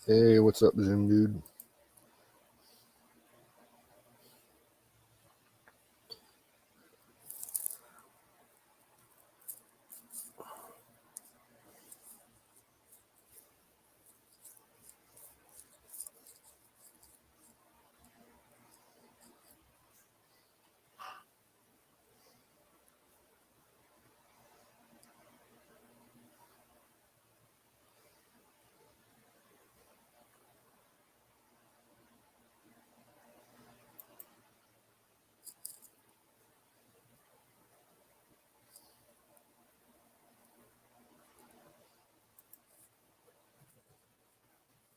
Hey, what's up, Zoom dude?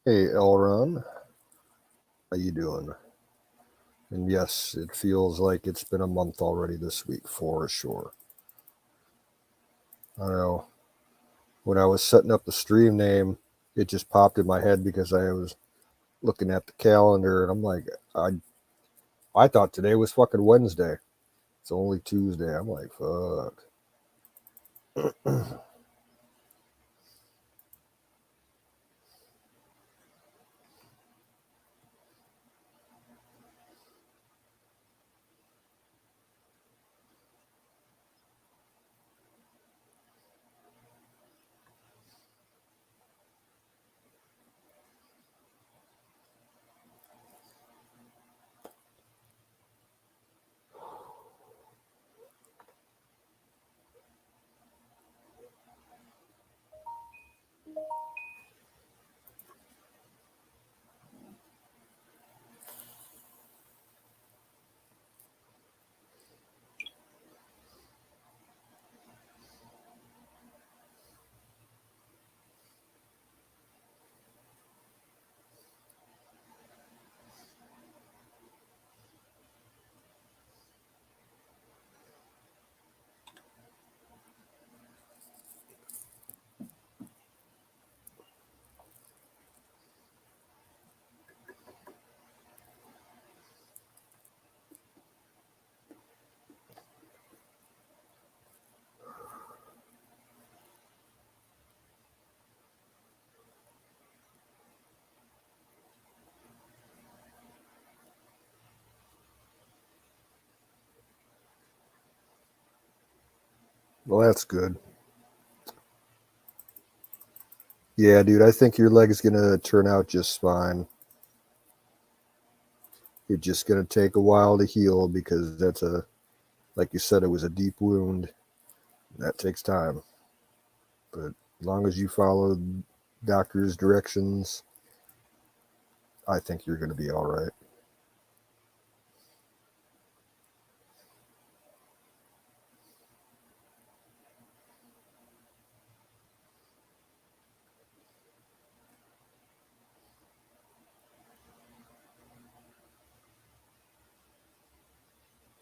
Hey, Elron, how you doing? And yes, it feels like it's been a month already this week for sure. I don't know. When I was setting up the stream name, it just popped in my head because I was looking at the calendar and I'm like, I thought today was fucking Wednesday. It's only Tuesday. I'm like, fuck. Well, that's good. Yeah, dude, I think your leg's gonna turn out just fine. It's just gonna take a while to heal because like you said, it was a deep wound. That takes time. But as long as you follow doctor's directions, I think you're going to be all right.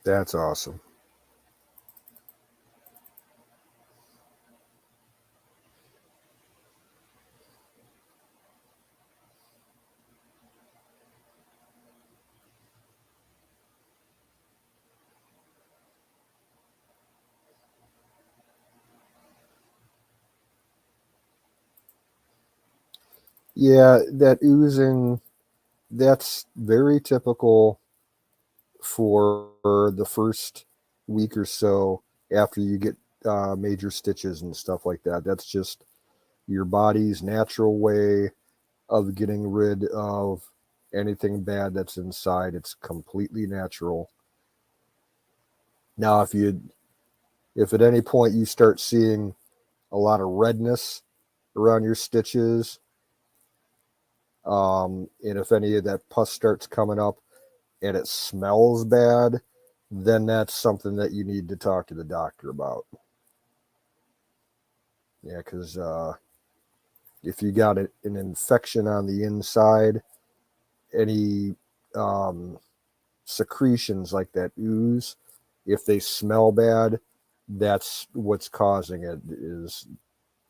That's awesome. Yeah, that oozing, that's very typical for the first week or so after you get major stitches and stuff like that. That's just your body's natural way of getting rid of anything bad that's inside. It's completely natural. Now, if at any point you start seeing a lot of redness around your stitches, and if any of that pus starts coming up and it smells bad, then that's something that you need to talk to the doctor about. Yeah, because if you got an infection on the inside, any um, secretions like that ooze, if they smell bad, that's what's causing it is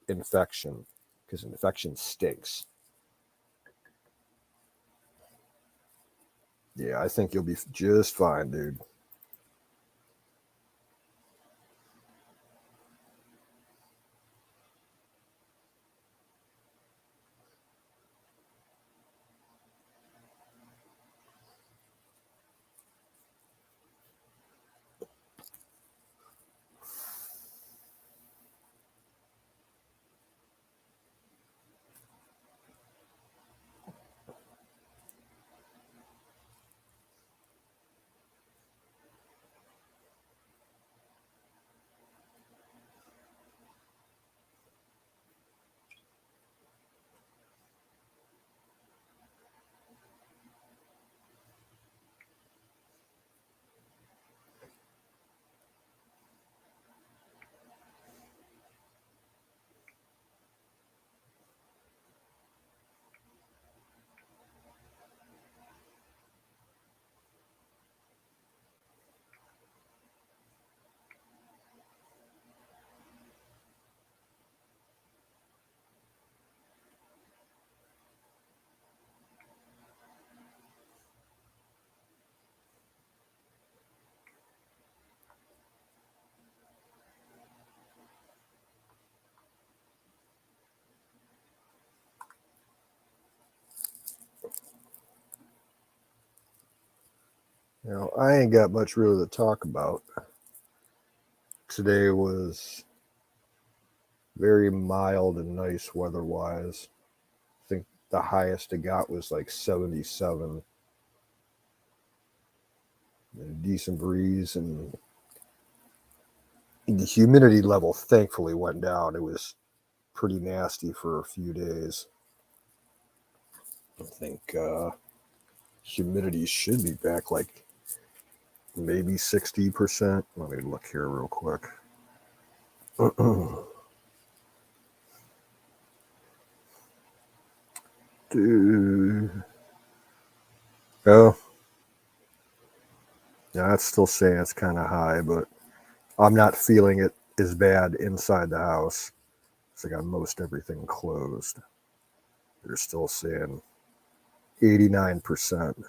infection, because infection stinks. Yeah, I think you'll be just fine, dude. I ain't got much really to talk about. Today was very mild and nice weather-wise. I think the highest it got was like 77. And a decent breeze, and the humidity level thankfully went down. It was pretty nasty for a few days. I think humidity should be back like maybe 60%. Let me look here real quick. Oh, yeah, I'd still say it's kind of high, but I'm not feeling it as bad inside the house. So I got most everything closed. They're still saying 89%.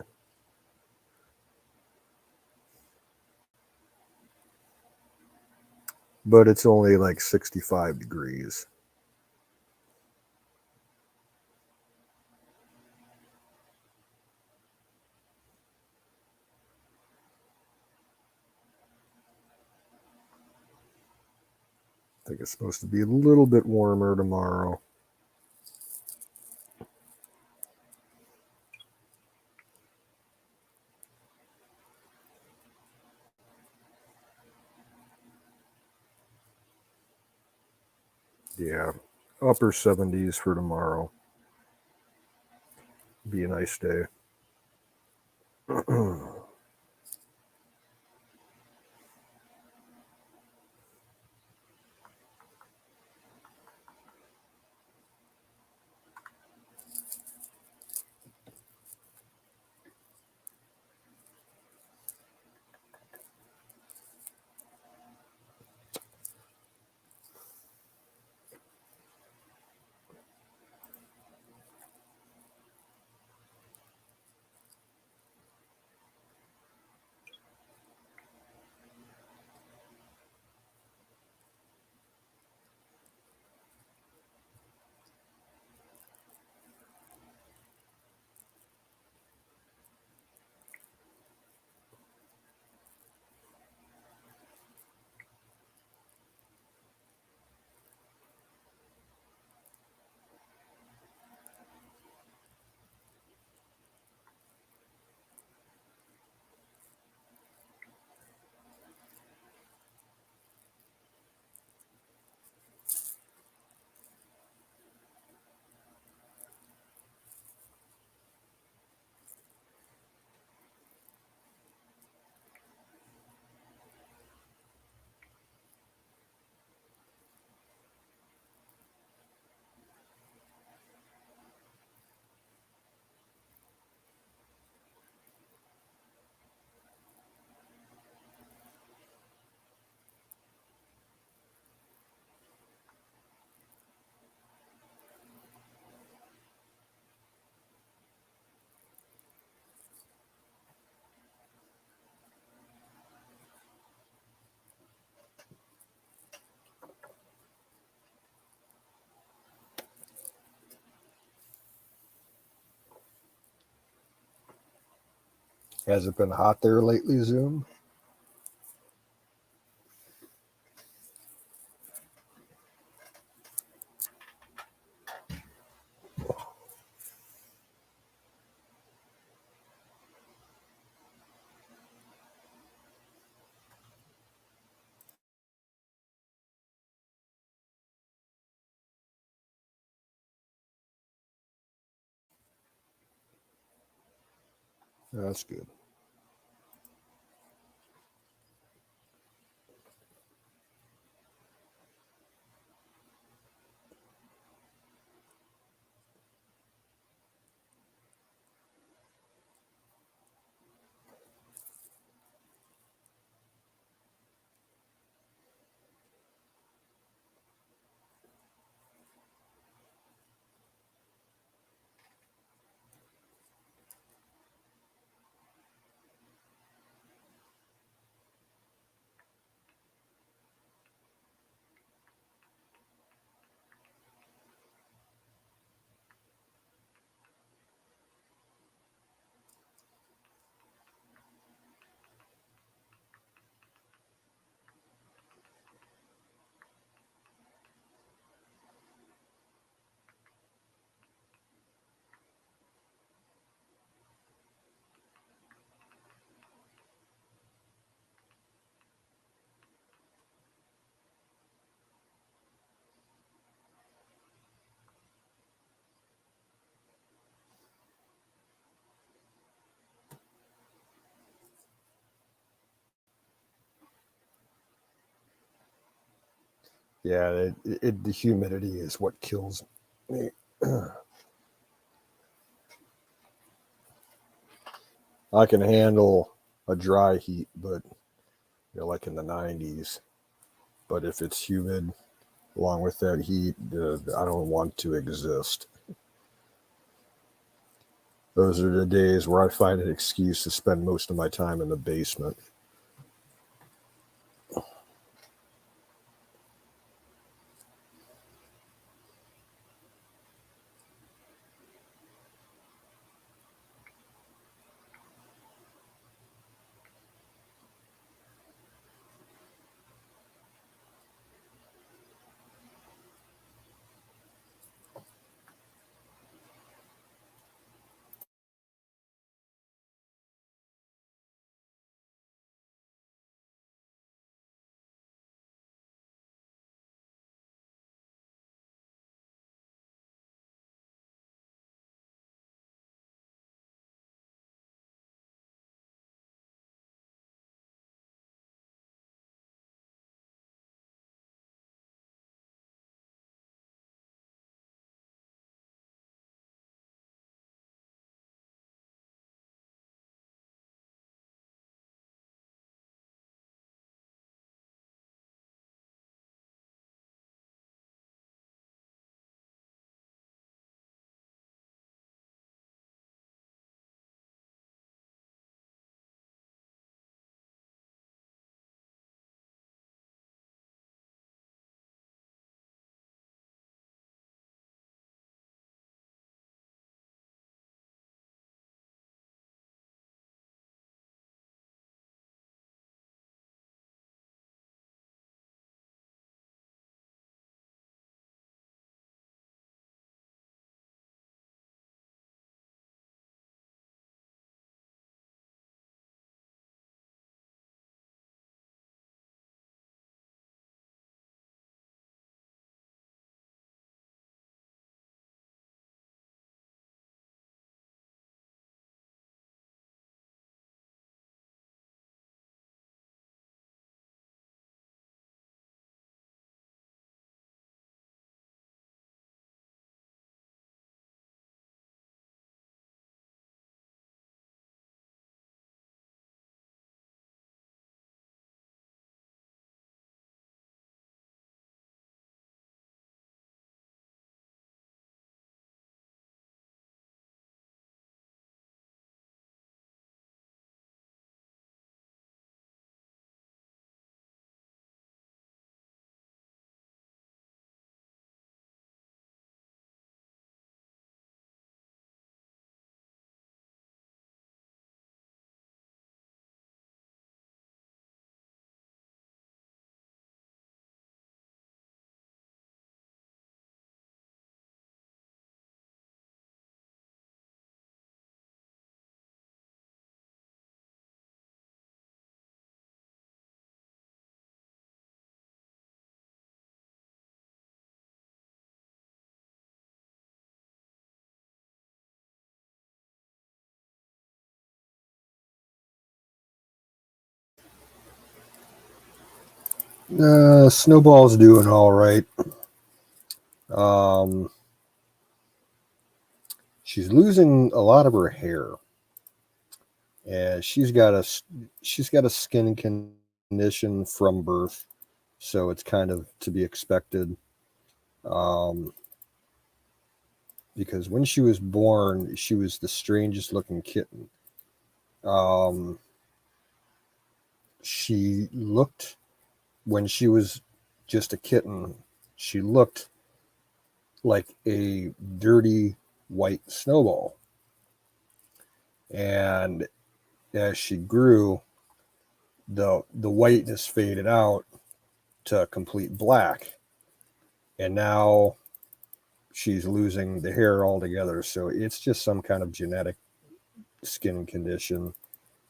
But it's only like 65 degrees. I think it's supposed to be a little bit warmer tomorrow. Yeah, upper 70s for tomorrow. Be a nice day. Has it been hot there lately, Zoom? That's good. Yeah, the humidity is what kills me. I can handle a dry heat, but like in the 90s. But if it's humid, along with that heat, I don't want to exist. Those are the days where I find an excuse to spend most of my time in the basement. Snowball's doing all right. Um, she's losing a lot of her hair, and she's got a skin condition from birth, so it's kind of to be expected. Um, because when she was born, she was the strangest looking kitten. Um, she looked when she was just a kitten, she looked like a dirty white snowball. And as she grew, the whiteness faded out to complete black. And now she's losing the hair altogether. So it's just some kind of genetic skin condition,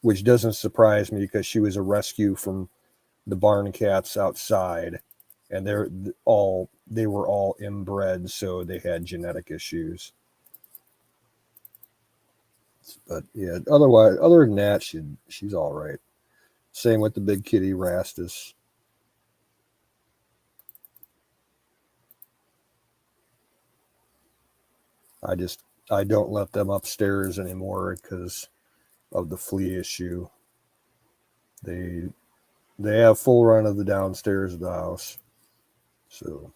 which doesn't surprise me because she was a rescue from the barn cats outside, and they were all inbred, so they had genetic issues. But yeah, other than that, she's all right. Same with the big kitty Rastus. I don't let them upstairs anymore because of the flea issue. They they have full run of the downstairs of the house. So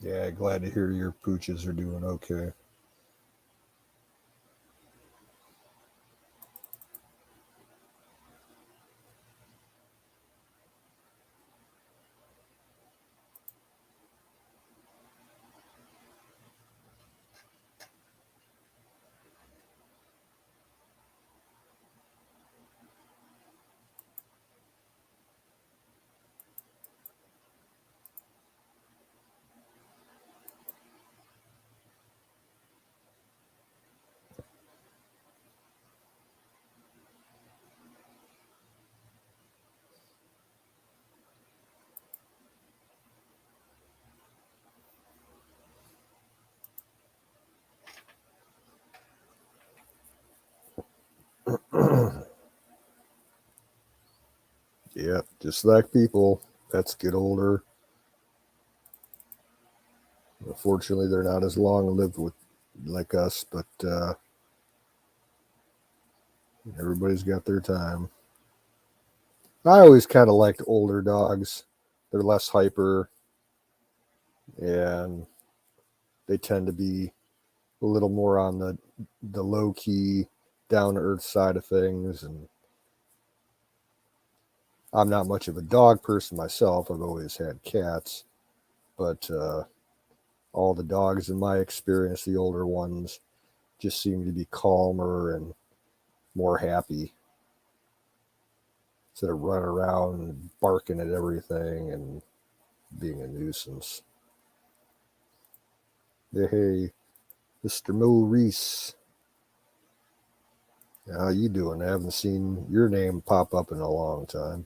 yeah, glad to hear your pooches are doing okay. Yeah, just like people, pets get older. Unfortunately, they're not as long lived with like us, but everybody's got their time. I always kind of liked older dogs. They're less hyper and they tend to be a little more on the low key, down to earth side of things. And I'm not much of a dog person myself. I've always had cats, but all the dogs in my experience, the older ones, just seem to be calmer and more happy instead of running around and barking at everything and being a nuisance. Hey, Mr. Maurice, how you doing? I haven't seen your name pop up in a long time.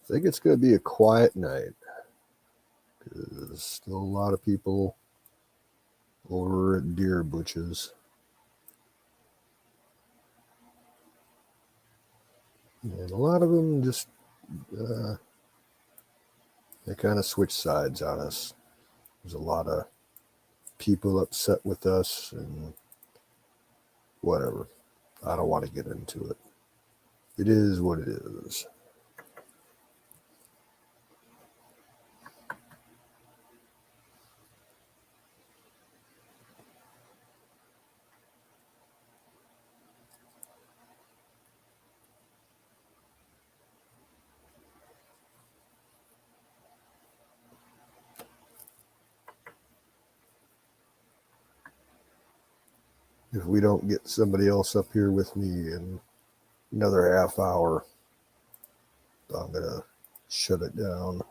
I think it's going to be a quiet night. There's still a lot of people over at Deer Butches. And a lot of them just, uh, they kind of switch sides on us. There's a lot of people upset with us and whatever. I don't want to get into it. It is what it is. If we don't get somebody else up here with me in another half hour, I'm gonna shut it down.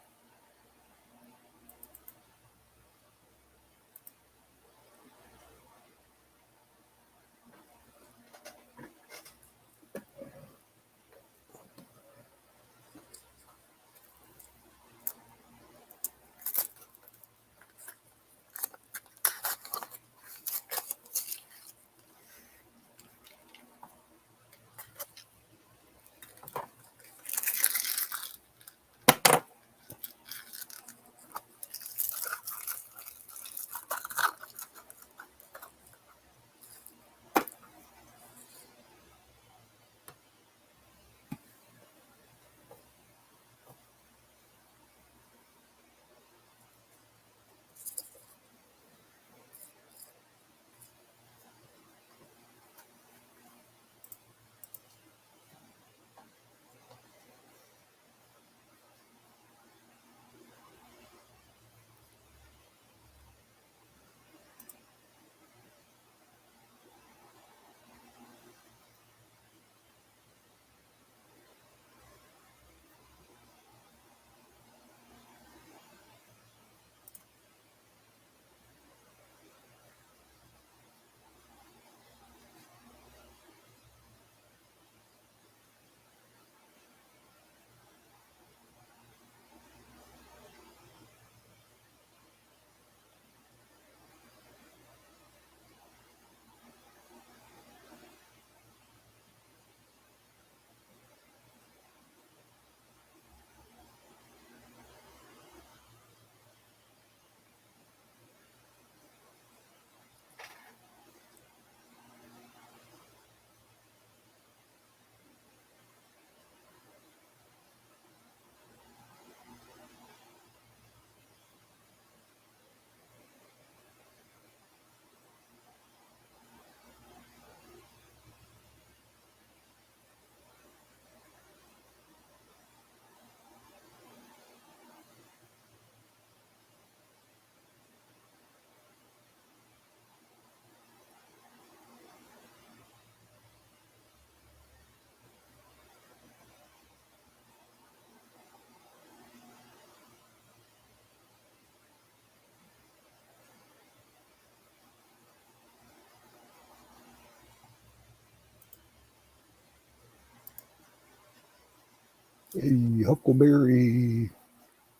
Hey, Huckleberry,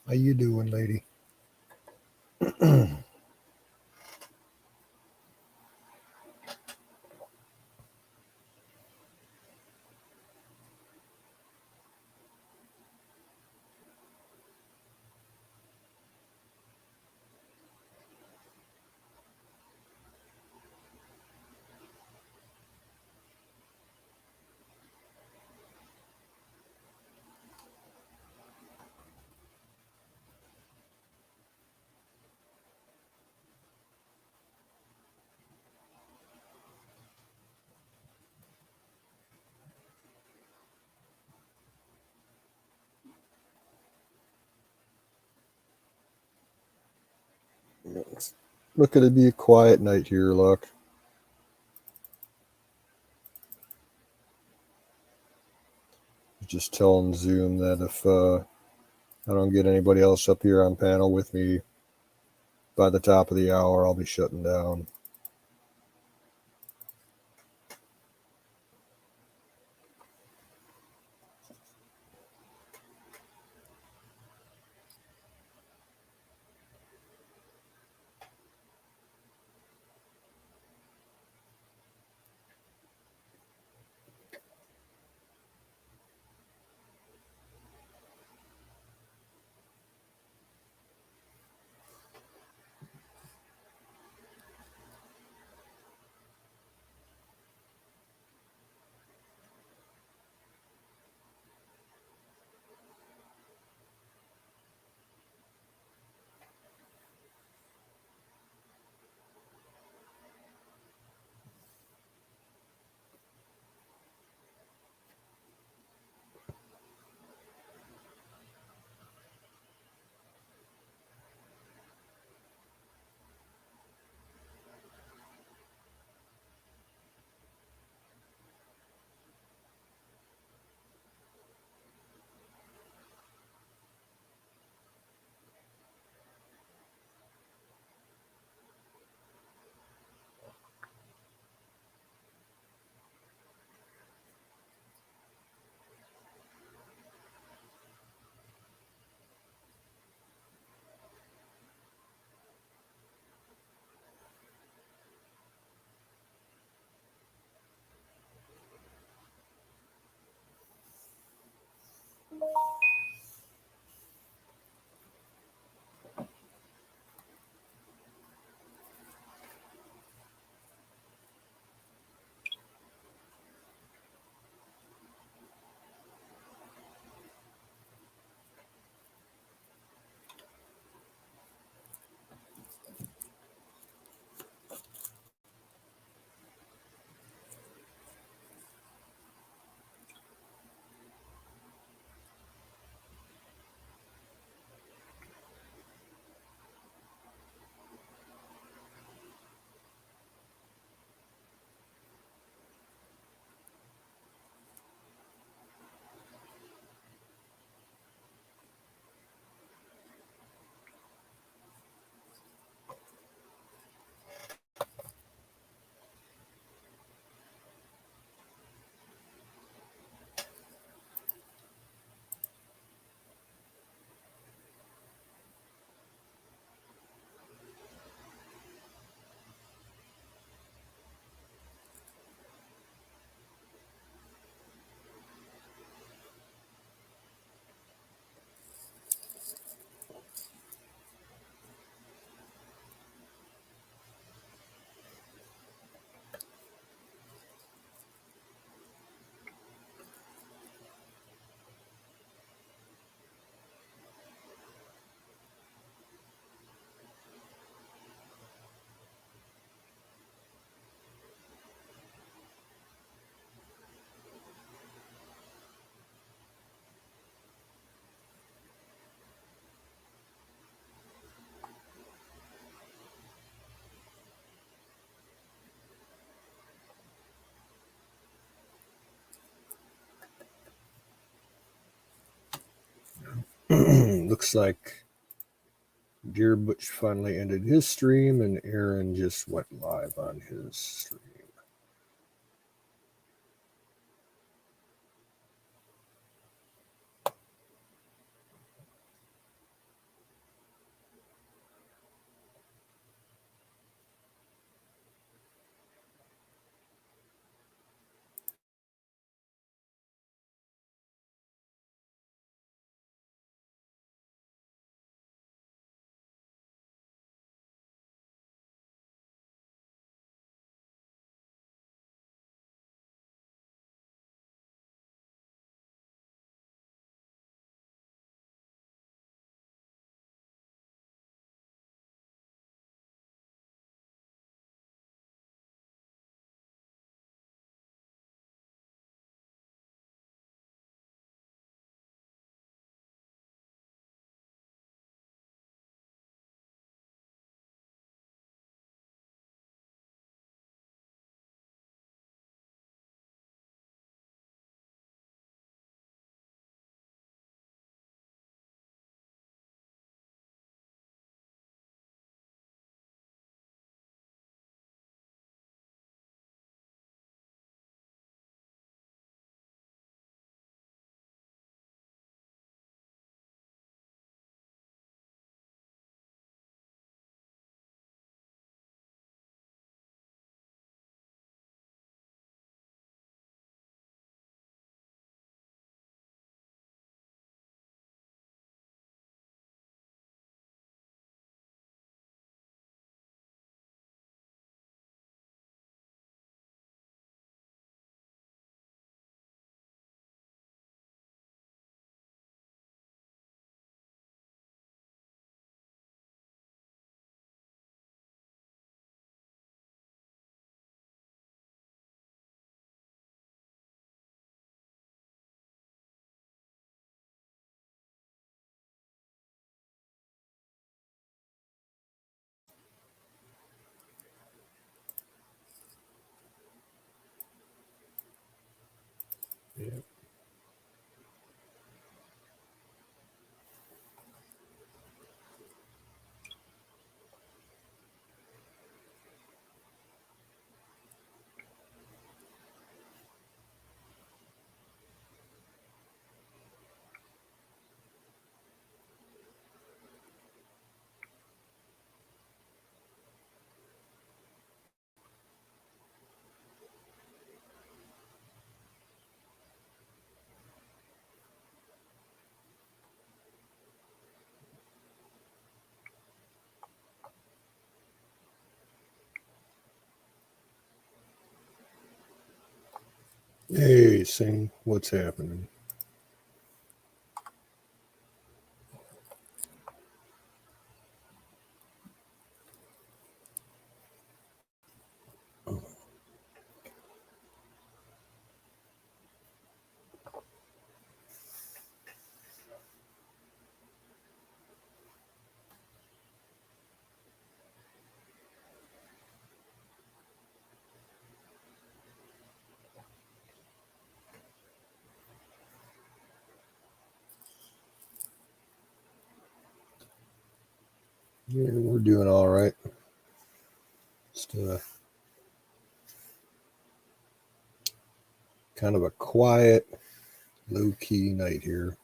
how you doing, lady? It's looking to be a quiet night here, Luck. Just telling Zoom that if I don't get anybody else up here on panel with me by the top of the hour, I'll be shutting down. looks like Dear Butch finally ended his stream, and Aaron just went live on his stream. Yeah. Hey, Sing, what's happening? Yeah, we're doing all right. Just kind of a quiet, low-key night here.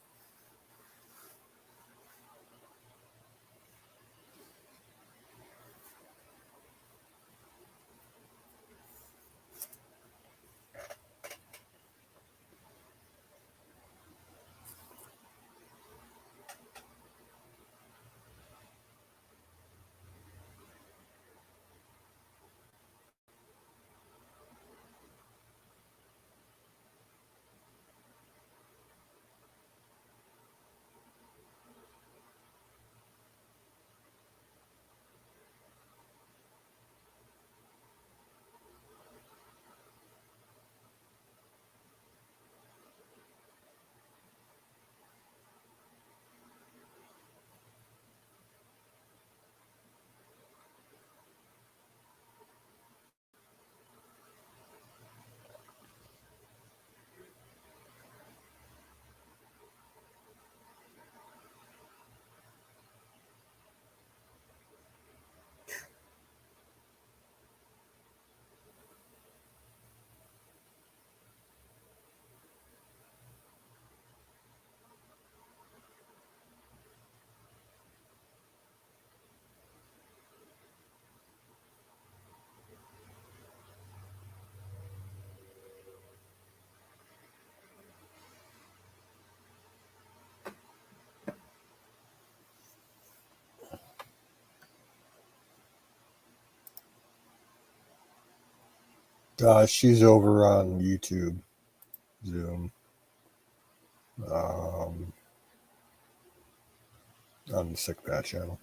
She's over on YouTube, Zoom, on the Sick Pat channel.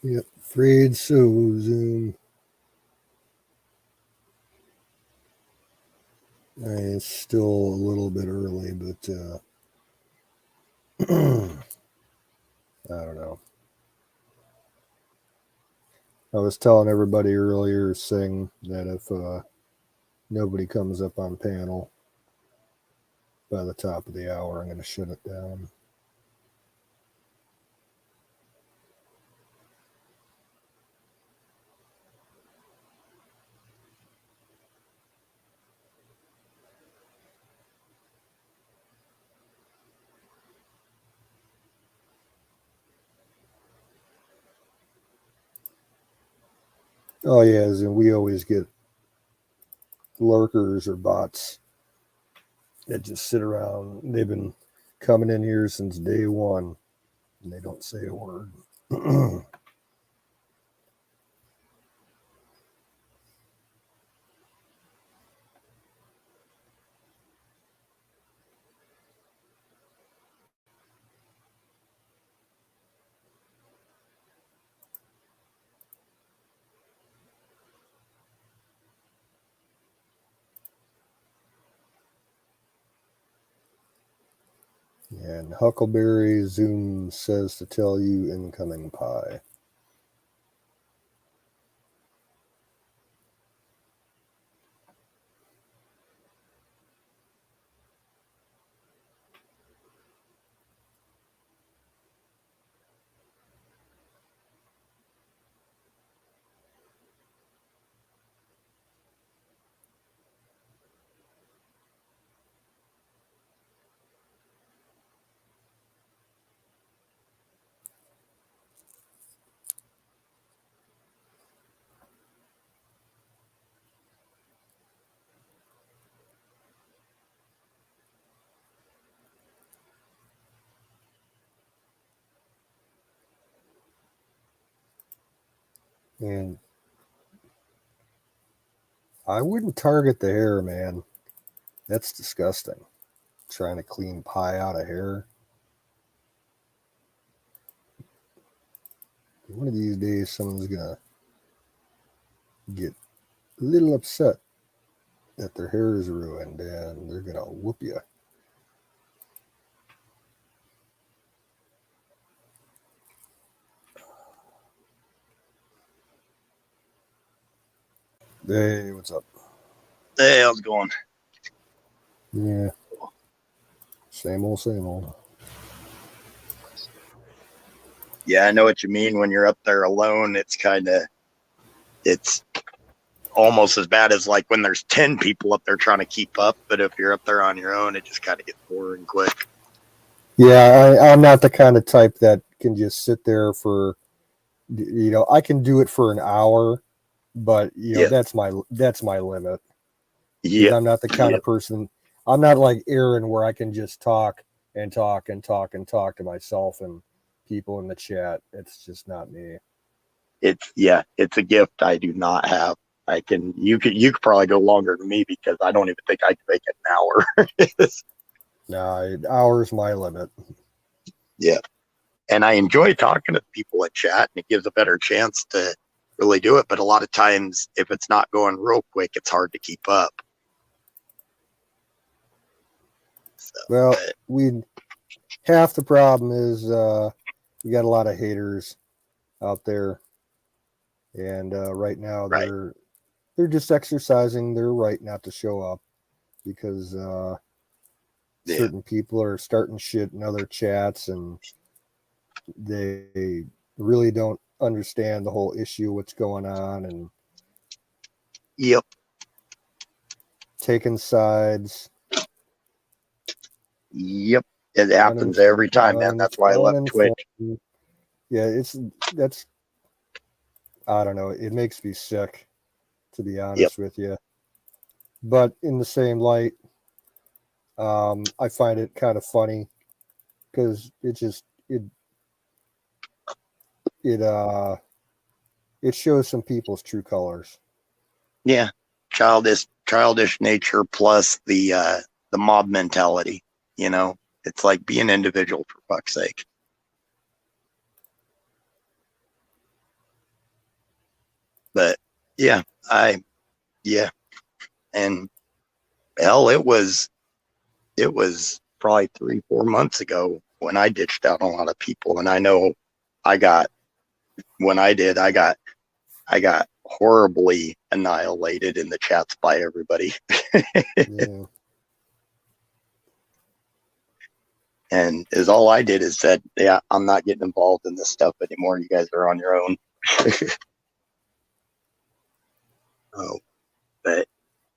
Yep, afraid so, Zoom. It's still a little bit early, but I don't know. I was telling everybody earlier, Sing, that if nobody comes up on panel by the top of the hour, I'm going to shut it down. Oh, yeah, and we always get lurkers or bots that just sit around. They've been coming in here since day one, and they don't say a word. And Huckleberry Zoom says to tell you incoming pie. And I wouldn't target the hair, man. That's disgusting. Trying to clean pie out of hair. One of these days, someone's going to get a little upset that their hair is ruined and they're going to whoop you. Hey, what's up? Hey, how's it going? Yeah. Same old, same old. Yeah, I know what you mean. When you're up there alone, it's almost as bad as like when there's 10 people up there trying to keep up. But if you're up there on your own, it just kind of gets boring quick. Yeah, I'm not the kind of type that can just sit there for, I can do it for an hour, but that's my limit. Because I'm not the kind of person. I'm not like Aaron where I can just talk and talk and talk and talk to myself and people in the chat. It's just not me. It's a gift I do not have. You could probably go longer than me because I don't even think I could make it an hour. Nah, hour's my limit. Yeah. And I enjoy talking to people in chat, and it gives a better chance to really do it. But a lot of times, if it's not going real quick, it's hard to keep up. So, well, we half the problem is you got a lot of haters out there, and right now Right. they're just exercising their right not to show up because Yeah. certain people are starting shit in other chats, and they really don't understand the whole issue, what's going on, and Yep. taking sides, Yep. It happens every time, man. That's why I left uninformed. Twitch. Yeah, that's I don't know. It makes me sick, to be Yep. honest with you. But in the same light, I find it kind of funny because it it shows some people's true colors. Yeah. Childish nature plus the mob mentality. You know, it's like be an individual for fuck's sake. But yeah, I yeah, and hell, it was probably 3 4 months ago when I ditched out a lot of people, and I know I got when I got horribly annihilated in the chats by everybody. Yeah, And is all I did is said, yeah, I'm not getting involved in this stuff anymore. You guys are on your own. Oh, but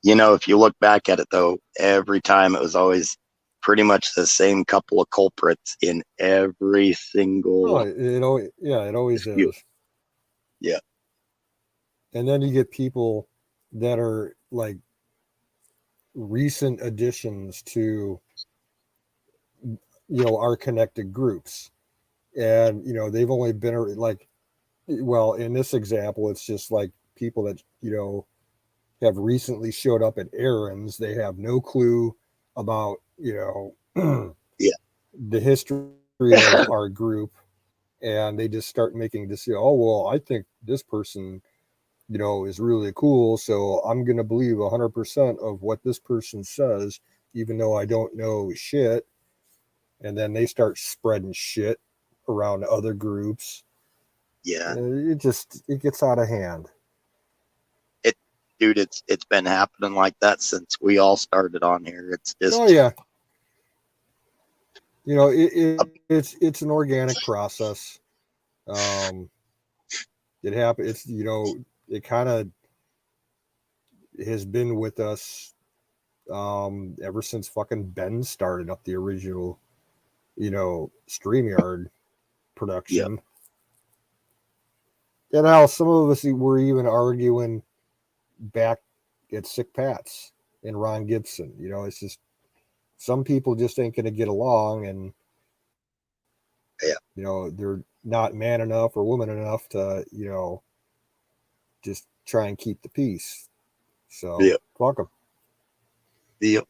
if you look back at it though, every time it was always pretty much the same couple of culprits in every oh, single it always dispute. is. Yeah, And then you get people that are like recent additions to our connected groups, and they've only been like, well, in this example, it's just like people that have recently showed up at errands. They have no clue about yeah, the history of our group, and they just start making this. Oh well, I think this person is really cool, so I'm gonna believe 100% of what this person says, even though I don't know shit. And then they start spreading shit around other groups. yeah. It gets out of hand. It, dude, it's been happening like that since we all started on here. It's Oh just yeah, it's an organic process. Um, it happened. It's it kind of has been with us ever since fucking Ben started up the original StreamYard yeah, production. And how some of us were even arguing back at Sick Pat's and Ron Gibson. It's just some people just ain't going to get along, and yeah, they're not man enough or woman enough to just try and keep the peace. So yeah, fuck them. yeah.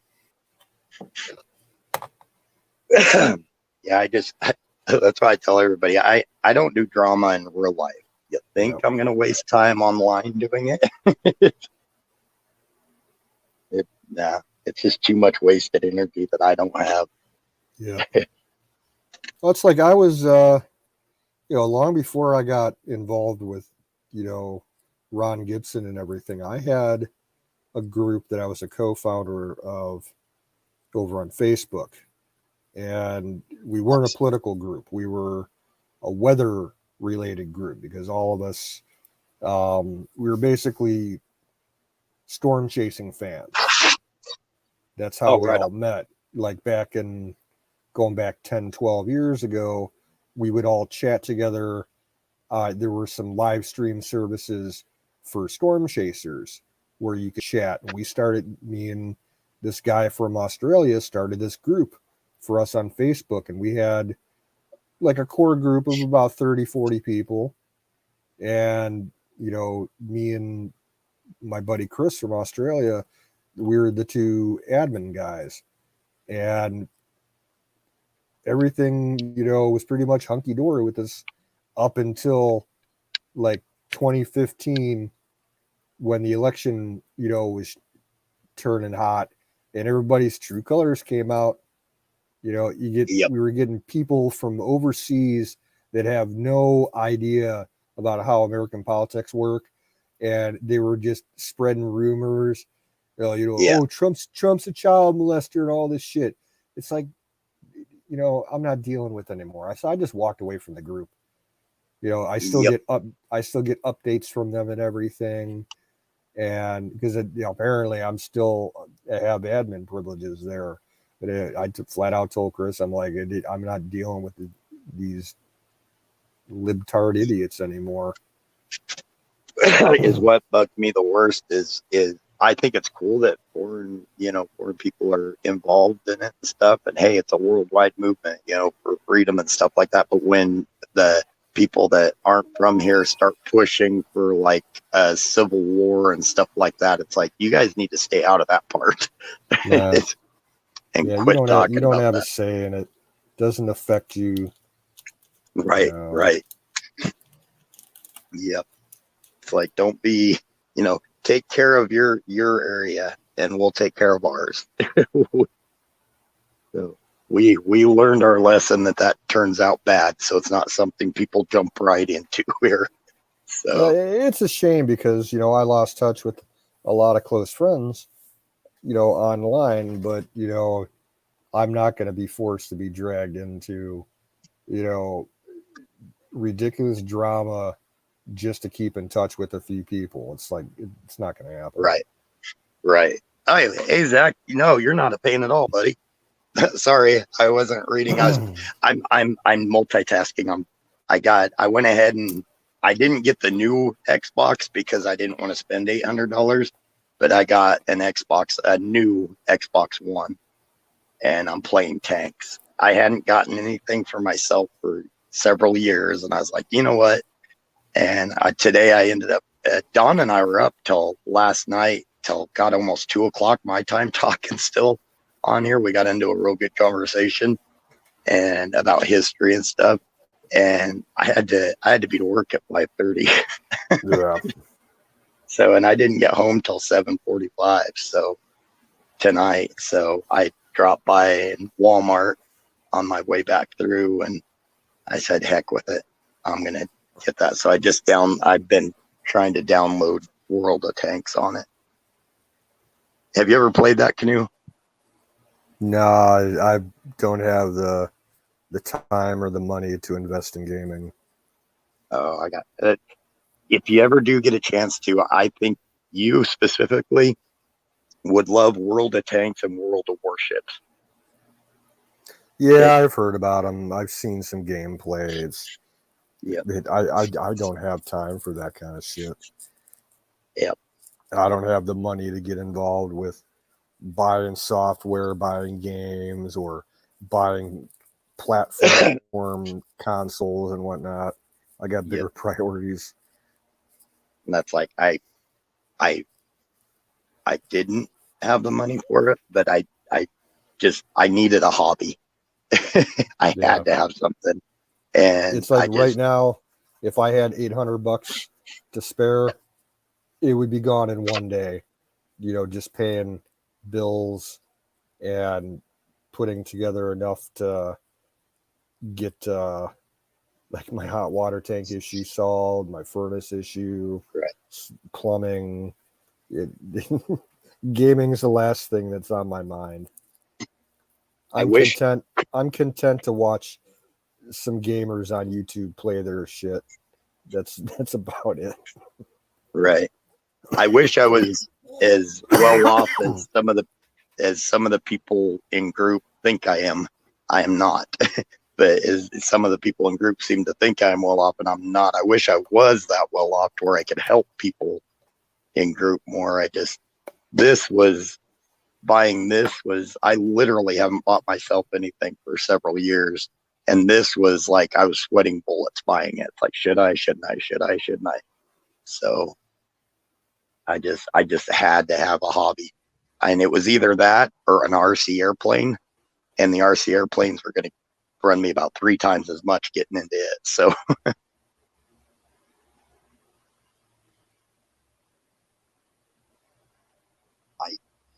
Yeah, that's why I tell everybody I don't do drama in real life. You think Yeah, I'm gonna waste time online doing it? Nah, it's just too much wasted energy that I don't have. yeah. Well, it's like I was long before I got involved with you know Ron Gibson and everything. I had a group that I was a co-founder of over on Facebook, and we weren't a political group. We were a weather related group because all of us we were basically storm chasing fans. That's how Oh, we right all on. met. Like going back 10, 12 years ago, we would all chat together. There were some live stream services for storm chasers where you could chat. And me and this guy from Australia started this group for us on Facebook. And we had like a core group of about 30, 40 people. And, me and my buddy Chris from Australia, we were the two admin guys. And everything, was pretty much hunky dory with us up until like 2015 when the election, was turning hot and everybody's true colors came out. Yep. We were getting people from overseas that have no idea about how American politics work, and they were just spreading rumors. Yeah. Oh, Trump's a child molester and all this shit. It's like, I'm not dealing with anymore. I just walked away from the group. I still Yep. get I still get updates from them and everything, and because apparently I'm still have admin privileges there. But flat out told Chris, I'm like, I'm not dealing with these libtard idiots anymore. Is what bugged me the worst is I think it's cool that foreign people are involved in it and stuff. And hey, it's a worldwide movement, for freedom and stuff like that. But when the people that aren't from here start pushing for like a civil war and stuff like that, it's like you guys need to stay out of that part Nah, and yeah, quit you talking don't about have a that. say in it. Doesn't affect you. You Right, know. right. Yep. It's like don't be, take care of your area and we'll take care of ours. So we learned our lesson that turns out bad. So it's not something people jump right into here. So It's a shame because I lost touch with a lot of close friends, online, but I'm not going to be forced to be dragged into you know ridiculous drama just to keep in touch with a few people. It's like it's not going to happen. right, right. Hey Zach, you're not a pain at all, buddy. Sorry, I wasn't reading. I'm multitasking. I went ahead and I didn't get the new Xbox because I didn't want to spend $800, but I got a new Xbox One, and I'm playing tanks. I hadn't gotten anything for myself for several years, and I was like, you know what? And today I ended up. Don and I were up till last night, till got almost 2 o'clock my time, talking still on here. We got into a real good conversation and about history and stuff. And I had to be to work at 5:30. Yeah. So, and I didn't get home till 7:45. So tonight, so I dropped by Walmart on my way back through, and I said, "Heck with it, I'm gonna get that." So I've been trying to download World of Tanks on it. Have you ever played that, Canoe? No, I don't have the time or the money to invest in gaming. Oh, I got it. If you ever do get a chance to, I think you specifically would love World of Tanks and World of Warships. Yeah, It, I've heard about them. I've seen some gameplay. yep, I don't have time for that kind of shit. yep, I don't have the money to get involved with buying software, buying games, or buying platform consoles and whatnot. I got yep. bigger priorities. And that's like I I didn't have the money for it, but I needed a hobby. I Yeah, had to have something, and it's like right now, if I had $800 to spare, it would be gone in one day. Just paying bills and putting together enough to get like my hot water tank issue solved, my furnace issue, right. plumbing. It, gaming is the last thing that's on my mind. I I'm wish content. I'm content to watch some gamers on YouTube play their shit. That's about it. right. I wish I was as well off as some of the people in group think I am. I am not. But as some of the people in group seem to think I'm well off, and I'm not. I wish I was that well off to where I could help people in group more. This was buying this was I literally haven't bought myself anything for several years. And this was like I was sweating bullets buying it. It's like, should I, shouldn't I, should I, shouldn't I? So I just had to have a hobby. And it was either that or an RC airplane. And the RC airplanes were gonna run me about 3 times as much getting into it. So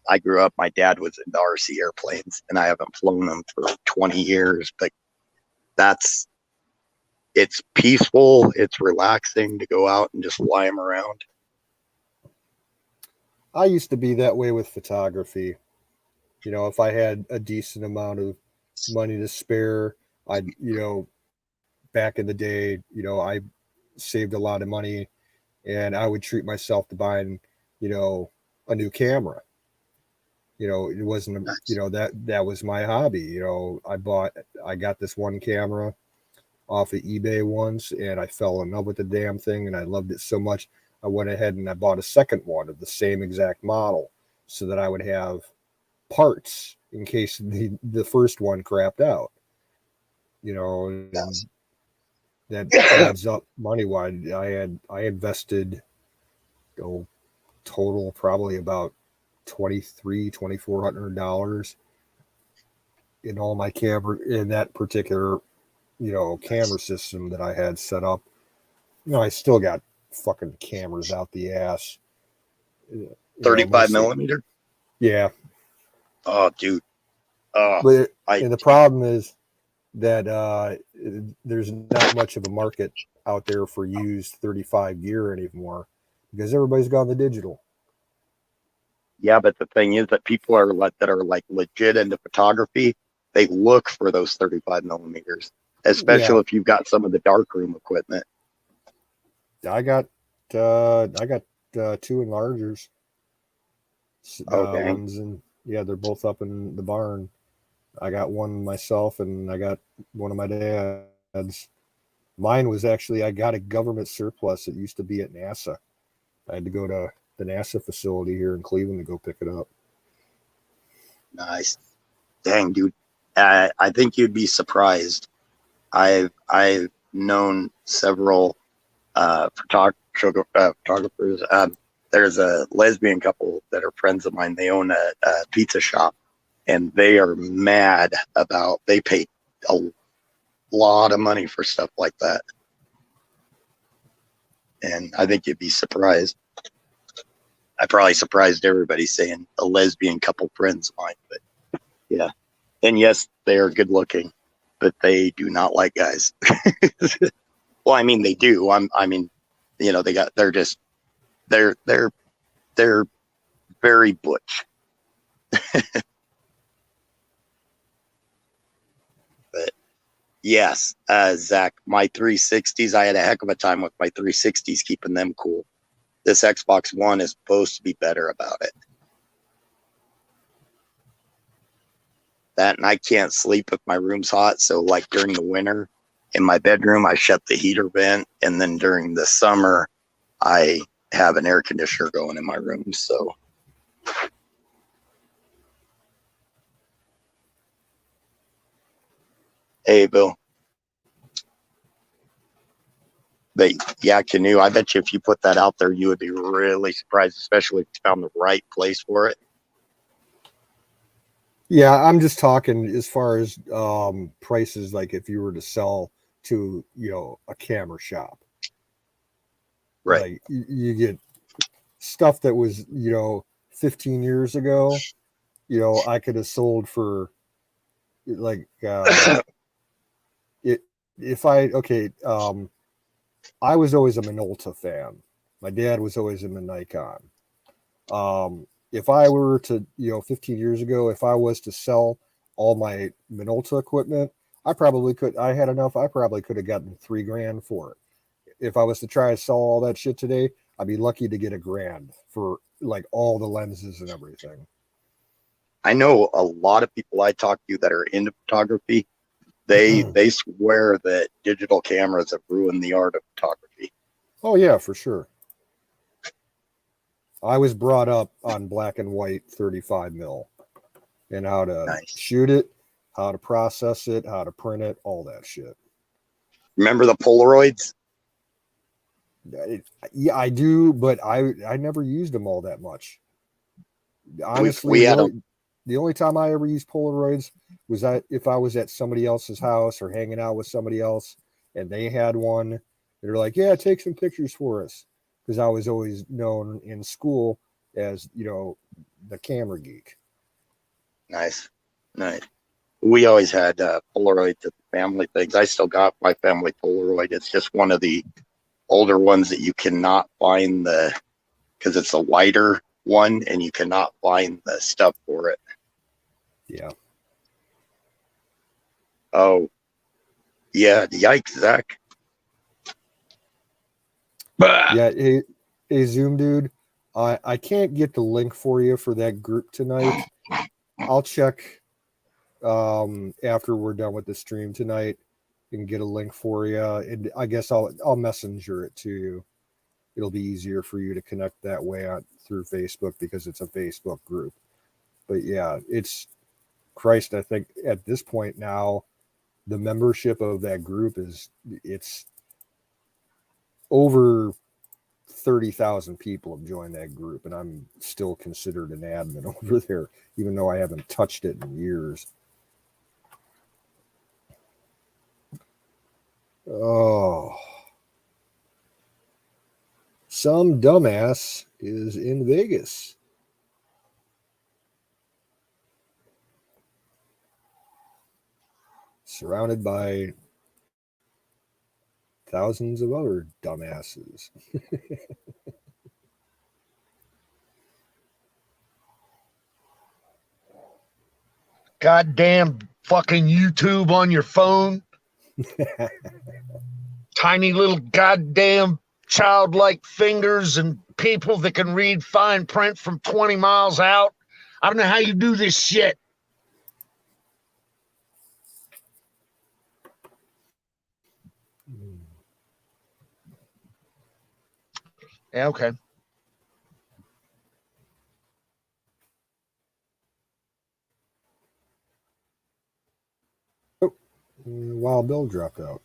I I grew up, my dad was into RC airplanes, and I haven't flown them for 20 years, but it's peaceful, it's relaxing to go out and just fly them around. I used to be that way with photography. If I had a decent amount of money to spare, back in the day, I saved a lot of money and I would treat myself to buying, a new camera. It wasn't, Nice. that was my hobby. I got this one camera off of eBay once and I fell in love with the damn thing and I loved it so much. I went ahead and I bought a second one of the same exact model so that I would have parts in case the first one crapped out, and that adds up money wise. I invested total probably about $2,400 in all my camera in that particular camera system that I had set up. I still got fucking cameras out the ass. 35 Mostly, millimeter. yeah. Oh, dude. Oh, But I and the problem is that there's not much of a market out there for used 35 gear anymore because everybody's gone the digital. Yeah, but the thing is that people are like legit into photography. They look for those 35 millimeters, Yeah, especially if you've got some of the darkroom equipment. I got two enlargers. Oh, dang. One's in yeah, they're both up in the barn. I got one myself, and I got one of my dad's. Mine was actually I got a government surplus. It used to be at NASA. I had to go to the NASA facility here in Cleveland to go pick it up. Nice. Dang, dude. I think you'd be surprised. I've known several photographers. There's a lesbian couple that are friends of mine. They own a pizza shop, and they are mad about. They pay a lot of money for stuff like that, and I think you'd be surprised. I probably surprised everybody saying a lesbian couple friends of mine, but yeah. And yes, they are good looking, but they do not like guys. Well, I mean, they do. I mean, they're very butch. But yes, Zach, my 360s, I had a heck of a time with my 360s, keeping them cool. This Xbox One is supposed to be better about it. That, and I can't sleep if my room's hot. So, like during the winter in my bedroom, I shut the heater vent, and then during the summer, I have an air conditioner going in my room. So, hey, Bill. But yeah, canoe. I bet you if you put that out there, you would be really surprised, especially if you found the right place for it. Yeah, I'm just talking as far as prices. Like if you were to sell to a camera shop, Right. like you get stuff that was 15 years ago. I could have sold for like it if I okay. I was always a Minolta fan. My dad was always in the Nikon. If I were to, 15 years ago, if I was to sell all my Minolta equipment, I probably could. I had enough. I probably could have gotten $3,000 for it. If I was to try to sell all that shit today, I'd be lucky to get $1,000 for like all the lenses and everything. I know a lot of people I talk to that are into photography. They swear that digital cameras have ruined the art of photography. Oh yeah, for sure. I was brought up on black and white 35 mil and how to Nice. shoot it, how to process it, how to print it, all that shit. Remember the Polaroids? Yeah, I do, but I never used them all that much. Honestly, We had a the only time I ever used Polaroids was if I was at somebody else's house or hanging out with somebody else and they had one. They're like, "Yeah, take some pictures for us," because I was always known in school as the camera geek. Nice. We always had Polaroid to family things. I still got my family Polaroid. It's just one of the older ones that you cannot find because it's a wider one and you cannot find the stuff for it. Yeah. Oh, yeah. Yikes, Zach. Yeah. Hey, Zoom dude, I can't get the link for you for that group tonight. I'll check after we're done with the stream tonight and get a link for you. And I guess I'll messenger it to you. It'll be easier for you to connect that way through Facebook because it's a Facebook group. But yeah, it's Christ. I think at this point now, the membership of that group it's over 30,000 people have joined that group, and I'm still considered an admin over there, even though I haven't touched it in years. Oh, some dumbass is in Vegas. Surrounded by thousands of other dumbasses. Goddamn fucking YouTube on your phone. Tiny little goddamn childlike fingers and people that can read fine print from 20 miles out. I don't know how you do this shit. Yeah, okay. Oh, Wild Bill dropped out.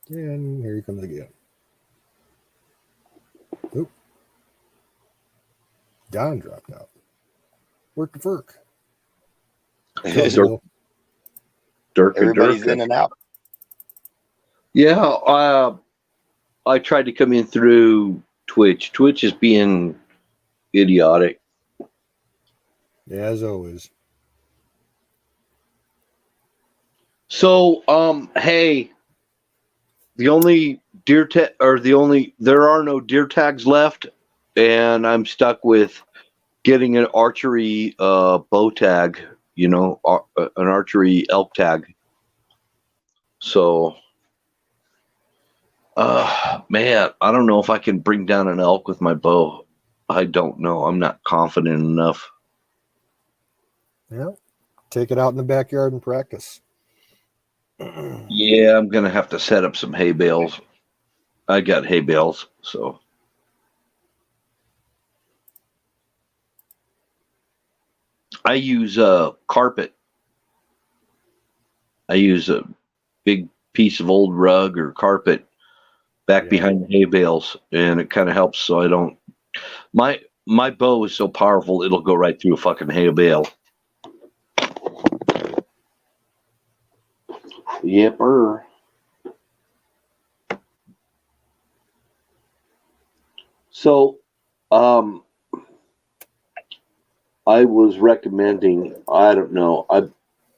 And here he comes again. Oh. Don dropped out. Work the Furk. Everybody's in and out. Yeah, I tried to come in through Twitch. Twitch is being idiotic. Yeah, as always. So, hey, there are no deer tags left, and I'm stuck with getting an archery bow tag, an archery elk tag. So, man, I don't know if I can bring down an elk with my bow. I don't know. I'm not confident enough. Yeah, take it out in the backyard and practice. Yeah, I'm going to have to set up some hay bales. I got hay bales, so. I use carpet. I use a big piece of old rug or carpet back behind the hay bales, and it kind of helps so I don't. My bow is so powerful, it'll go right through a fucking hay bale. Yepper. So, I was recommending, I don't know,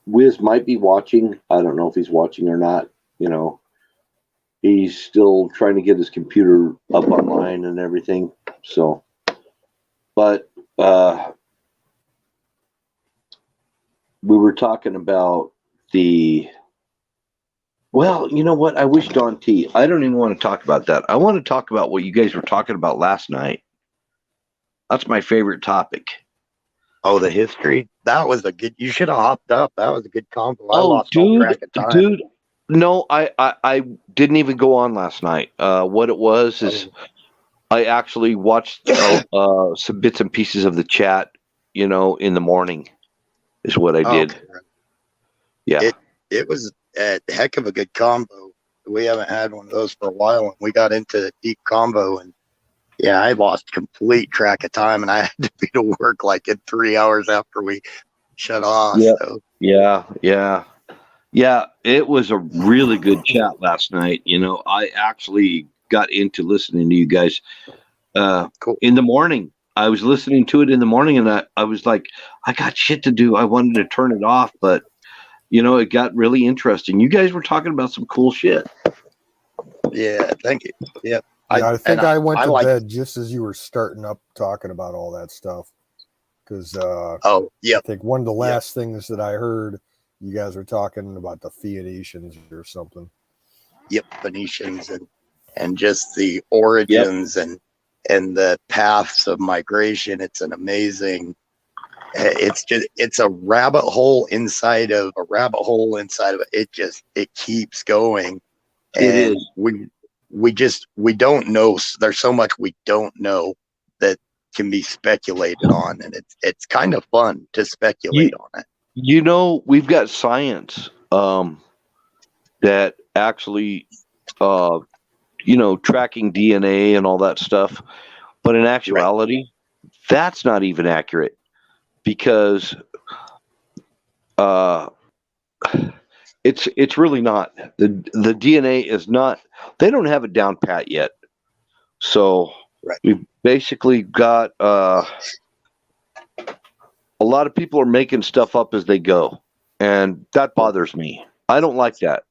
Wiz might be watching. I don't know if he's watching or not. He's still trying to get his computer up online and everything. So, but we were talking about well, you know what? I wish Don T. I don't even want to talk about that. I want to talk about what you guys were talking about last night. That's my favorite topic. Oh, the history. That was a good. You should have hopped up. That was a good combo. I lost all track of time. Dude. No, I didn't even go on last night. What it was is I actually watched some bits and pieces of the chat, in the morning is what I did. Okay. Yeah. It was a heck of a good combo. We haven't had one of those for a while, and we got into deep combo, and yeah, I lost complete track of time, and I had to be to work like in 3 hours after we shut off. Yeah. So. Yeah, it was a really good chat last night. I actually got into listening to you guys. Cool. in the morning. I was listening to it in the morning, and I was like, I got shit to do. I wanted to turn it off, but it got really interesting. You guys were talking about some cool shit. Yeah, thank you. Yeah. Yeah, I think I went to like, bed just as you were starting up talking about all that stuff. Because oh, yeah. I think one of the last things that I heard, you guys were talking about the Phoenicians or something. Yep, Phoenicians and just the origins and the paths of migration. It's an amazing. It's a rabbit hole inside of a rabbit hole inside of it. It keeps going, and It is. we don't know. There's so much we don't know that can be speculated on, and it's kind of fun to speculate on it. We've got science that actually, tracking DNA and all that stuff. But in actuality, that's not even accurate because it's really not. The DNA is not. They don't have it down pat yet. So we've basically got a lot of people are making stuff up as they go, and that bothers me. I don't like that.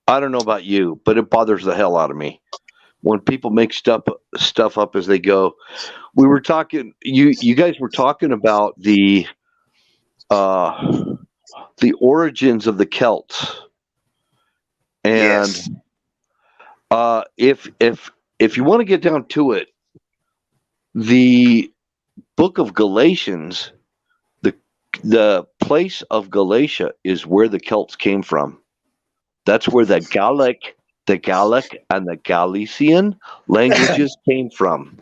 I don't know about you, but it bothers the hell out of me when people make stuff up as they go. We were talking. You guys were talking about the origins of the Celts, and if you want to get down to it, the book of Galatians, the place of Galatia is where the Celts came from. That's where the Gallic, and the Galician languages came from.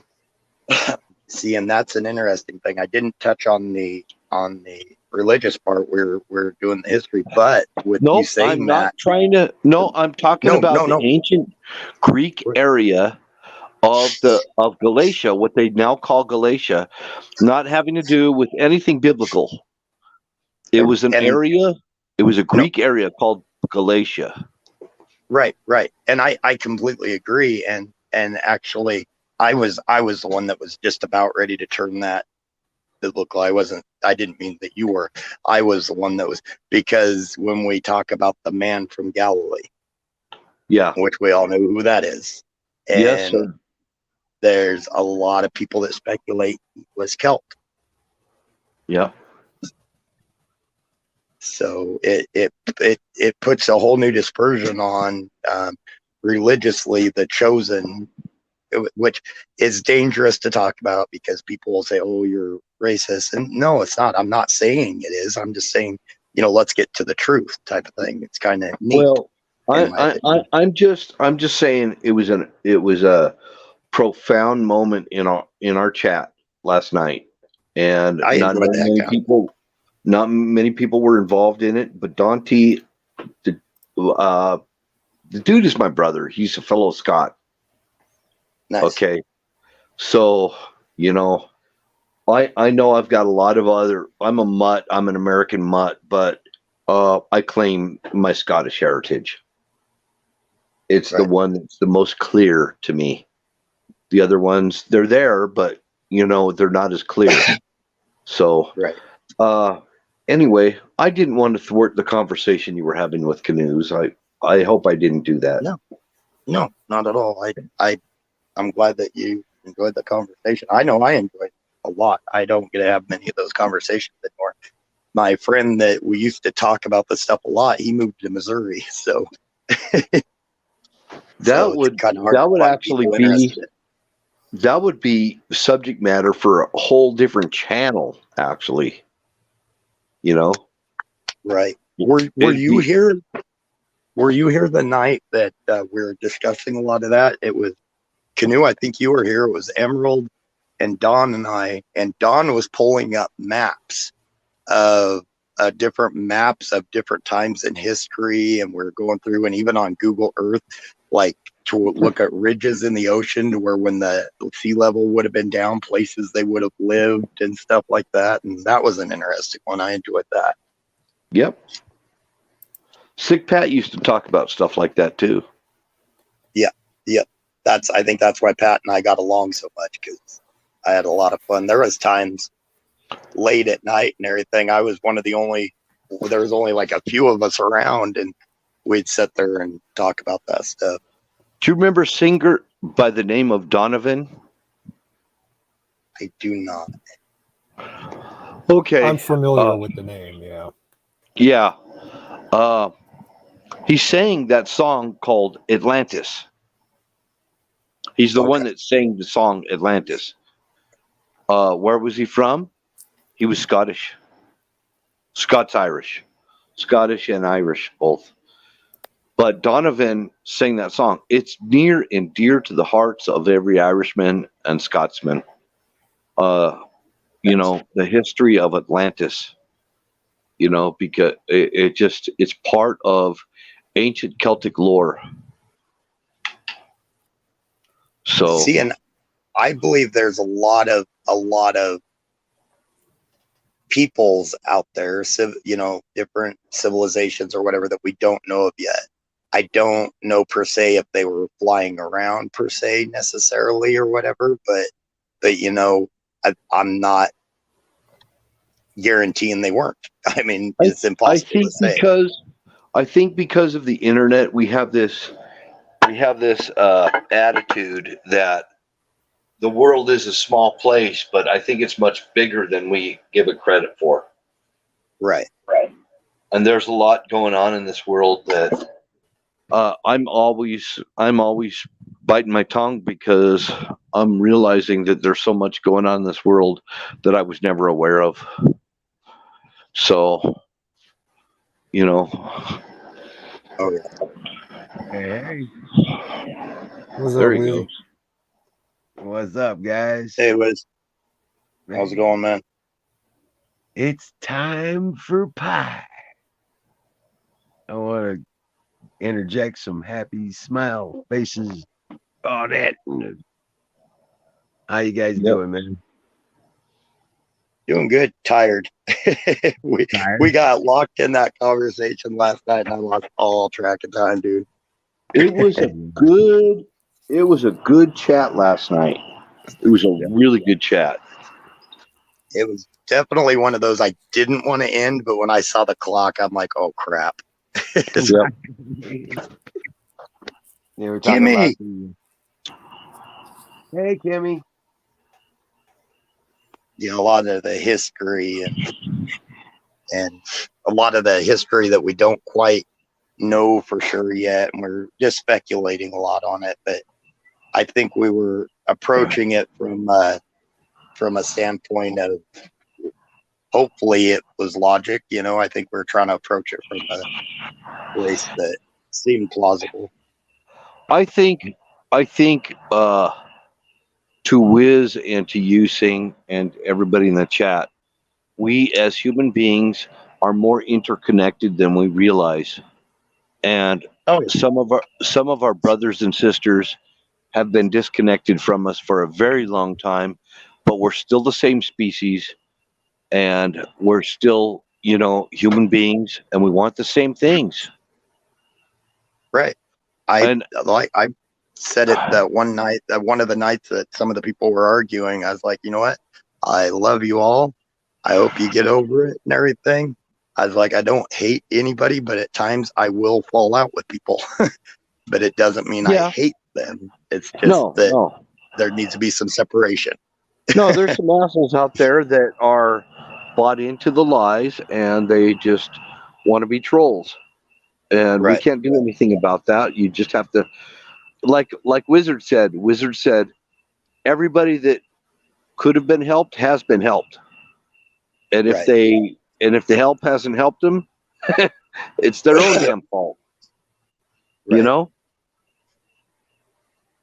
See, and that's an interesting thing. I didn't touch on the religious part. We're doing the history, but with you saying that, I'm talking about the ancient Greek area of Galatia, what they now call Galatia, not having to do with anything biblical. It was an area. It was a Greek area called Galatia. Right. And I completely agree. And actually, I was the one that was just about ready to turn that biblical. I didn't mean that you were. I was the one that was, because when we talk about the man from Galilee, which we all know who that is, and yes, sir. There's a lot of people that speculate he was Celt. Yeah. So it puts a whole new dispersion on religiously the chosen, which is dangerous to talk about because people will say, "Oh, you're racist," and no, it's not. I'm not saying it is. I'm just saying, let's get to the truth type of thing. It's kind of neat. Well, I'm just saying it was a profound moment in our chat last night, and not many people were involved in it, but Dante, the dude is my brother. He's a fellow Scot. Nice. Okay, so I know I've got a lot of I'm a mutt. I'm an American mutt, but I claim my Scottish heritage. It's the one that's the most clear to me. The other ones, they're there, but they're not as clear. So, anyway, I didn't want to thwart the conversation you were having with Canoes. I hope I didn't do that. No, not at all. I'm glad that you enjoyed the conversation. I know I enjoyed it a lot. I don't get to have many of those conversations anymore. My friend that we used to talk about this stuff a lot, he moved to Missouri, so that would actually be subject matter for a whole different channel, actually. Right. Were you here? Were you here the night that we were discussing a lot of that? It was Canoe. I think you were here. It was Emerald and Don and I. And Don was pulling up maps of different times in history, and we're going through, and even on Google Earth, like to look at ridges in the ocean to where when the sea level would have been down, places they would have lived and stuff like that. And that was an interesting one. I enjoyed that. Yep. Sick Pat used to talk about stuff like that too. Yeah. I think that's why Pat and I got along so much, because I had a lot of fun. There was times late at night and everything. I was one of the only. There was only like a few of us around, and we'd sit there and talk about that stuff. Do you remember a singer by the name of Donovan? I do not. Okay. I'm familiar with the name. Yeah. Yeah. He sang that song called Atlantis. He's the one Okay. that sang the song Atlantis. Where was he from? He was Scottish. Scots-Irish. Scottish and Irish, both. But Donovan sang that song. It's near and dear to the hearts of every Irishman and Scotsman. The history of Atlantis, because it's part of ancient Celtic lore. So See, and I believe there's a lot of peoples out there, different civilizations or whatever that we don't know of yet. I don't know per se if they were flying around per se necessarily or whatever, but I'm not guaranteeing they weren't. I mean, it's impossible to say. I think because of the internet, we have this attitude that the world is a small place, but I think it's much bigger than we give it credit for. Right. And there's a lot going on in this world that I'm always biting my tongue, because I'm realizing that there's so much going on in this world that I was never aware of. So, Oh yeah. Hey, What's there up, you Wheezy? go. what's up, guys? Hey, Wiz. How's it going, man? It's time for pie. I want to interject some happy smile faces on it. How you guys doing, man? Doing good. Tired. we got locked in that conversation last night, and I lost all track of time, dude. It was a good chat last night. It was a really good chat. It was definitely one of those I didn't want to end, but when I saw the clock, I'm like, oh crap. They were talking Kimmy! Hey, Kimmy. A lot of the history and a lot of the history that we don't quite know for sure yet, and we're just speculating a lot on it. But I think we were approaching it from a standpoint of hopefully it was logic. I think we're trying to approach it from a place that seemed plausible. I think to Wiz and to you, Sing, and everybody in the chat, we as human beings are more interconnected than we realize. And some of our brothers and sisters have been disconnected from us for a very long time, but we're still the same species, and we're still, human beings, and we want the same things. Right. I said it that one night, that one of the nights that some of the people were arguing. I was like, you know what? I love you all. I hope you get over it and everything. I was like, I don't hate anybody, but at times I will fall out with people. But it doesn't mean I hate them. It's just there needs to be some separation. No, there's some assholes out there that are bought into the lies, and they just want to be trolls. And we can't do anything about that. You just have to, like Wizard said, everybody that could have been helped has been helped. And if the help hasn't helped them, it's their own damn fault. Right.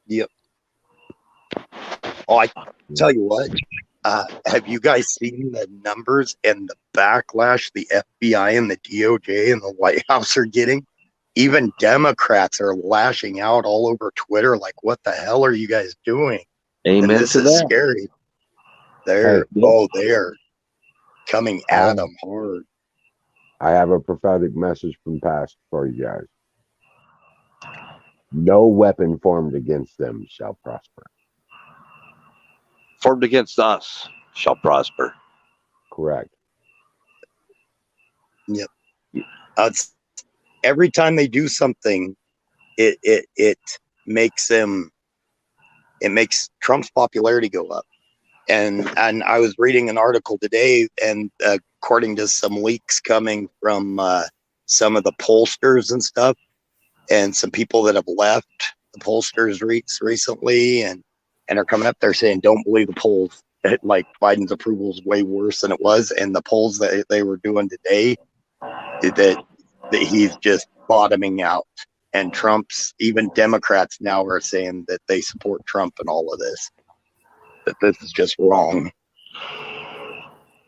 Yep. Oh, I tell you what, have you guys seen the numbers and the backlash the FBI and the DOJ and the White House are getting? Even Democrats are lashing out all over Twitter like, what the hell are you guys doing? Amen. And this to is that. scary. They are coming at them hard. I have a prophetic message from past for you guys. No weapon formed against them shall prosper. Formed against us shall prosper. Correct. Yep. Every time they do something, it makes them. It makes Trump's popularity go up. And I was reading an article today, and according to some leaks coming from some of the pollsters and stuff, and some people that have left the pollsters recently, and are coming up there saying, "Don't believe the polls. Like Biden's approval is way worse than it was." And the polls that they were doing today, that he's just bottoming out. And Trump's, even Democrats now are saying that they support Trump in all of this. That this is just wrong.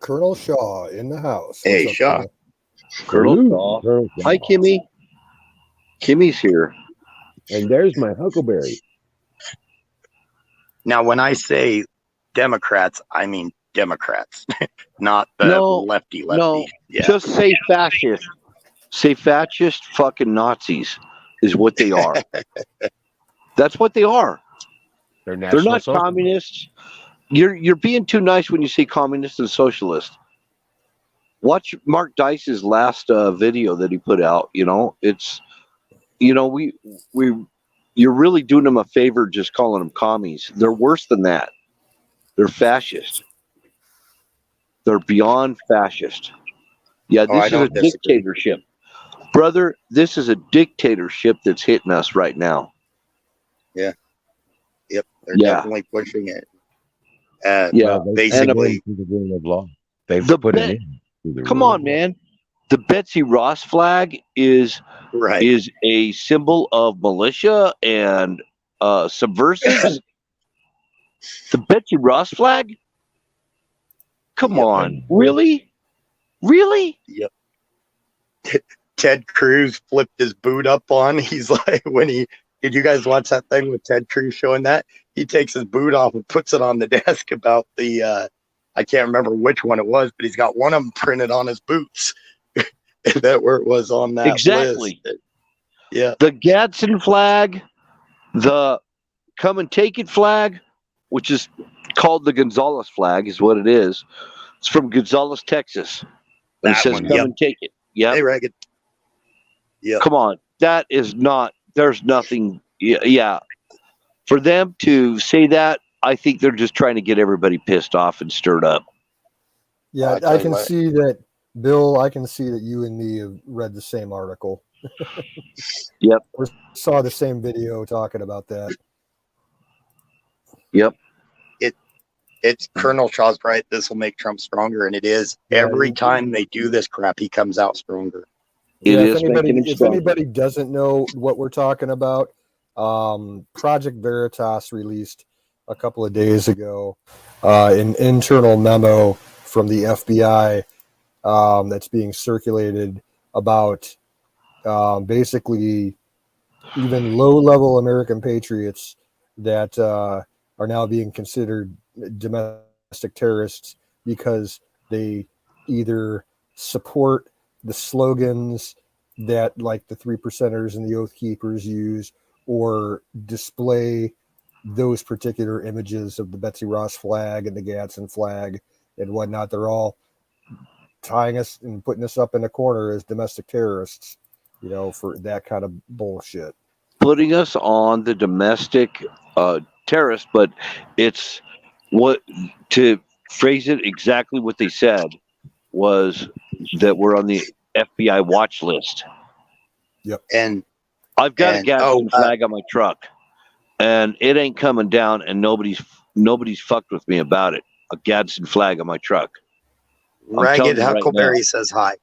Colonel Shaw in the house. Hey, What's up, Shaw. Colonel Shaw. Colonel Shaw. Hi, Kimmy. Kimmy's here. And there's my huckleberry. Now, when I say Democrats, I mean Democrats, not the lefty. No, yeah. just say fascist. Say fascist fucking Nazis is what they are. That's what they are. They're They're national not socialists. communists. You're being too nice when you say communist and socialist. Watch Mark Dice's last video that he put out. You know, it's, you know, you're really doing them a favor just calling them commies. They're worse than that. They're fascist. They're beyond fascist. Yeah, this is a dictatorship. Brother, this is a dictatorship that's hitting us right now. Yeah. Yep. They're definitely pushing it. Yeah, basically. The rule of law. They've put it in. Come on, man. The Betsy Ross flag is a symbol of militia and subversives. The Betsy Ross flag? Come on. Really? Really? Yep. Ted Cruz flipped his boot up on. He's like, did you guys watch that thing with Ted Cruz showing that? He takes his boot off and puts it on the desk about the, I can't remember which one it was, but he's got one of them printed on his boots. That where it was on that list. Yeah. The Gadsden flag, the Come and Take It flag, which is called the Gonzales flag, is what it is. It's from Gonzales, Texas. And it says one, Come and Take It. Yeah. Hey, Ragged. Yeah. Come on. That is not, there's nothing. Yeah. For them to say that, I think they're just trying to get everybody pissed off and stirred up. Yeah, I can see that, Bill. I can see that you and me have read the same article. Yep. Or saw the same video talking about that. Yep. It's Colonel Shaw's right. This will make Trump stronger, and it is. Every time they do this crap, he comes out stronger. Yeah, if anybody doesn't know what we're talking about, Project Veritas released a couple of days ago an internal memo from the FBI that's being circulated about basically even low-level American patriots that are now being considered domestic terrorists because they either support the slogans that like the 3%ers and the Oath Keepers use, or display those particular images of the Betsy Ross flag and the Gadsden flag and whatnot. They're all tying us and putting us up in a corner as domestic terrorists, you know, for that kind of bullshit. Putting us on the domestic terrorist, but it's what, to phrase it exactly what they said was that we're on the FBI watch list. Yep. And I've got a Gadsden flag on my truck, and it ain't coming down, and nobody's fucked with me about it. A Gadsden flag on my truck. Ragged Huckleberry says hi.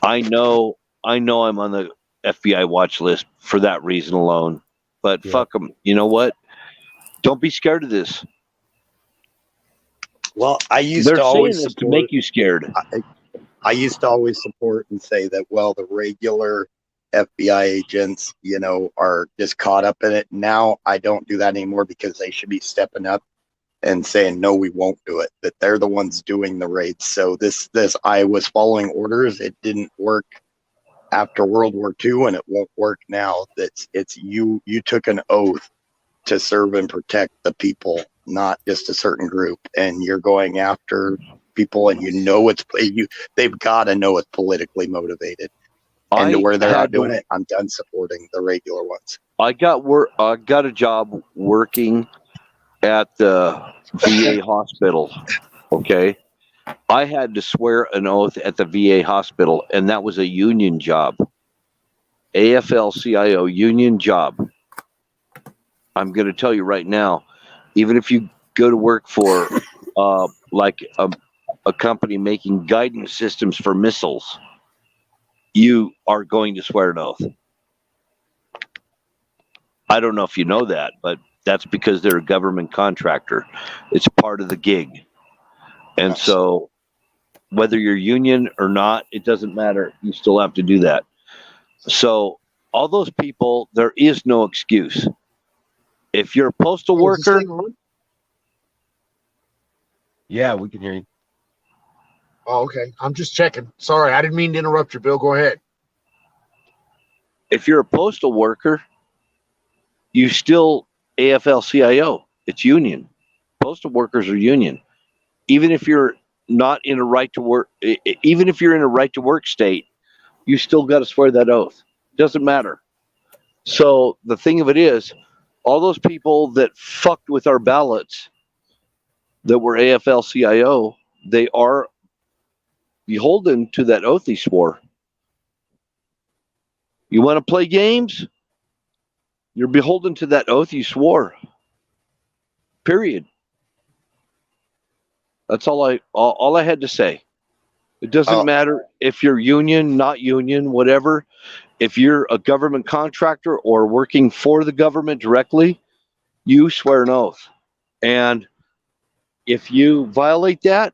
I know I'm on the FBI watch list for that reason alone. But fuck them. You know what? Don't be scared of this. Well, I used They're to always saying this to make you scared. I used to always support and say that, well, the regular FBI agents, you know, are just caught up in it. Now I don't do that anymore because they should be stepping up and saying, no, we won't do it, that they're the ones doing the raids. So this, I was following orders. It didn't work after World War II, and it won't work now. It's you took an oath to serve and protect the people, not just a certain group, and you're going after people, and they've got to know it's politically motivated. And to where they're not doing it, I'm done supporting the regular ones. I got a job working at the VA hospital. Okay, I had to swear an oath at the VA hospital, and that was a union job. AFL-CIO union job. I'm going to tell you right now, even if you go to work for like a company making guidance systems for missiles, you are going to swear an oath. I don't know if you know that, but that's because they're a government contractor. It's part of the gig. And so whether you're union or not, it doesn't matter. You still have to do that. So all those people, there is no excuse. If you're a postal worker, Yeah, we can hear you. Oh, okay. I'm just checking. Sorry, I didn't mean to interrupt you, Bill. Go ahead. if you're a postal worker, you still AFL-CIO. It's union. Postal workers are union. Even if you're not in a right to work, even if you're in a right to work state, you still got to swear that oath. Doesn't matter. So the thing of it is, all those people that fucked with our ballots that were AFL-CIO, they are beholden to that oath he swore. You want to play games? You're beholden to that oath you swore. Period. That's all I had to say. It doesn't matter if you're union, not union, whatever. If you're a government contractor or working for the government directly, you swear an oath. And if you violate that,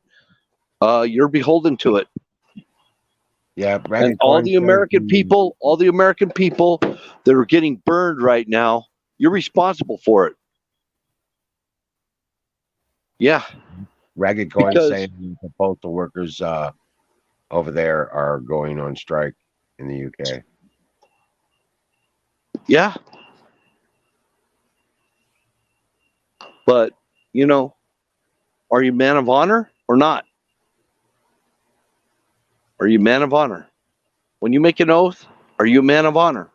you're beholden to it. Yeah, And all the American people that are getting burned right now, you're responsible for it. Yeah. Ragged Coin saying the postal workers over there are going on strike in the UK. Yeah. But, are you man of honor or not? Are you man of honor? When you make an oath, are you a man of honor?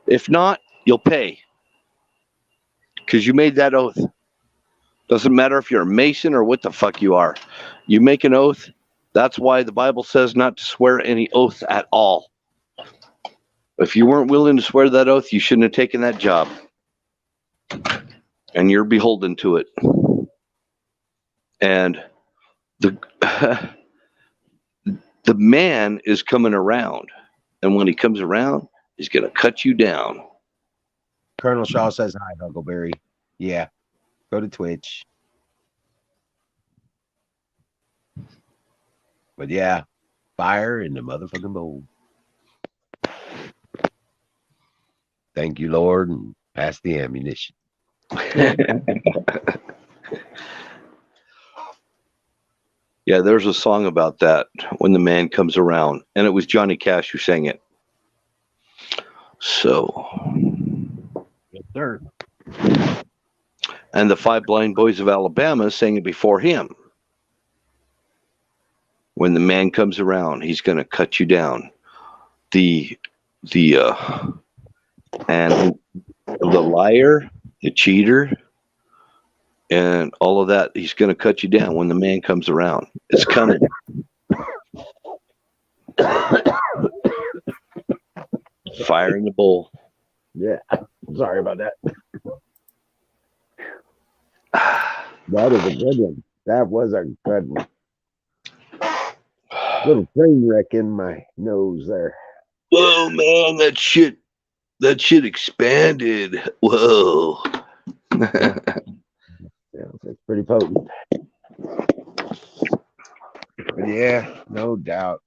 If not, you'll pay. Because you made that oath. Doesn't matter if you're a Mason or what the fuck you are. You make an oath. That's why the Bible says not to swear any oath at all. If you weren't willing to swear that oath, you shouldn't have taken that job. And you're beholden to it. And the the man is coming around. And when he comes around, he's going to cut you down. Colonel Shaw says hi, Huckleberry. Yeah. Go to Twitch. But yeah, fire in the motherfucking bowl. Thank you, Lord, and pass the ammunition. Yeah, there's a song about that, When the Man Comes Around, and it was Johnny Cash who sang it. So, yes, sir. And the Five Blind Boys of Alabama sang it before him. When the man comes around, he's going to cut you down. And the liar, the cheater, and all of that, he's going to cut you down when the man comes around. It's coming. Fire in the bowl. Yeah. Sorry about that. That is a good one. That was a good one. Little train wreck in my nose there. Whoa, man, that shit expanded. Whoa. Yeah, it's pretty potent. But yeah, no doubt.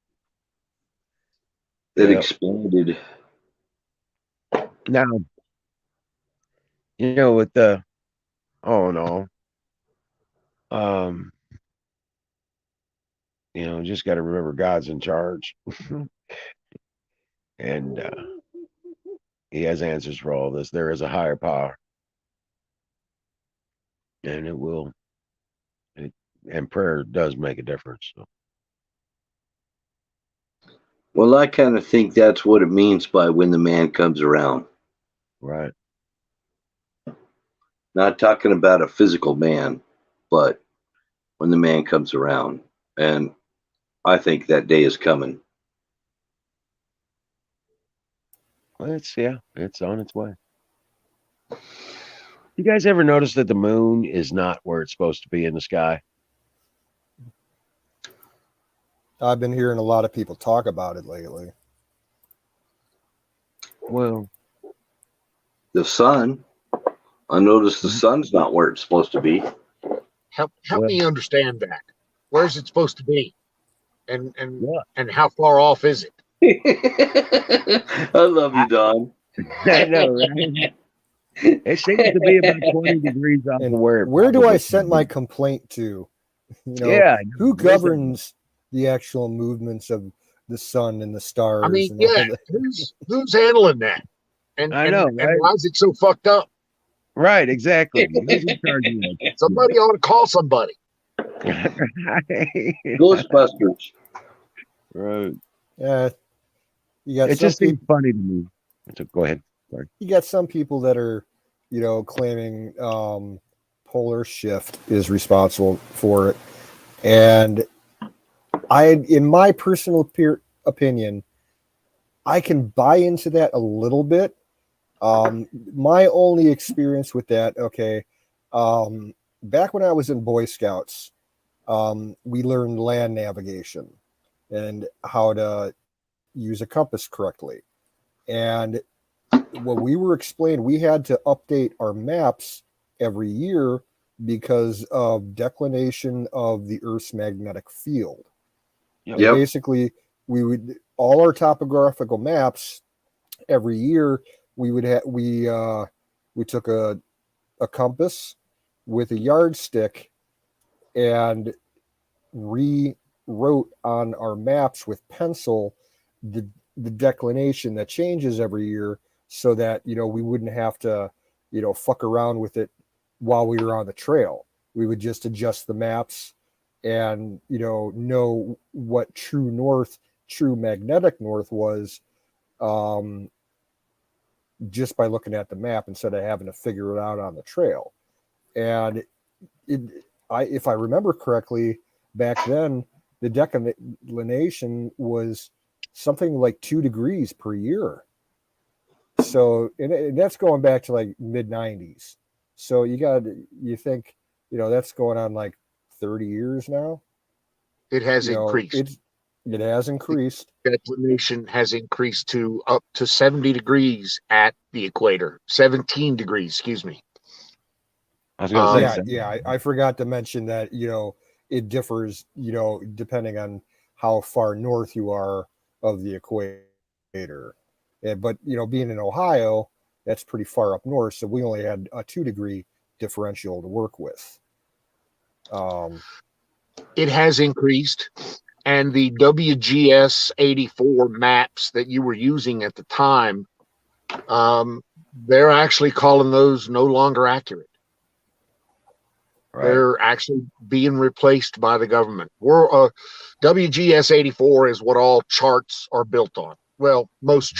It expanded. Now, with the Just got to remember God's in charge, and He has answers for all this. There is a higher power, and it will. And prayer does make a difference. So. Well, I kind of think that's what it means by when the man comes around. Right. Not talking about a physical man, but when the man comes around. And I think that day is coming. Well, it's on its way. You guys ever notice that the moon is not where it's supposed to be in the sky? I've been hearing a lot of people talk about it lately. Well, The sun, I noticed the sun's not where it's supposed to be. Help Well- me understand that. Where's it supposed to be? And What? and how far off is it? I love you, Don. I know, right? It seems to be about 20 degrees off And of where. where do I probably send should my be. complaint to? Yeah. Who governs the actual movements of the sun and the stars? I mean, and all yeah, that? who's handling that? And I know, and right? why is it so fucked up? Right, exactly. Who's in charge of that? Somebody ought to call somebody. Ghostbusters. Right. Yeah, you got It some just seems people. funny to me. So go ahead. Sorry. You got some people that are, claiming polar shift is responsible for it, and in my personal opinion, I can buy into that a little bit. My only experience with that, back when I was in Boy Scouts, we learned land navigation and how to use a compass correctly. And what we were explained, we had to update our maps every year because of declination of the Earth's magnetic field. Yep. And basically, we would all our topographical maps every year. We would have we took a compass with a yardstick and rewrote on our maps with pencil the declination that changes every year, so that we wouldn't have to fuck around with it while we were on the trail. We would just adjust the maps and know what true magnetic north was, just by looking at the map instead of having to figure it out on the trail. And if I remember correctly, back then the declination was something like 2 degrees per year. So, and that's going back to like mid 90s. So you think, that's going on like 30 years now. It has increased. It has increased. Declination has increased to up to 70 degrees at the equator. 17 degrees, excuse me. I was going to say. I forgot to mention that, it differs, depending on how far north you are of the equator. But, being in Ohio, that's pretty far up north. So we only had a 2-degree differential to work with. It has increased. And the WGS 84 maps that you were using at the time, they're actually calling those no longer accurate. Right. They're actually being replaced by the government. WGS 84 is what all charts are built on. Well, most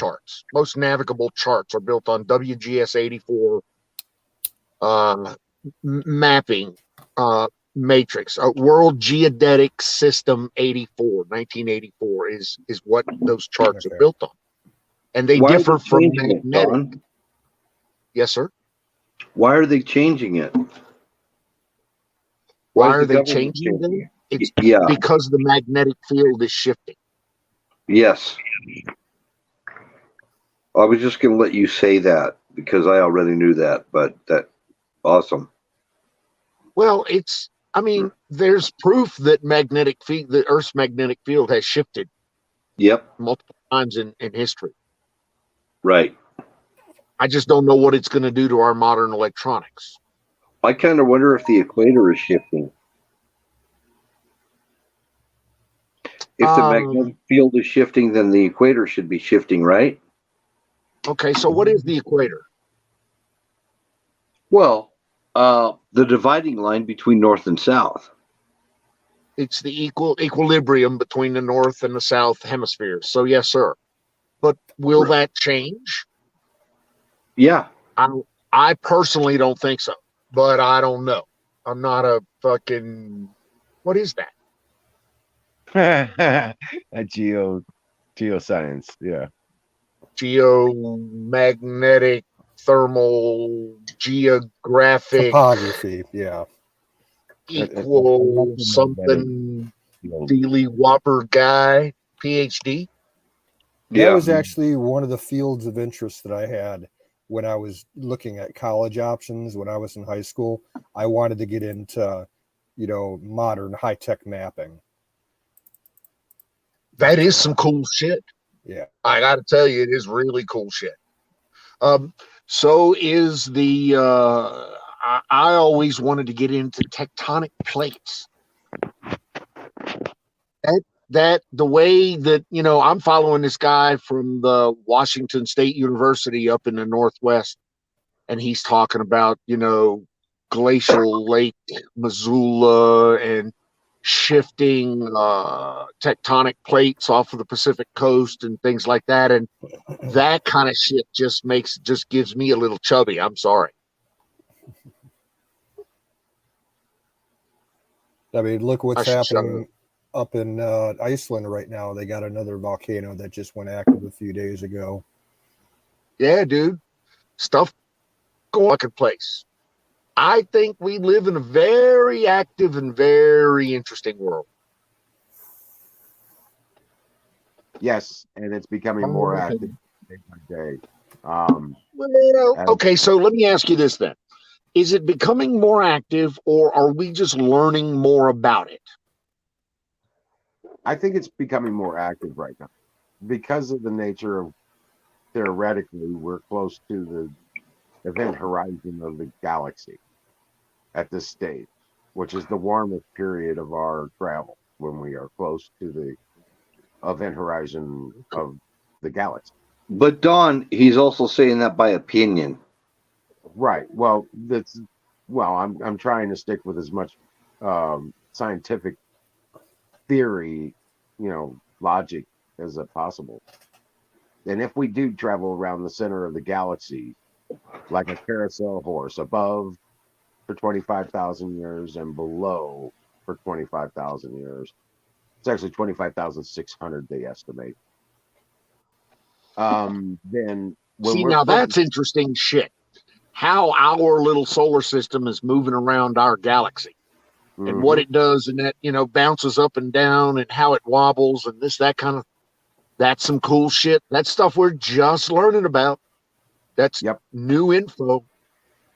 navigable charts are built on WGS 84 mapping matrix. World Geodetic System 1984 is what those charts are built on. And they differ from magnetic. Yes, sir. Why are they changing it? Why are they changing them? It's because the magnetic field is shifting. Yes. I was just going to let you say that because I already knew that, but that awesome. Well, there's proof that the Earth's magnetic field has shifted. Yep. Multiple times in history. Right. I just don't know what it's going to do to our modern electronics. I kind of wonder if the equator is shifting. If the magnetic field is shifting, then the equator should be shifting, right? Okay, so what is the equator? Well, the dividing line between north and south. It's the equilibrium between the north and the south hemispheres. So yes, sir. But will that change? Yeah. I personally don't think so, but I don't know. I'm not a fucking. What is that? A geoscience, yeah. Geomagnetic, thermal, geographic, Topography, yeah. equal something. Dealey Whopper guy, PhD. That was actually one of the fields of interest that I had when I was looking at college options when I was in high school. I wanted to get into, modern high-tech mapping. That is some cool shit. Yeah. I got to tell you, it is really cool shit. So is the. I always wanted to get into tectonic plates. That the way that I'm following this guy from the Washington State University up in the Northwest, and he's talking about glacial Lake Missoula and shifting tectonic plates off of the Pacific coast and things like that, and that kind of shit just gives me a little chubby. I'm sorry. I mean, look what's happening up in Iceland right now. They got another volcano that just went active a few days ago. Yeah, dude. Stuff going on place. I think we live in a very active and very interesting world. Yes, and it's becoming more active day by day. Okay, so let me ask you this then. Is it becoming more active, or are we just learning more about it? I think it's becoming more active right now because of the nature of, theoretically, we're close to the event horizon of the galaxy at this stage, which is the warmest period of our travel when we are close to the event horizon of the galaxy. But Don, he's also saying that by opinion. Right. Well, I'm trying to stick with as much scientific theory, logic as possible. And if we do travel around the center of the galaxy like a carousel horse, above for 25,000 years and below for 25,000 years, it's actually 25,600 they estimate. Then see, now that's interesting shit. How our little solar system is moving around our galaxy. And what it does, and that bounces up and down, and how it wobbles, and that kind of. That's some cool shit. That's stuff we're just learning about. That's new info.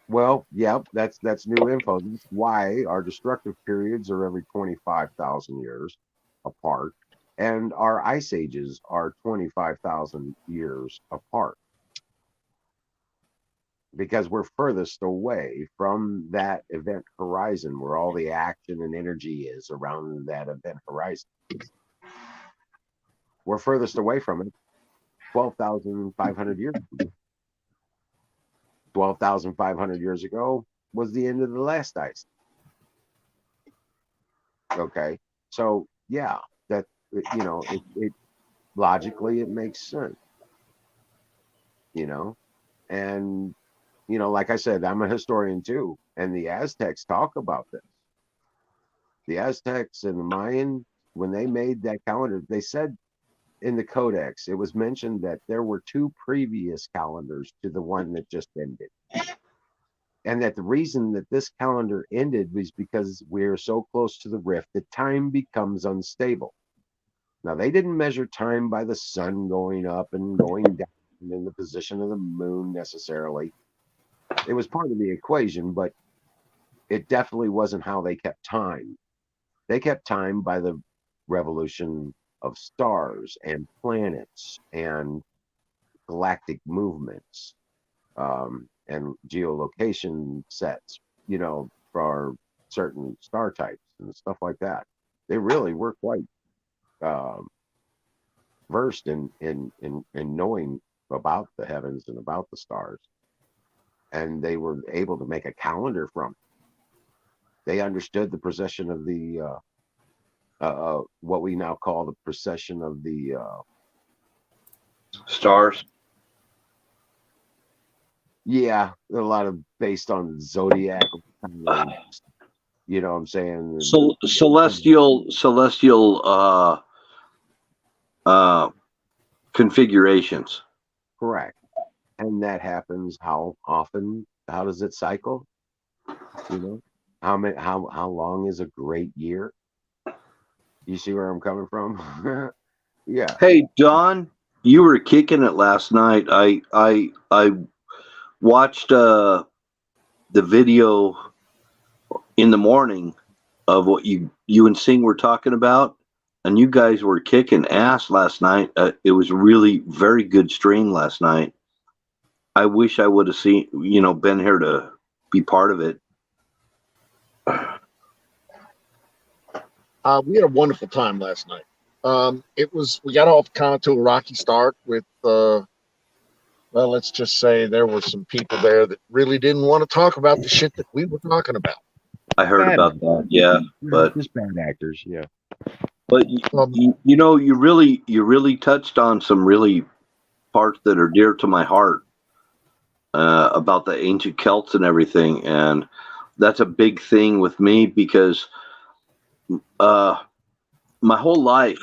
Well, that's new info. That's why our destructive periods are every 25,000 years apart, and our ice ages are 25,000 years apart. Because we're furthest away from that event horizon where all the action and energy is around that event horizon. We're furthest away from it 12,500 years ago. 12,500 years ago was the end of the last ice. Okay. So, yeah, that, it logically, it makes sense, and like I said, I'm a historian too, and the Aztecs talk about this. The Aztecs and the Mayan, when they made that calendar, they said in the Codex, it was mentioned that there were two previous calendars to the one that just ended. And that the reason that this calendar ended was because we're so close to the rift that time becomes unstable. Now, they didn't measure time by the sun going up and going down in the position of the moon necessarily. It was part of the equation, but it definitely wasn't how they kept time. They kept time by the revolution of stars and planets and galactic movements, and geolocation sets, for certain star types and stuff like that. They really were quite um, versed in knowing about the heavens and about the stars, and they were able to make a calendar from it. They understood the procession of the what we now call the procession of the Stars. yeah, a lot of based on zodiac, you know what I'm saying? So celestial uh, configurations. Correct. And that happens how often? How does it cycle? You know, how long is a great year? You see where I'm coming from? Yeah. Hey, Don, you were kicking it last night. I watched the video in the morning of what you and Sing were talking about, and you guys were kicking ass last night. It was really very good stream last night. I wish I would have seen, been here to be part of it. We had a wonderful time last night. We got off kind of to a rocky start with, well, let's just say there were some people there that really didn't want to talk about the shit that we were talking about. I heard Bad about that, yeah, but just bad actors, yeah. But you really touched on some really parts that are dear to my heart about the ancient Celts and everything, and that's a big thing with me because my whole life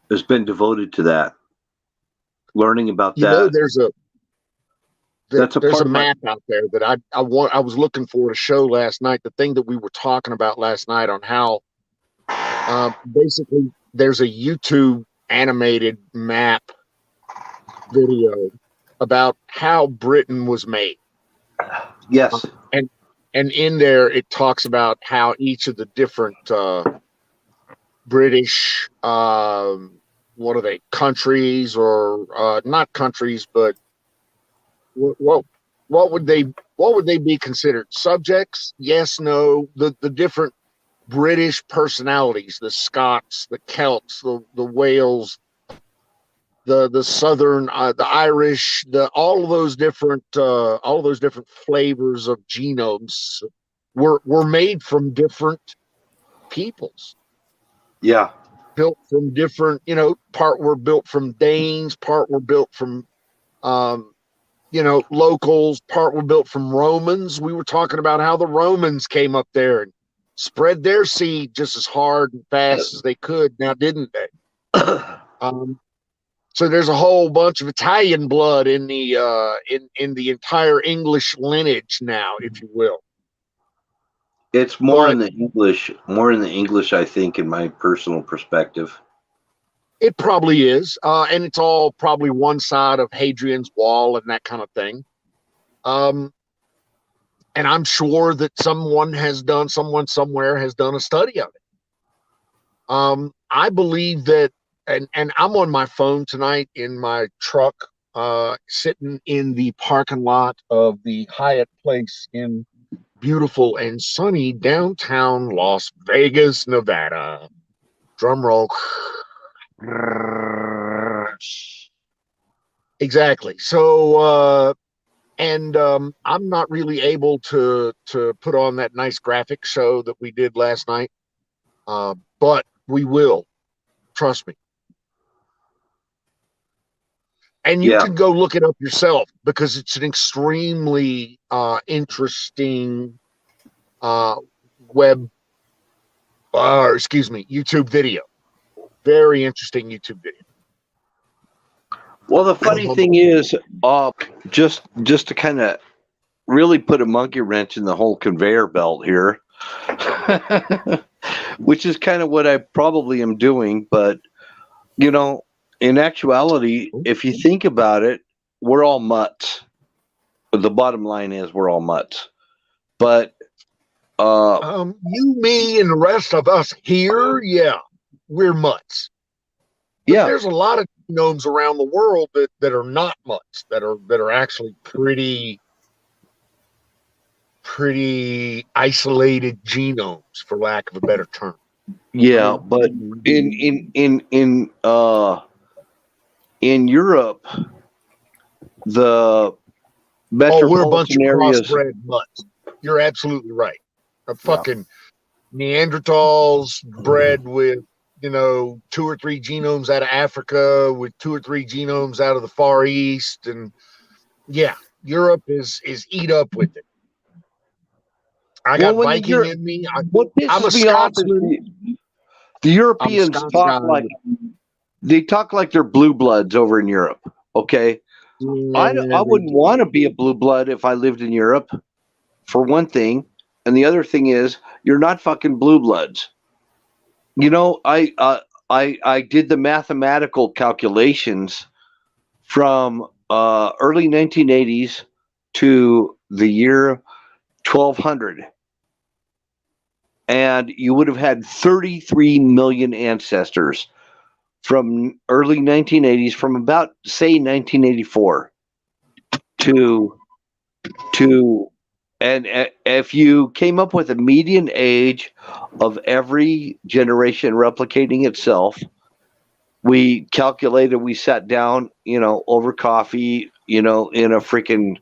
has been devoted to that, learning about that. There's a map out there that I was looking for to show last night. The thing that we were talking about last night on how basically there's a YouTube animated map video about how Britain was made. Yes. And in there it talks about how each of the different British what are they, countries or not countries, but what would they be considered? Subjects? Yes, no. The different British personalities, the Scots, the Celts, the Wales, the Southern, the Irish, all of those different flavors of genomes were made from different peoples. Yeah. Built from different, part were built from Danes, part were built from locals, part were built from Romans. We were talking about how the Romans came up there and spread their seed just as hard and fast as they could. Now, didn't they? So there's a whole bunch of Italian blood in the in the entire English lineage now, if you will. It's more in the English, I think, in my personal perspective. It probably is, and it's all probably one side of Hadrian's Wall and that kind of thing. And I'm sure that someone somewhere has done a study of it. I believe that, and I'm on my phone tonight in my truck, sitting in the parking lot of the Hyatt Place in beautiful and sunny downtown Las Vegas, Nevada. Drum roll. Exactly. So, I'm not really able to put on that nice graphic show that we did last night, but we will. Trust me. And you can go look it up yourself because it's an extremely interesting YouTube video. Very interesting YouTube video. Well, the funny thing is, just to kind of really put a monkey wrench in the whole conveyor belt here, which is kind of what I probably am doing. But, in actuality, if you think about it, we're all mutts. The bottom line is we're all mutts. But you, me, and the rest of us here, yeah, we're mutts. But there's a lot of genomes around the world that are not mutts, that are actually pretty isolated genomes, for lack of a better term. Yeah, but in Europe, the Oh, we're a bunch of metropolitan areas. crossbred mutts. You're absolutely right. A Yeah. fucking Neanderthals bred with, 2 or 3 genomes out of Africa, with 2 or 3 genomes out of the Far East, and yeah, Europe is eat up with it. I Well, got when the Viking in me. what I'm a pisses me off is Scotsman. the I'm a Europeans Scots talk guy. like they're blue bloods over in Europe. Okay, I Yeah, they wouldn't do. want to be a blue blood if I lived in Europe, for one thing, and the other thing is you're not fucking blue bloods. You know, I did the mathematical calculations from early 1980s to the year 1200, and you would have had 33 million ancestors from early 1980s, from about say 1984 to to and if you came up with a median age of every generation replicating itself, we calculated, we sat down, over coffee, in a freaking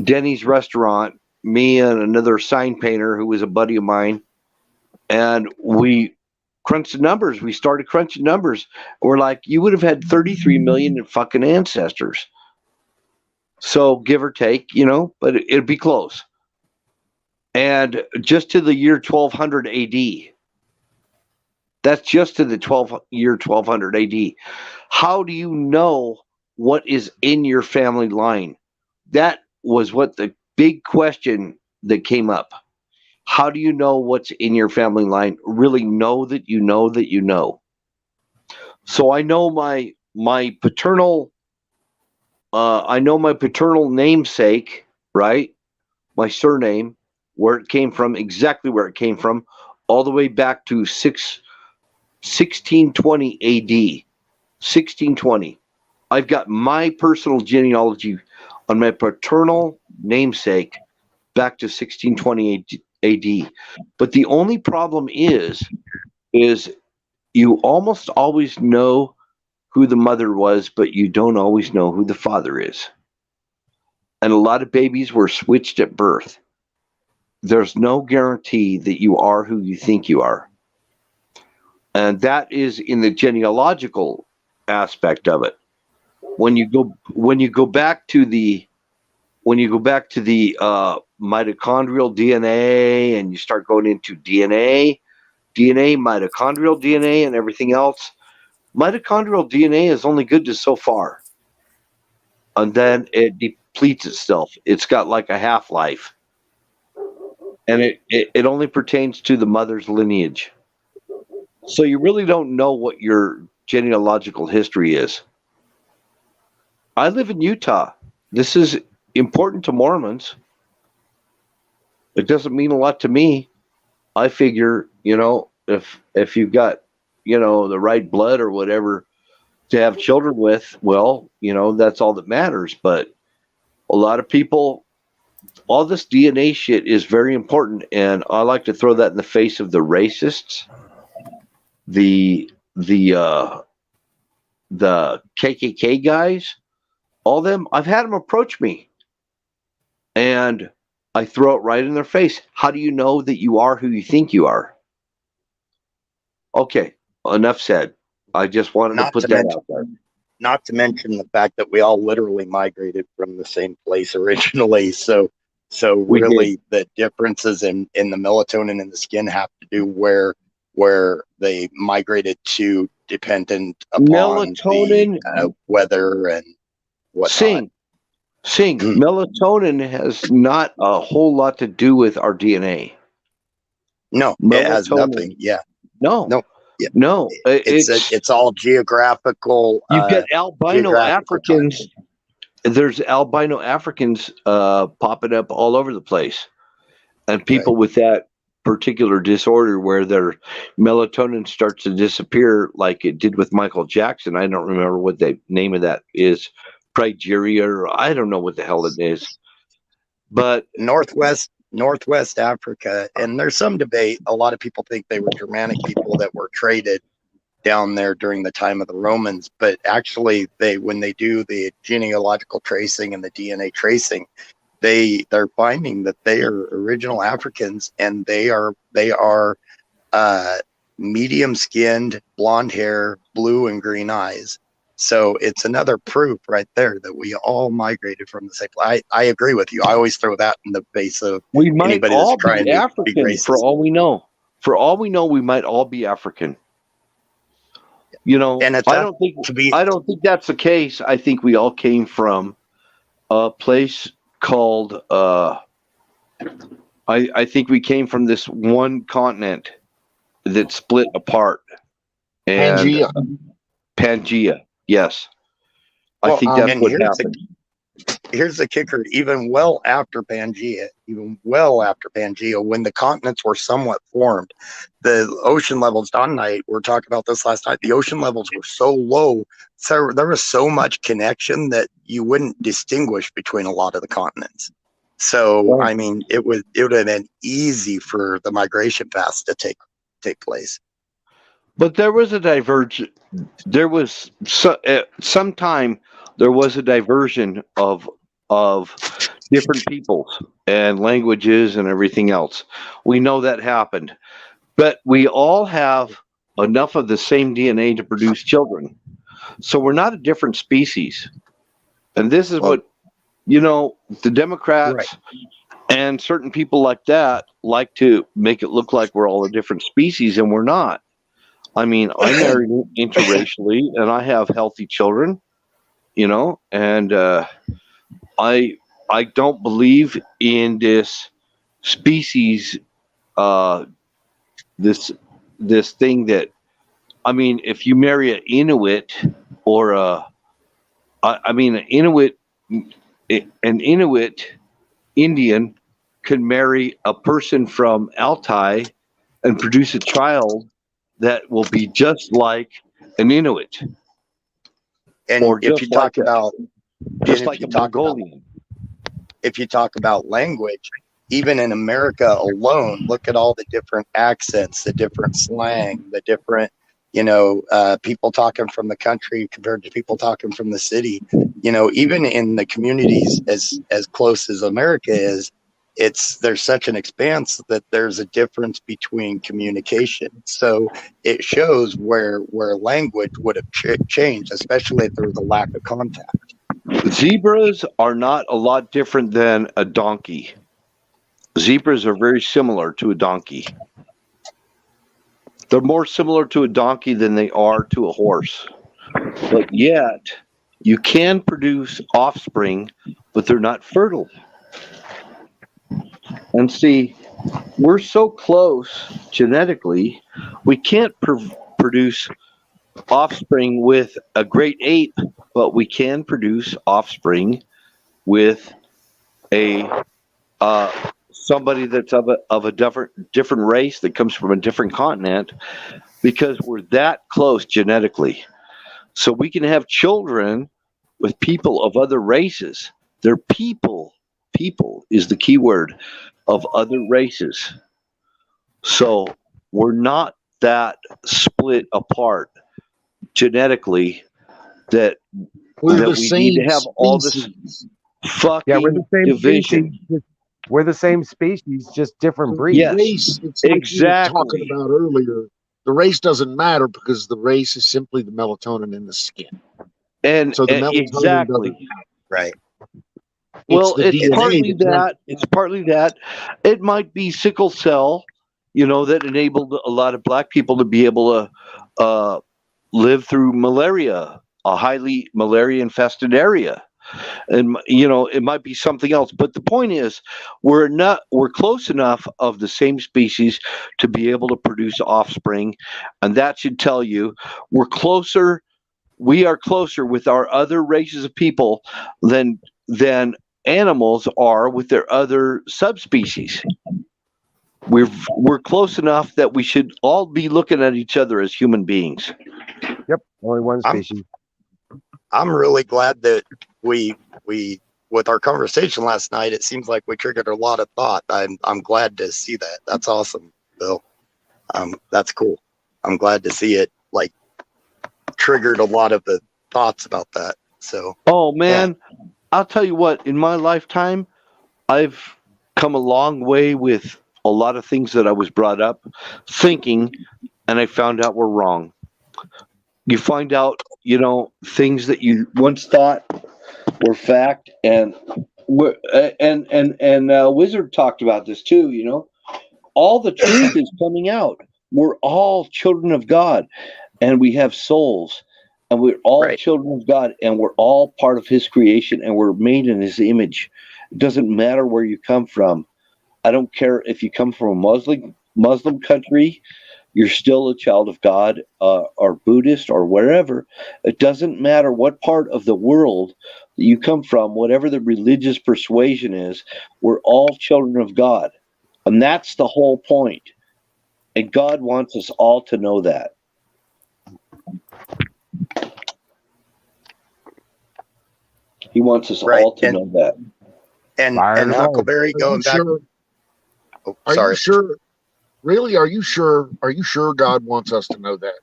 Denny's restaurant, me and another sign painter who was a buddy of mine, and we crunched the numbers. We started crunching numbers. We're like, you would have had 33 million fucking ancestors. So give or take, but it'd be close. And just to the year 1200 AD. That's just to the 1200 AD. How do you know what is in your family line? That was what the big question that came up. How do you know what's in your family line? Really know that you know that you know. So my paternal namesake, right? My surname, where it came from, exactly where it came from, all the way back to 1620 AD. 1620. I've got my personal genealogy on my paternal namesake back to 1620 AD. But the only problem is you almost always know who the mother was, but you don't always know who the father is. And a lot of babies were switched at birth. There's no guarantee that you are who you think you are. And that is in the genealogical aspect of it. When you go back to the mitochondrial DNA, and you start going into DNA, mitochondrial DNA, and everything else, mitochondrial DNA is only good to so far, and then it depletes itself. It's got like a half-life, and it only pertains to the mother's lineage. So you really don't know what your genealogical history is. I live in Utah. This is important to Mormons. It doesn't mean a lot to me. I figure, if you've got, the right blood or whatever to have children with, well, that's all that matters. But a lot of people, all this DNA shit is very important, and I like to throw that in the face of the racists, the KKK guys, all them. I've had them approach me, and I throw it right in their face. How do you know that you are who you think you are? Okay, enough said. I just wanted to Not put to that mention, out there. not to mention the fact that we all literally migrated from the same place originally. So We did. really the differences in the melatonin in the skin have to do where they migrated to, dependent upon Melatonin, the weather and whatnot. sing. Melatonin has not a whole lot to do with our DNA. No, it has nothing. Melatonin, Yeah, no, no, yeah. no. It's all geographical. You've got albino Geographical time. Africans. There's albino Africans popping up all over the place, and people with that particular disorder where their melatonin starts to disappear, like it did with Michael Jackson. I don't remember what the name of that is, progeria, or I don't know what the hell it is. But Northwest Northwest Africa, and there's some debate. A lot of people think they were Germanic people that were traded down there during the time of the Romans, but actually when they do the genealogical tracing and the DNA tracing, they're finding that they are original Africans, and they are medium skinned, blonde hair, blue and green eyes. So it's another proof right there that we all migrated from the same place. I agree with you. I always throw that in the face of We might anybody that's all trying be to be African, racist. for all we know. For all we know, we might all be African. You know, And it's I don't think that's the case. I think we all came from a place called. I think we came from this one continent that split apart. And Pangea. Yes, I Well, think that's and what happened. Here's the kicker. Even well after Pangea, when the continents were somewhat formed, the ocean levels, Don and I were talking about this last night, the ocean levels were so low, so there was so much connection that you wouldn't distinguish between a lot of the continents. So, Right. I mean, it would have been easy for the migration paths to take place. But there was a divergence. There was sometime there was a diversion of different peoples and languages and everything else. We know that happened, but we all have enough of the same DNA to produce children. So we're not a different species. And this is what, the Democrats and certain people like that like to make it look like we're all a different species, and we're not. I mean, I married interracially, and I have healthy children, and I don't believe in this species, this thing that, I mean, if you marry an Inuit or an Inuit Indian can marry a person from Altai and produce a child that will be just like an Inuit, And or if you talk about a Mongolian. If you talk about language, even in America alone, look at all the different accents, the different slang, the different, people talking from the country compared to people talking from the city. Even in the communities as close as America is, there's such an expanse that there's a difference between communication. So it shows where language would have changed, especially if there was a lack of contact. Zebras are not a lot different than a donkey. Zebras are very similar to a donkey. They're more similar to a donkey than they are to a horse. But yet, you can produce offspring, but they're not fertile. And see, we're so close genetically, we can't produce offspring with a great ape, but we can produce offspring with a somebody that's of a different race that comes from a different continent, because we're that close genetically. So we can have children with people of other races. They're people. People is the key word, of other races. So we're not that split apart genetically that We're the we same need to have all this species. fucking we're the same division. species. We're the same species, just different breeds. Yes, Race, it's like you were talking exactly. about earlier. The race doesn't matter because the race is simply the melatonin in the skin. And So the melatonin exactly. doesn't matter. Right. Well, the it's DNA partly that that. It's partly that. It might be sickle cell, that enabled a lot of black people to be able to live through malaria, a highly malaria-infested area. And it might be something else, but the point is we're close enough of the same species to be able to produce offspring, and that should tell you we are closer with our other races of people than animals are with their other subspecies. We're close enough that we should all be looking at each other as human beings. Yep, only one species. I'm really glad that we with our conversation last night, it seems like we triggered a lot of thought. I'm glad to see that. That's awesome, Bill. That's cool. I'm glad to see it like triggered a lot of the thoughts about that. So, Oh man, I'll tell you what. In my lifetime, I've come a long way with a lot of things that I was brought up thinking, and I found out were wrong. You find out, things that you once thought were fact, and Wizard talked about this too. All the truth is coming out. We're all children of God, and we have souls, and we're all right. children of God, and we're all part of His creation, and we're made in His image. It doesn't matter where you come from. I don't care if you come from a Muslim country. You're still a child of God, or Buddhist, or wherever. It doesn't matter what part of the world that you come from, whatever the religious persuasion is. We're all children of God, and that's the whole point. And God wants us all to know that. He wants us Right. all to know that. And Fired away. Huckleberry, Are going you back. sure? Oh, Are sorry. you sure? Really? Are you sure? Are you sure God wants us to know that?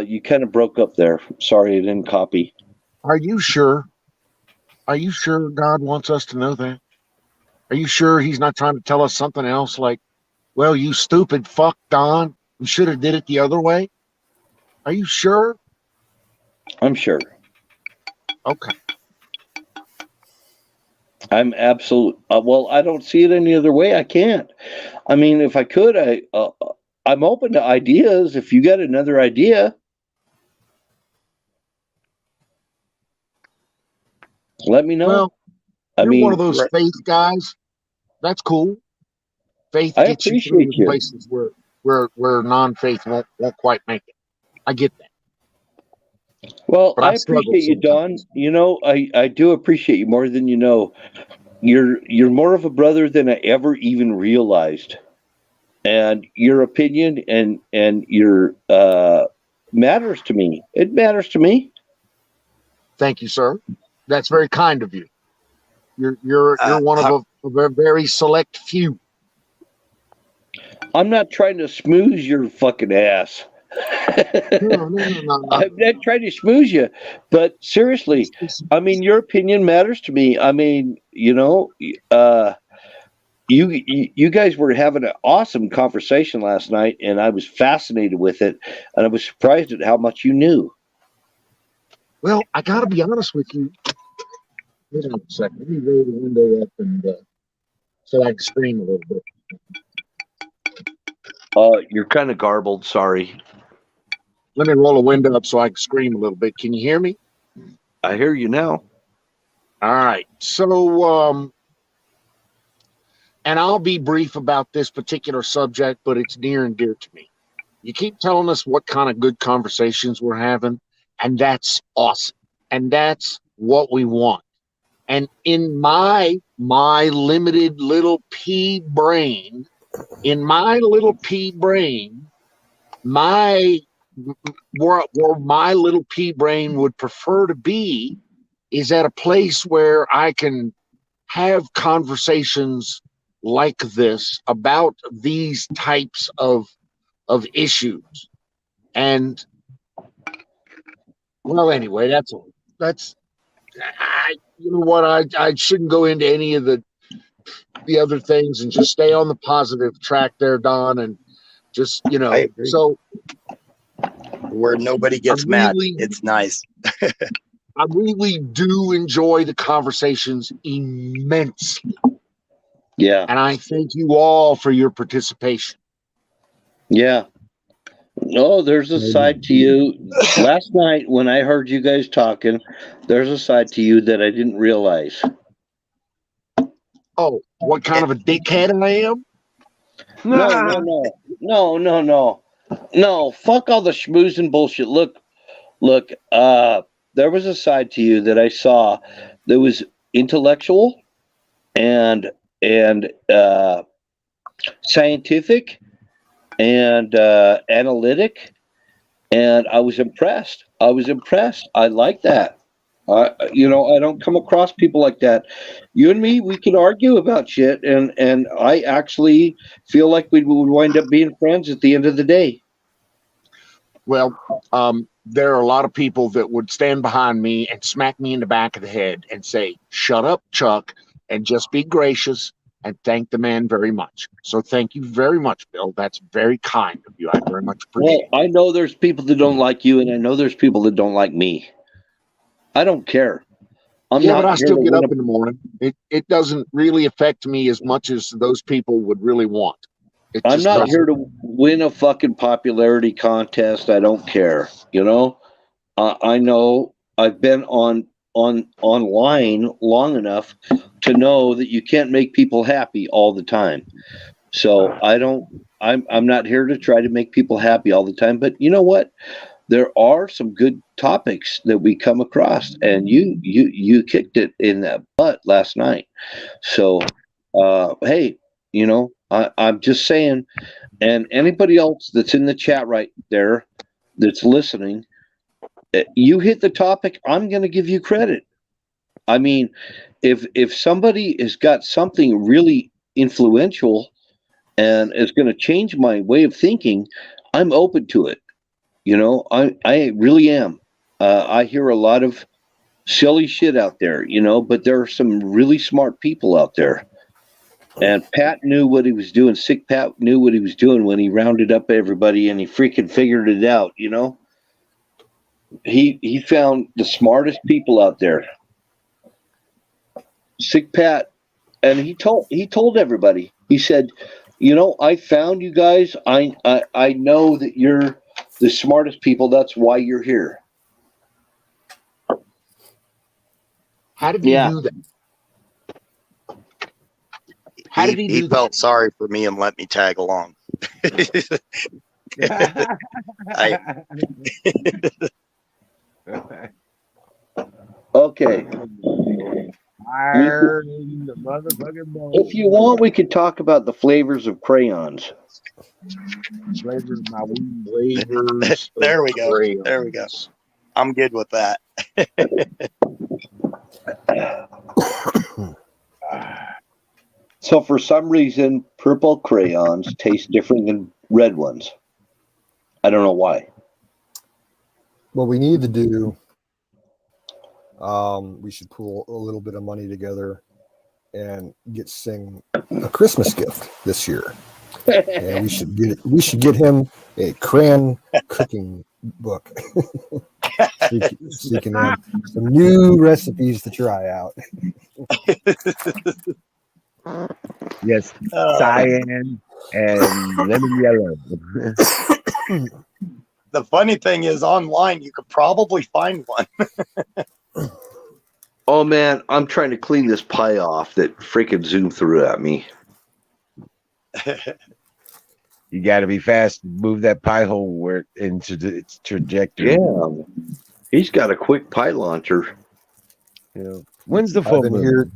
You kind of broke up there. Sorry, I didn't copy. Are you sure? Are you sure God wants us to know that? Are you sure He's not trying to tell us something else like, well, you stupid fuck, Don, you should have did it the other way? Are you sure? I'm sure. Okay. I'm absolute. Well, I don't see it any other way. I can't. I mean, if I could, I'm open to ideas. If you got another idea, let me know. Well, I you're one of mean, those Right. faith guys. That's cool. Faith I gets you through appreciate the you. places where non-faith won't quite make it. I get that, Well, but I I struggle appreciate you, Don. sometimes. I do appreciate you more than you know. You're more of a brother than I ever even realized, and your opinion and your matters to me. It matters to me. Thank you, sir. That's very kind of you. You're Uh, one Huck, of a very select few. I'm not trying to smooze your fucking ass. No. I'm not trying to schmooze you, but seriously, I mean, your opinion matters to me. I mean, you guys were having an awesome conversation last night, and I was fascinated with it, and I was surprised at how much you knew. Well, I got to be honest with you. Hold on a second. Let me roll the window up and so I can scream a little bit. You're kind of garbled. Sorry. Let me roll the window up so I can scream a little bit. Can you hear me? I hear you now. All right. So, and I'll be brief about this particular subject, but it's near and dear to me. You keep telling us what kind of good conversations we're having, and that's awesome. And that's what we want. And in my limited little pea brain, my where my little pea brain would prefer to be is at a place where I can have conversations like this about these types of issues. And well, anyway, that's all. That's you know what, I shouldn't go into any of the other things and just stay on the positive track there, Don, and just I agree. so Where nobody I gets mad. really It's nice. I really do enjoy the conversations immensely. Yeah. And I thank you all for your participation. Yeah. No, there's a side to you. Last night when I heard you guys talking, there's a side to you that I didn't realize. Oh, what kind of a dickhead I am? No. Fuck all the schmoozing bullshit. Look. There was a side to you that I saw that was intellectual and scientific and analytic, and I was impressed. I like that. I don't come across people like that. You and me, we can argue about shit, and I actually feel like we would wind up being friends at the end of the day. Well, there are a lot of people that would stand behind me and smack me in the back of the head and say, "Shut up, Chuck, and just be gracious and thank the man very much." So thank you very much, Bill. That's very kind of you. I very much appreciate Well, it. I know there's people that don't like you, and I know there's people that don't like me. I don't care. I'm Yeah, but not I here still to get win up in the morning. It doesn't really affect me as much as those people would really want. It I'm just not doesn't. here to win a fucking popularity contest. I don't care. I know I've been online long enough to know that you can't make people happy all the time. So I don't. I'm not here to try to make people happy all the time. But you know what? There are some good topics that we come across, and you kicked it in that butt last night. So hey, I'm just saying. And anybody else that's in the chat right there that's listening, you hit the topic, I'm going to give you credit. I mean, if somebody has got something really influential and is going to change my way of thinking, I'm open to it. I really am. I hear a lot of silly shit out there, but there are some really smart people out there. And Pat knew what he was doing. Sick Pat knew what he was doing when he rounded up everybody and he freaking figured it out, He found the smartest people out there. Sick Pat, and he told everybody. He said, I found you guys. I know that you're the smartest people. That's why you're here. How did he Yeah. do that? How did he He do felt that? sorry for me and let me tag along. I, Okay. Fire in the motherfucking If you bowl. want, we could talk about the flavors of crayons. Flavor of my weed. Flavors of there we go. crayons. There we go. I'm good with that. So for some reason, purple crayons taste different than red ones. I don't know why. What we need to do, we should pull a little bit of money together and get Sing a Christmas gift this year. And we should get him a crayon cooking book. so you can have some new recipes to try out. Yes, cyan and lemon yellow. The funny thing is, online you could probably find one. Oh man, I'm trying to clean this pie off that freaking Zoom threw at me. You got to be fast to move that pie hole where into its trajectory. Yeah, he's got a quick pie launcher. You know, when's the full moon?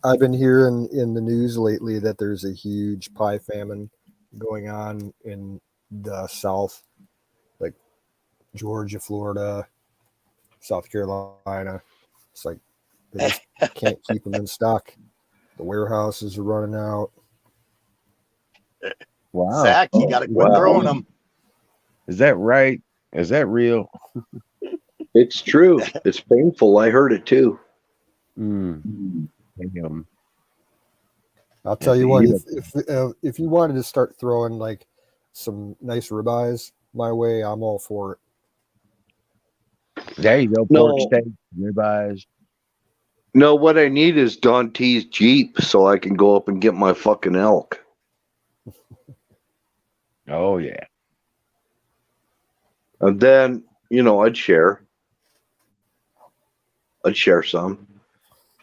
I've been hearing in the news lately that there's a huge pie famine going on in the South, like Georgia, Florida, South Carolina. It's like they just can't keep them in stock. The warehouses are running out. Wow. Zach, you got to quit throwing them. Is that right? Is that real? It's true. It's painful. I heard it too. Damn. I'll tell you what, if you wanted to start throwing like some nice ribeyes my way, I'm all for it. There you go. No. Pork steak, ribeyes. No, what I need is Don T's Jeep so I can go up and get my fucking elk. Oh yeah. And then, I'd share. I'd share some.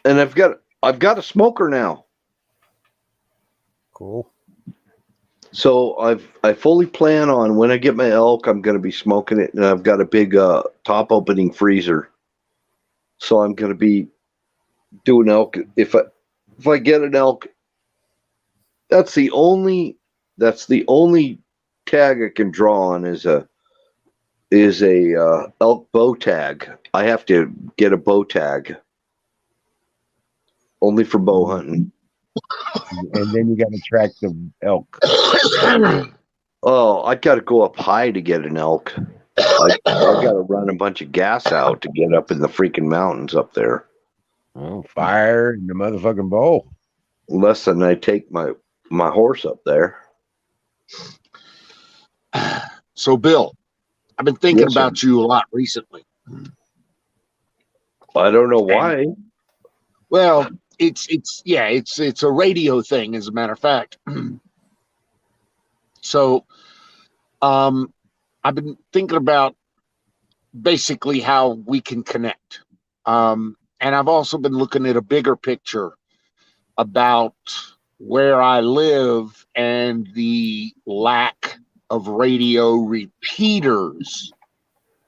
And I've got a smoker now. Cool. So I fully plan on when I get my elk, I'm going to be smoking it, and I've got a big top opening freezer. So I'm going to be doing elk. If I get an elk, that's the only tag I can draw on is a is a elk bow tag. I have to get a bow tag only for bow hunting. And then you got to track the elk. Oh, I got to go up high to get an elk. I got to run a bunch of gas out to get up in the freaking mountains up there. Oh, fire in the motherfucking bowl. Less than I take my horse up there. So, Bill, I've been thinking Yes, sir. about you a lot recently. I don't know why. Well, it's a radio thing, as a matter of fact. So, I've been thinking about basically how we can connect. And I've also been looking at a bigger picture about where I live and the lack of radio repeaters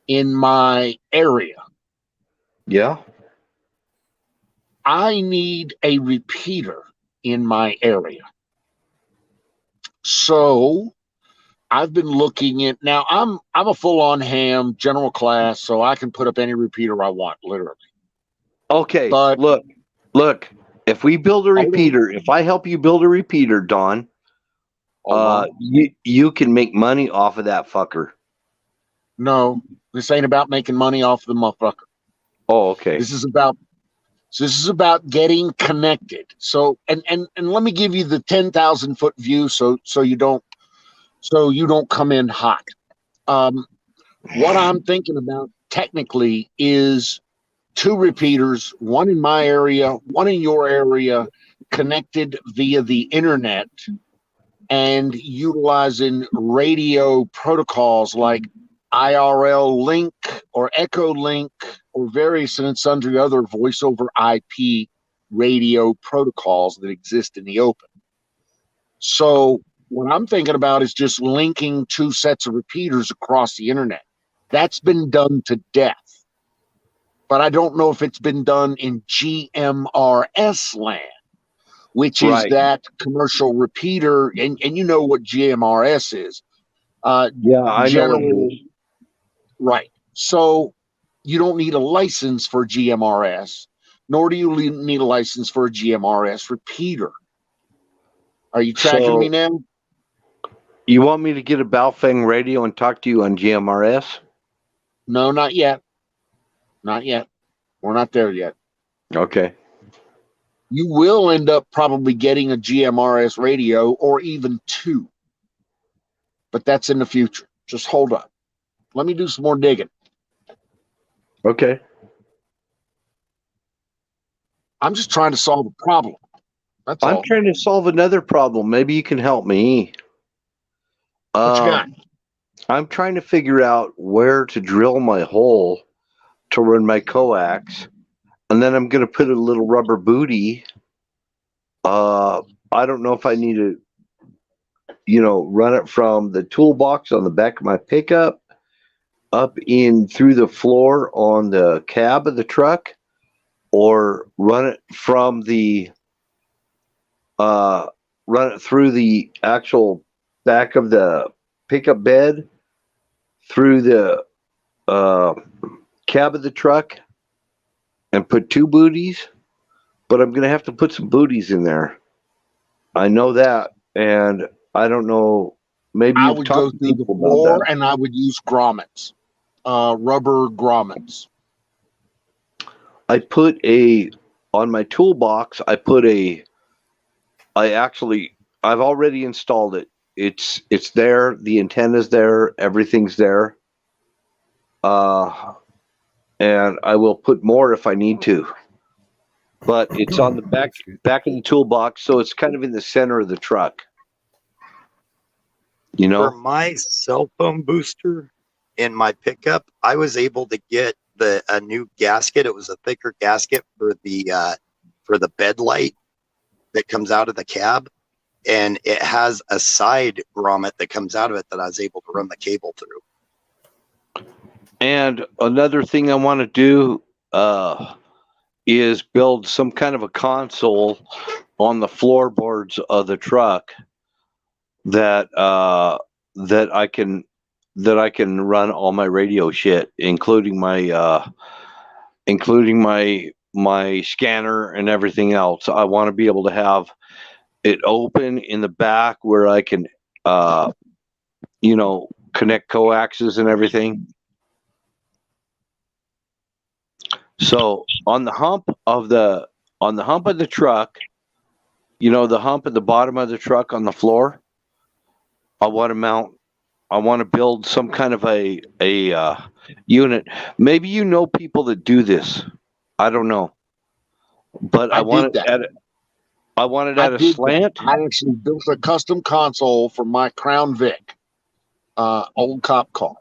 in my area. Yeah. I need a repeater in my area. So I've been looking at now. I'm a full-on ham general class, so I can put up any repeater I want, literally. Okay. But look. If we build a repeater, if I help you build a repeater, Don, you can make money off of that fucker. No, this ain't about making money off the motherfucker. Oh, okay. This is about getting connected. So and let me give you the 10,000 foot view so you don't come in hot. What I'm thinking about technically is 2 repeaters, one in my area, one in your area, connected via the internet and utilizing radio protocols like IRL link or Echo link or various and sundry other voice over IP radio protocols that exist in the open. So what I'm thinking about is just linking 2 sets of repeaters across the internet. That's been done to death. But I don't know if it's been done in GMRS land, which is that commercial repeater. And you know what GMRS is. Yeah, I know what it is. Right. So you don't need a license for GMRS, nor do you need a license for a GMRS repeater. Are you tracking me now? You want me to get a Baofeng radio and talk to you on GMRS? No, not yet. Not yet. We're not there yet. Okay. You will end up probably getting a GMRS radio or even 2. But that's in the future. Just hold up. Let me do some more digging. Okay. I'm just trying to solve a problem. That's all. I'm trying to solve another problem. Maybe you can help me. What you got? I'm trying to figure out where to drill my hole to run my coax, and then I'm going to put a little rubber booty. I don't know if I need to, run it from the toolbox on the back of my pickup up in through the floor on the cab of the truck, or run it from the run it through the actual back of the pickup bed through the cab of the truck and put 2 booties. But I'm going to have to put some booties in there. I know that, and I don't know. Maybe I you've would talked go to through the people floor about that. and I would use grommets, rubber grommets. I put on my toolbox. I've already installed it. It's there. The antenna's there. Everything's there. And I will put more if I need to. But it's on the back of the toolbox, so it's kind of in the center of the truck. For my cell phone booster in my pickup, I was able to get a new gasket. It was a thicker gasket for the bed light that comes out of the cab, and it has a side grommet that comes out of it that I was able to run the cable through. And another thing I want to do is build some kind of a console on the floorboards of the truck that I can that I can run all my radio shit, including my scanner and everything else. I want to be able to have it open in the back where I can, connect coaxes and everything. So on the hump of the truck, the hump at the bottom of the truck on the floor, I want to build some kind of a unit. Maybe people that do this. I don't know, but I want did that. I want it I at a did slant. that. I actually built a custom console for my Crown Vic, old cop car.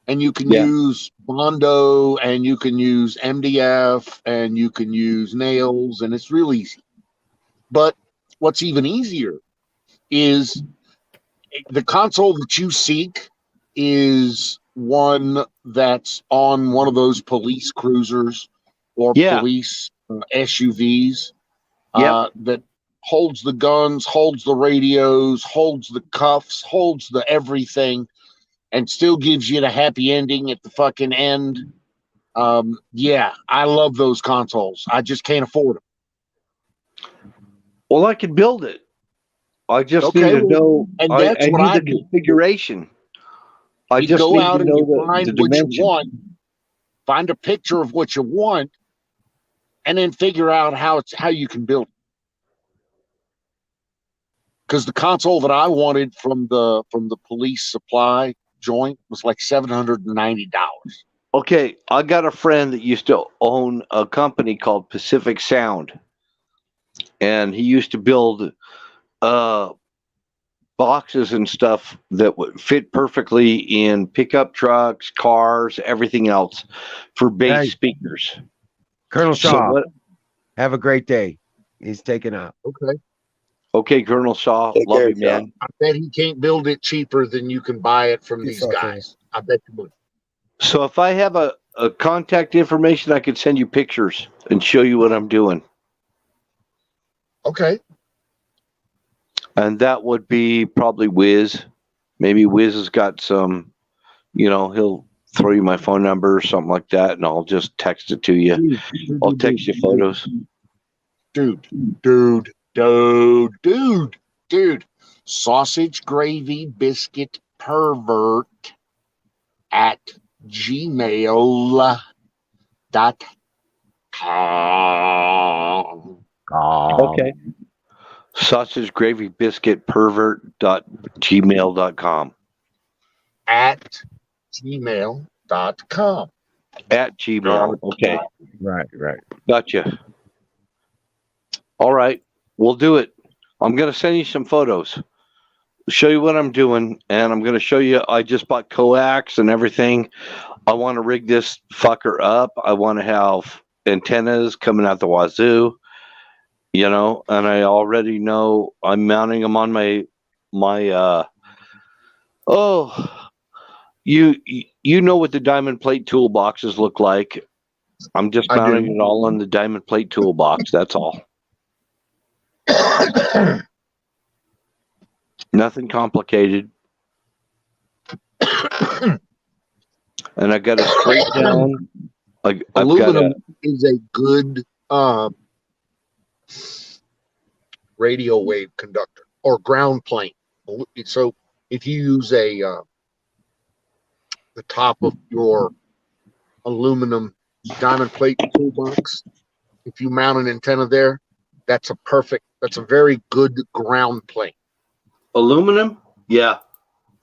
And you can use Bondo, and you can use MDF, and you can use nails, and it's real easy. But what's even easier is the console that you seek is one that's on one of those police cruisers or police SUVs that holds the guns, holds the radios, holds the cuffs, holds the everything, and still gives you the happy ending at the fucking end. Yeah, I love those consoles. I just can't afford them. Well, I could build it. I just need to know. And that's what need I the do. configuration. I You just go need out to and know you find the what you dimension. want, find a picture of what you want, and then figure out how you can build it. Because the console that I wanted from the police supply joint was like $790. Okay, I got a friend that used to own a company called Pacific Sound, and he used to build boxes and stuff that would fit perfectly in pickup trucks, cars, everything else for bass speakers. Colonel Shaw, have a great day. He's taken out. Okay, Colonel Shaw, Take love care, you, man. I bet he can't build it cheaper than you can buy it from these guys. I bet you would. So if I have a contact information, I could send you pictures and show you what I'm doing. Okay. And that would be probably Wiz. Maybe Wiz has got some, he'll throw you my phone number or something like that, and I'll just text it to you. I'll text you photos. Dude. Sausage gravy biscuit pervert at gmail.com. Okay. Sausage gravy biscuit pervert.gmail.com. At gmail.com. At Gmail. Okay. Right. Gotcha. All right. We'll do it. I'm going to send you some photos. Show you what I'm doing, and I'm going to show you. I just bought coax and everything. I want to rig this fucker up. I want to have antennas coming out the wazoo, and I already know I'm mounting them on my you know what the diamond plate toolboxes look like. I'm just mounting it all on the diamond plate toolbox. That's all. Nothing complicated. And I got a straight down. Aluminum is a good radio wave conductor or ground plane. So if you use the top of your aluminum diamond plate toolbox, if you mount an antenna there, that's a very good ground plane. Aluminum? Yeah.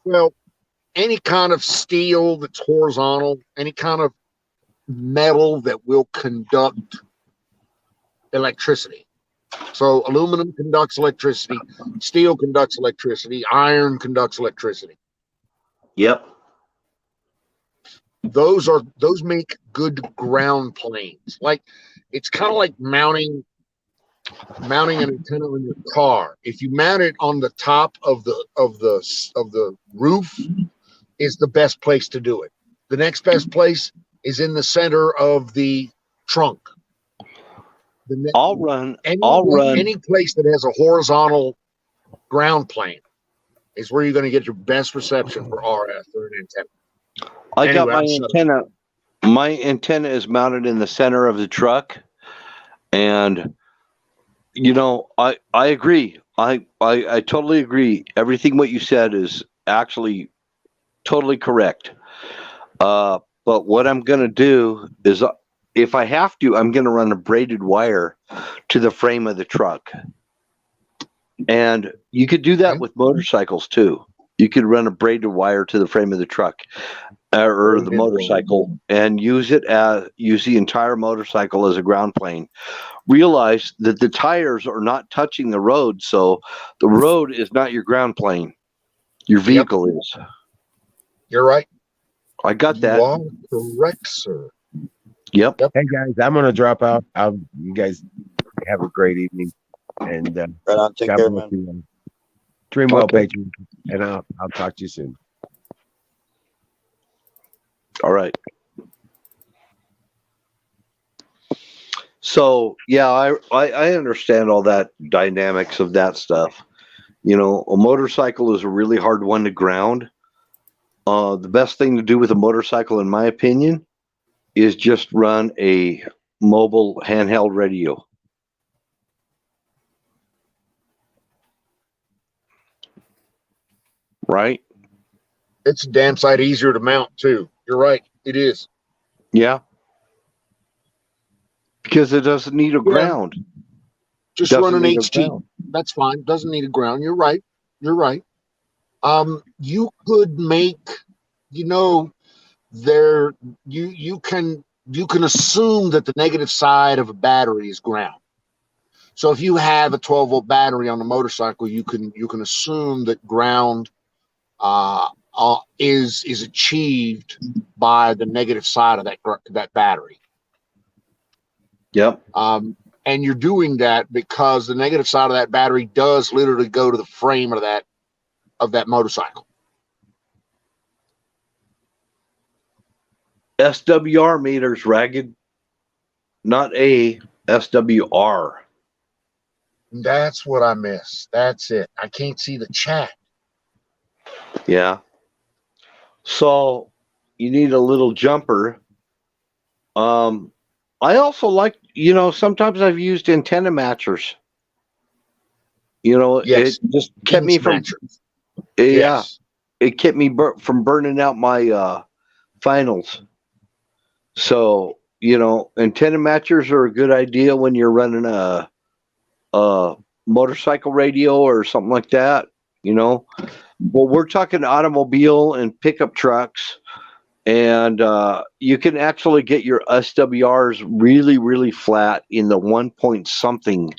Well, any kind of steel that's horizontal, any kind of metal that will conduct electricity. So aluminum conducts electricity, steel conducts electricity, iron conducts electricity. Yep. Those make good ground planes. Like it's kind of like mounting an antenna on your car. If you mount it on the top of the roof, is the best place to do it. The next best place is in the center of the trunk. I'll run any place that has a horizontal ground plane is where you're going to get your best reception for RF or an antenna. I got Anyway, my I'm sorry. antenna. My antenna is mounted in the center of the truck, and I agree. I totally agree. Everything what you said is actually totally correct. But what I'm going to do is, if I have to, I'm going to run a braided wire to the frame of the truck. And you could do that with motorcycles too. You could run a braided wire to the frame of the truck or the motorcycle and use the entire motorcycle as a ground plane. Realize that the tires are not touching the road, so the road is not your ground plane. Your vehicle is. You're right. I got that. You are correct, sir. Yep. Hey guys, I'm gonna drop out. You guys have a great evening, and Right on. Take God care, bless man. you. Dream well, Okay. Patriot, and I'll talk to you soon. All right. So yeah, I understand all that dynamics of that stuff. A motorcycle is a really hard one to ground. The best thing to do with a motorcycle, in my opinion, is just run a mobile handheld radio. Right? It's a damn sight easier to mount too. You're right. It is. Yeah. Because it doesn't need a ground. Just Doesn't run an need a HT. ground. That's fine. Doesn't need a ground. You're right. You're right. You could make, there you can assume that the negative side of a battery is ground. So if you have a 12-volt battery on the motorcycle, you can assume that ground is achieved by the negative side of that battery. Yep. And you're doing that because the negative side of that battery does literally go to the frame of that motorcycle. SWR meters ragged, not a SWR. That's what I miss. That's it. I can't see the chat. Yeah. So you need a little jumper. I also like, sometimes I've used antenna matchers. Yes. It just kept me from. Matchers. Yeah. Yes. It kept me from burning out my finals. So, antenna matchers are a good idea when you're running a motorcycle radio or something like that. Well, we're talking automobile and pickup trucks, and you can actually get your SWRs really, really flat in the 1 point something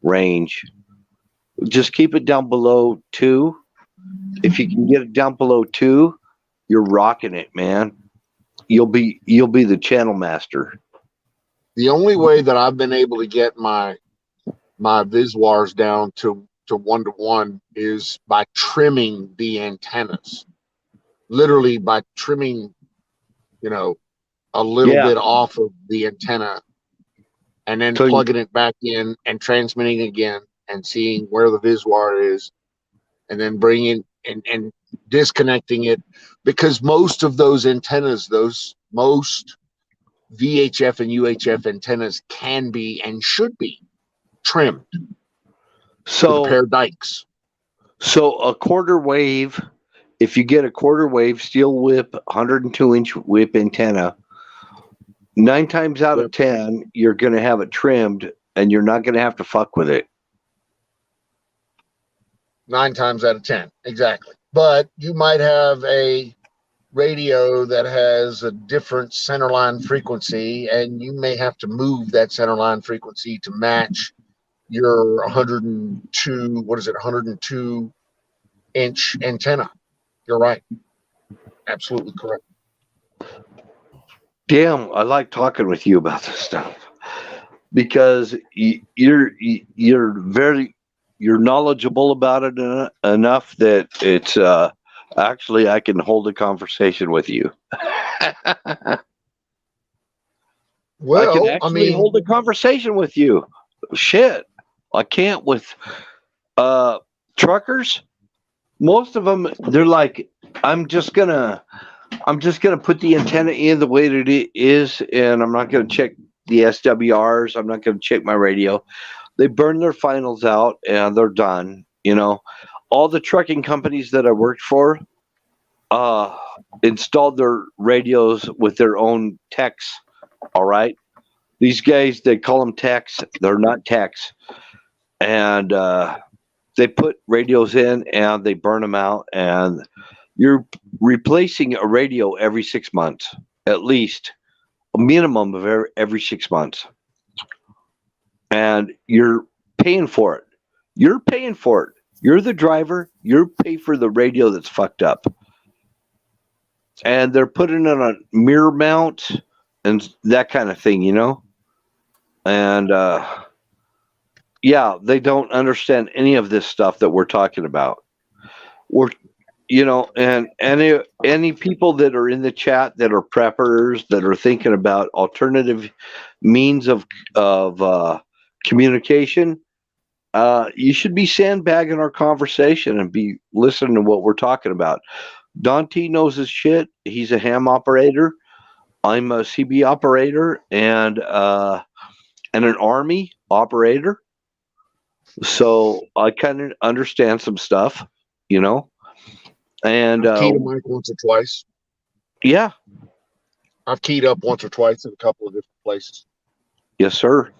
range. Just keep it down below 2. If you can get it down below 2, you're rocking it, man. You'll be the channel master. The only way that I've been able to get my Viswars down to 1-to-1 is by trimming the antennas. Literally by trimming, a little bit off of the antenna and then plugging it back in and transmitting again and seeing where the Viswar is and then bringing and disconnecting it, because most of those antennas, most VHF and UHF antennas can be and should be trimmed with a pair of dikes. So a quarter wave, if you get a quarter wave steel whip 102-inch whip antenna, 9 times out of 10 you're going to have it trimmed and you're not going to have to fuck with it. 9 times out of 10, exactly. But you might have a radio that has a different centerline frequency, and you may have to move that centerline frequency to match your 102-inch antenna. You're right. Absolutely correct. Damn, I like talking with you about this stuff because you're knowledgeable about it enough that it's actually I can hold a conversation with you. Well, I can actually hold a conversation with you. Shit, I can't with truckers. most of them, they're like, I'm just gonna put the antenna in the way that it is, and I'm not gonna check the SWRs. I'm not gonna check my radio. They burn their finals out and they're done. All the trucking companies that I worked for uh, installed their radios with their own techs. All right, these guys, they call them techs. They're not techs, and they put radios in and they burn them out, and you're replacing a radio every 6 months, at least a minimum of every 6 months, and you're paying for it. You're paying for it. You're the driver. You're paying for the radio that's fucked up, and they're putting it on mirror mount and that kind of thing, and yeah, they don't understand any of this stuff that we're talking about. We're and any people that are in the chat that are preppers that are thinking about alternative means of communication, you should be sandbagging our conversation and be listening to what we're talking about. Don T knows his shit. He's a ham operator. I'm a CB operator and an Army operator. So I kind of understand some stuff, And I've keyed a mic once or twice. Yeah. I've keyed up once or twice in a couple of different places. Yes, sir.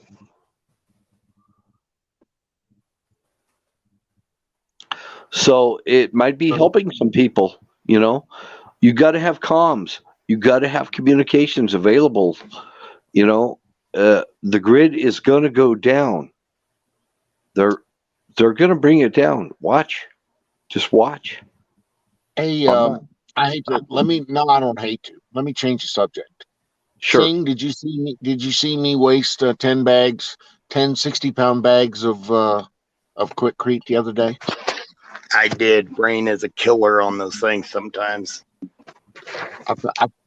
So it might be helping some people, You got to have comms. You got to have communications available. The grid is going to go down. They're going to bring it down. Just watch. Hey, I hate to. No, I don't hate to. Let me change the subject. Sure. King, did you see me waste 10 bags, 10 60-pound bags of Quickcrete the other day? I did. Brain is a killer on those things sometimes. I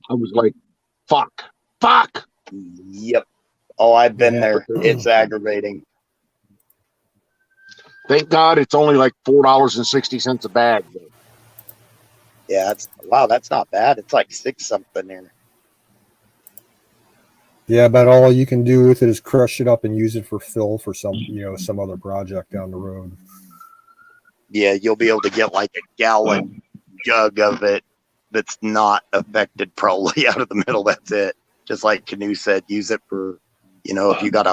was like, fuck. Yep. Oh, I've been there. It's aggravating. Thank God it's only like $4.60 a bag. Yeah, that's not bad. It's like 6 something here. Yeah, but all you can do with it is crush it up and use it for fill for some other project down the road. Yeah, you'll be able to get like a gallon jug of it that's not affected probably out of the middle. That's it. Just like Canoe said, use it for, if you got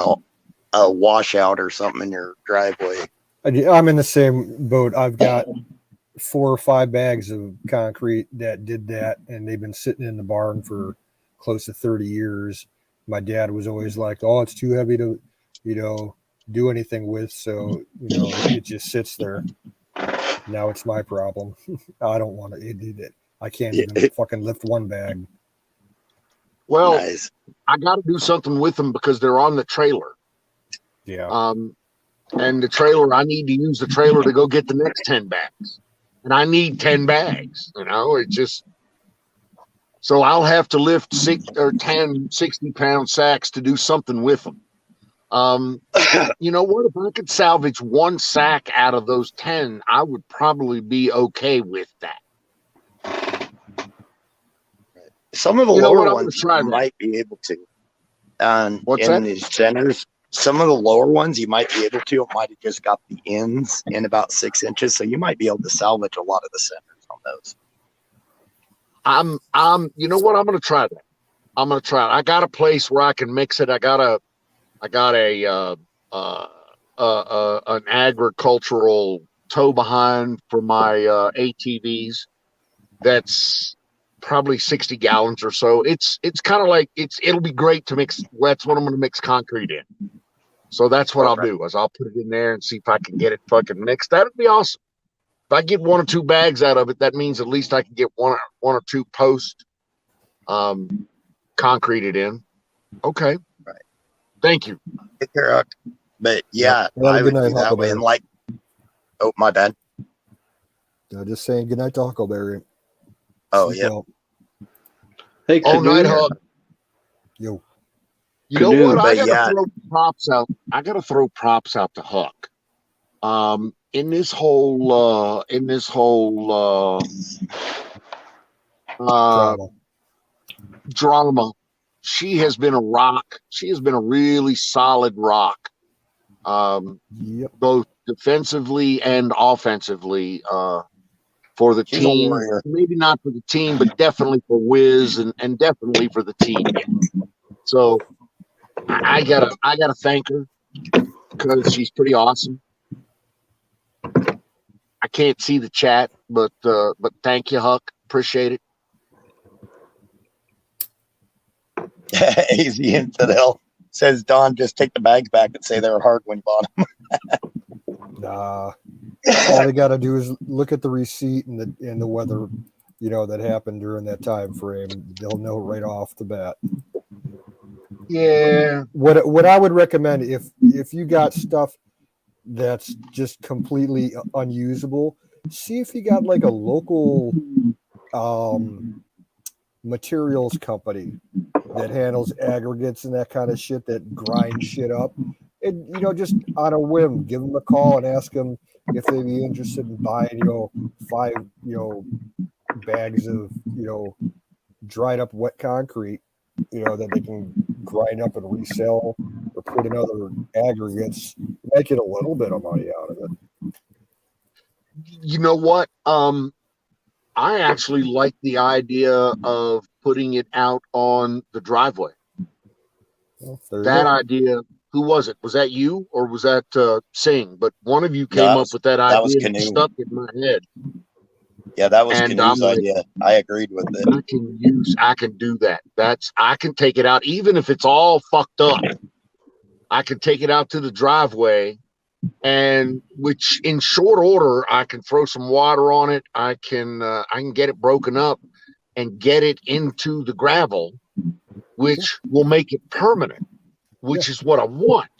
a washout or something in your driveway. I'm in the same boat. I've got 4 or 5 bags of concrete that did that, and they've been sitting in the barn for close to 30 years. My dad was always like, "Oh, it's too heavy to, do anything with." So, it just sits there. Now it's my problem. I don't want to eat it. I can't even fucking lift one bag. Well, nice. I got to do something with them because they're on the trailer. Yeah. And the trailer, I need to use the trailer to go get the next 10 bags. And I need 10 bags, it just, so I'll have to lift 10 60-pound sacks to do something with them. You know what? If I could salvage 1 sack out of those 10, I would probably be okay with that. Some of the lower ones you might be able to. In these centers, some of the lower ones you might be able to. It might have just got the ends in about 6 inches, so you might be able to salvage a lot of the centers on those. You know what? I'm going to try that. I'm going to try it. I got a place where I can mix it. I got an agricultural tow behind for my ATVs. That's probably 60 gallons or so. It's kind of like it'll be great to mix. That's what I'm going to mix concrete in. So that's what I'll do is I'll put it in there and see if I can get it fucking mixed. That'd be awesome. If I get 1 or 2 bags out of it, that means at least I can get one or two posts concreted in. Okay. Right. Thank you. Take care, but yeah, I would do that way. And like, oh, my bad. Just saying good night to Huckleberry. Oh, yeah. Hey, all night, Hug. Yo. You know what? I gotta throw props out. I gotta throw props out to Huck. in this whole Drama. drama, she has been a rock. She has been a really solid rock, Yep. both defensively and offensively, for the She's a team. warrior. Maybe not for the team, but definitely for Wiz and definitely for the team. So I gotta thank her because she's pretty awesome. I can't see the chat, but thank you, Huck. Appreciate it. AZ Infidel says, Don, just take the bags back and say they were hard when you bought them. Nah. All they got to do is look at the receipt and the weather, that happened during that time frame. They'll know right off the bat. Yeah. What I would recommend, if you got stuff that's just completely unusable, see if you got like a local materials company that handles aggregates and that kind of shit, that grinds shit up. And just on a whim, give them a call and ask them if they'd be interested in buying 5 bags of dried up wet concrete, that they can grind up and resell or put in other aggregates, make it a little bit of money out of it. You know what? I actually like the idea of putting it out on the driveway. Well, That idea, who was it? Was that you or was that Singh? But one of you came up with that that was idea and Canoe. stuck in my head. Yeah, that was And Canoe's I'm like, idea. I agreed with it. I can do that. I can take it out, even if it's all fucked up. I can take it out to the driveway, and which in short order, I can throw some water on it. I can get it broken up and get it into the gravel, which will make it permanent, which is what I want.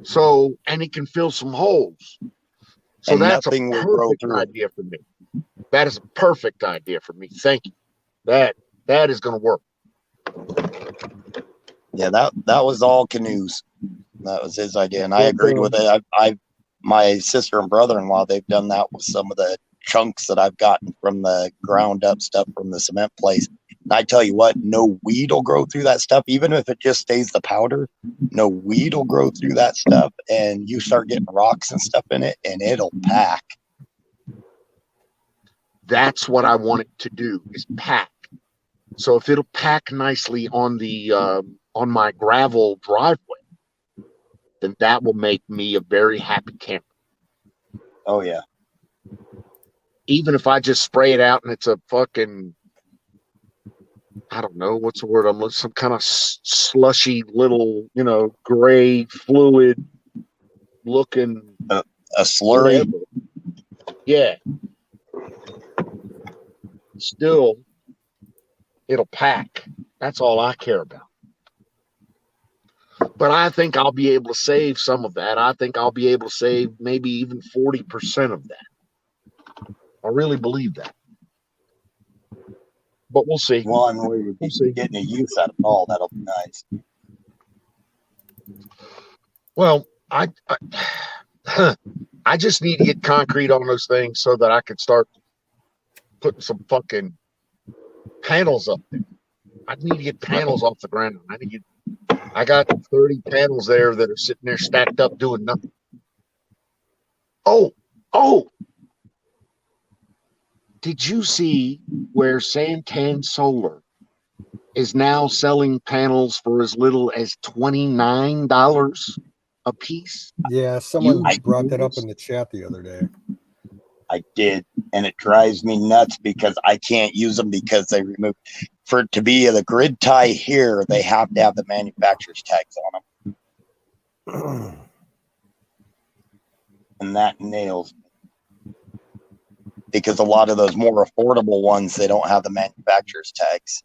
So, and it can fill some holes. So And that's a nothing will grow perfect through. idea for me. That is a perfect idea for me. Thank you. That is going to work. Yeah, that was all Canoe's. That was his idea, and I agreed with it. My sister and brother-in-law, they've done that with some of the chunks that I've gotten from the ground up stuff from the cement place. And I tell you what, no weed will grow through that stuff, even if it just stays the powder. No weed will grow through that stuff, and you start getting rocks and stuff in it, and it'll pack. That's what I want it to do, is pack. So if it'll pack nicely on the on my gravel driveway, then that will make me a very happy camper. Oh yeah. Even if I just spray it out and it's a fucking, I don't know, what's the word I'm looking, some kind of slushy little, gray fluid looking A slurry. whatever. Yeah. Still, it'll pack. That's all I care about. But I think I'll be able to save some of that. I think I'll be able to save maybe even 40% of that. I really believe that. But we'll see. Well, I mean, we're getting a use out of it all. That'll be nice. Well, I just need to get concrete on those things so that I can start putting some fucking panels up there. I need to get panels off the ground. I got 30 panels there that are sitting there stacked up doing nothing. Oh, did you see where Santan Solar is now selling panels for as little as $29 a piece? Yeah, someone brought that up in the chat the other day. I did, and it drives me nuts because I can't use them because they remove, for it to be the grid tie here, they have to have the manufacturer's tags on them. And that nails me. Because a lot of those more affordable ones, they don't have the manufacturer's tags.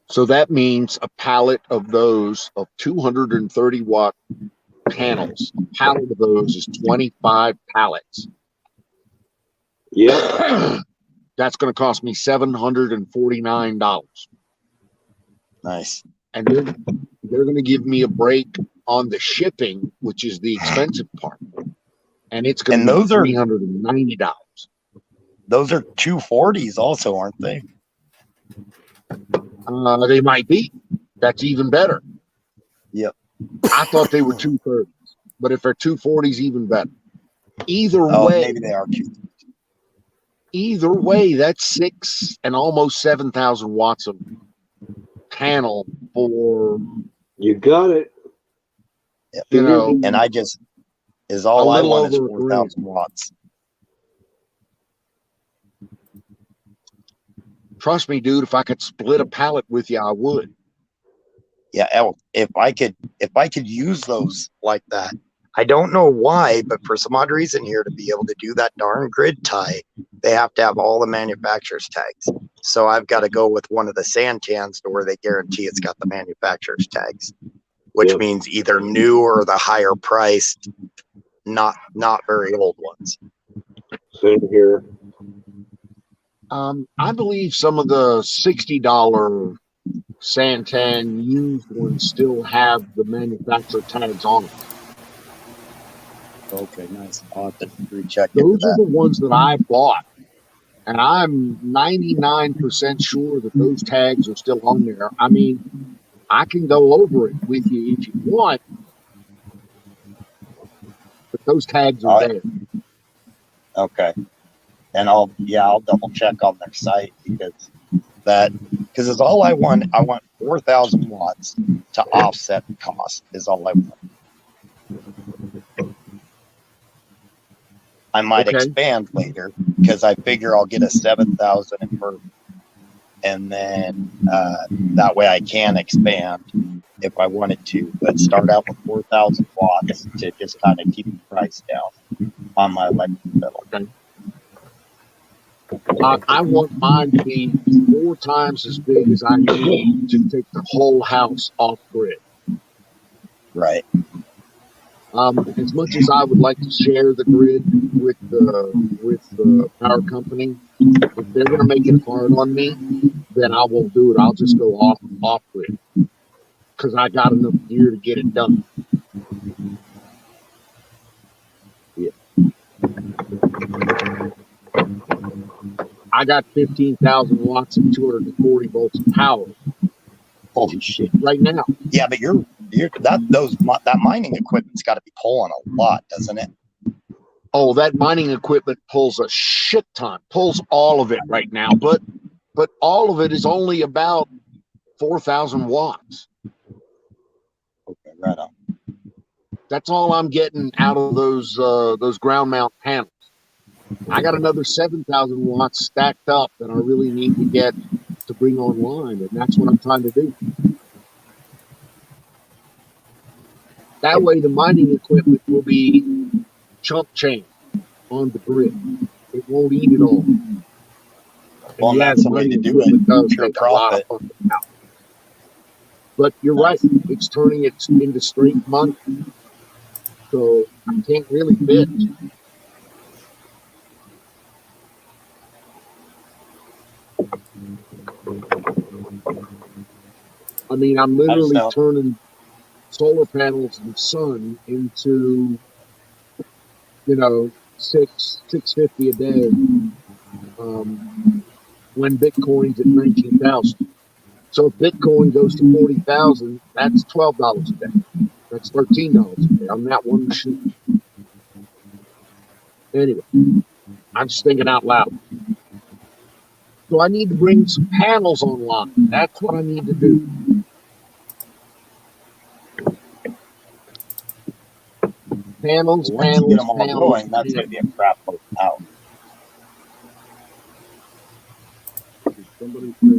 So that means a pallet of those of 230 watt panels. A pallet of those is 25 pallets. Yeah. That's going to cost me $749. Nice. And they're going to give me a break on the shipping, which is the expensive part, and it's going And to be those are $390. those are 240s also, aren't they? They might be. That's even better. Yep. I thought they were 230s, but if they're 240s, even better. Either Oh, way, maybe they are 2. either way, that's 6 and almost 7,000 watts of panel for, You got it. Yep. you know, And I just is a all I little want is over a grand. 4,000 watts. Trust me, dude, if I could split a pallet with you, I would. Yeah, if I could use those like that. I don't know why, but for some odd reason here, to be able to do that darn grid tie, they have to have all the manufacturer's tags. So I've got to go with one of the Santans to where they guarantee it's got the manufacturer's tags, which means either new or the higher priced, not very old ones. Same here. I believe some of the $60 Santan used ones still have the manufacturer tags on them. Okay, nice. I'll have to recheck into Those are that. the ones that I bought. And I'm 99% sure that those tags are still on there. I mean, I can go over it with you if you want, but those tags are there. Okay. And I'll double check on their site because it's all I want. I want 4,000 watts to offset the cost is all I want. I might expand later because I figure I'll get a 7,000 inverter, and then that way I can expand if I wanted to. But start out with 4,000 watts to just kind of keep the price down on my electric bill. Okay. I want mine to be 4 times as big as I need to take the whole house off grid. Right. As much as I would like to share the grid with the power company, if they're going to make it hard on me, then I won't do it. I'll just go off grid because I got enough gear to get it done. Yeah. I got 15,000 watts and 240 volts of power. Holy shit! Right now. Yeah, but that mining equipment's got to be pulling a lot, doesn't it? Oh, that mining equipment pulls a shit ton. Pulls all of it right now, but all of it is only about 4,000 watts. Okay, right on. That's all I'm getting out of those ground mount panels. I got another 7,000 watts stacked up that I really need to get to bring online, and that's what I'm trying to do. That way, the mining equipment will be chump change on the grid. It won't eat it all. Well, that's the way to do it. Pure profit. But you're right. It's turning it into straight money. So I can't really bitch. I mean, I'm literally turning solar panels and sun into, $650 a day. When Bitcoin's at 19,000. So if Bitcoin goes to 40,000, that's $12 a day. That's $13 a day on that one machine. Anyway, I'm just thinking out loud. So I need to bring some panels online. That's what I need to do. Panels, once you get them all going, that's going to be a crap load out. Somebody say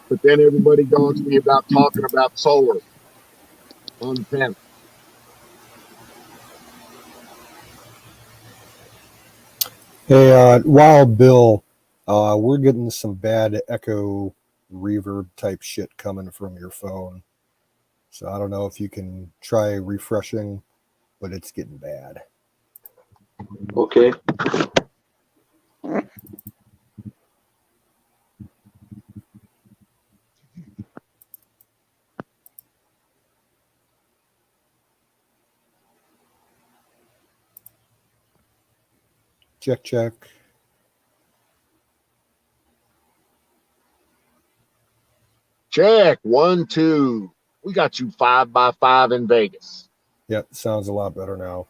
but then everybody goes to me about talking about solar on the panel. Hey, Wild Bill, we're getting some bad echo reverb type shit coming from your phone. So I don't know if you can try refreshing, but it's getting bad. Okay. Check, check. Check. 1, 2. We got you 5x5 in Vegas. Yep, sounds a lot better now.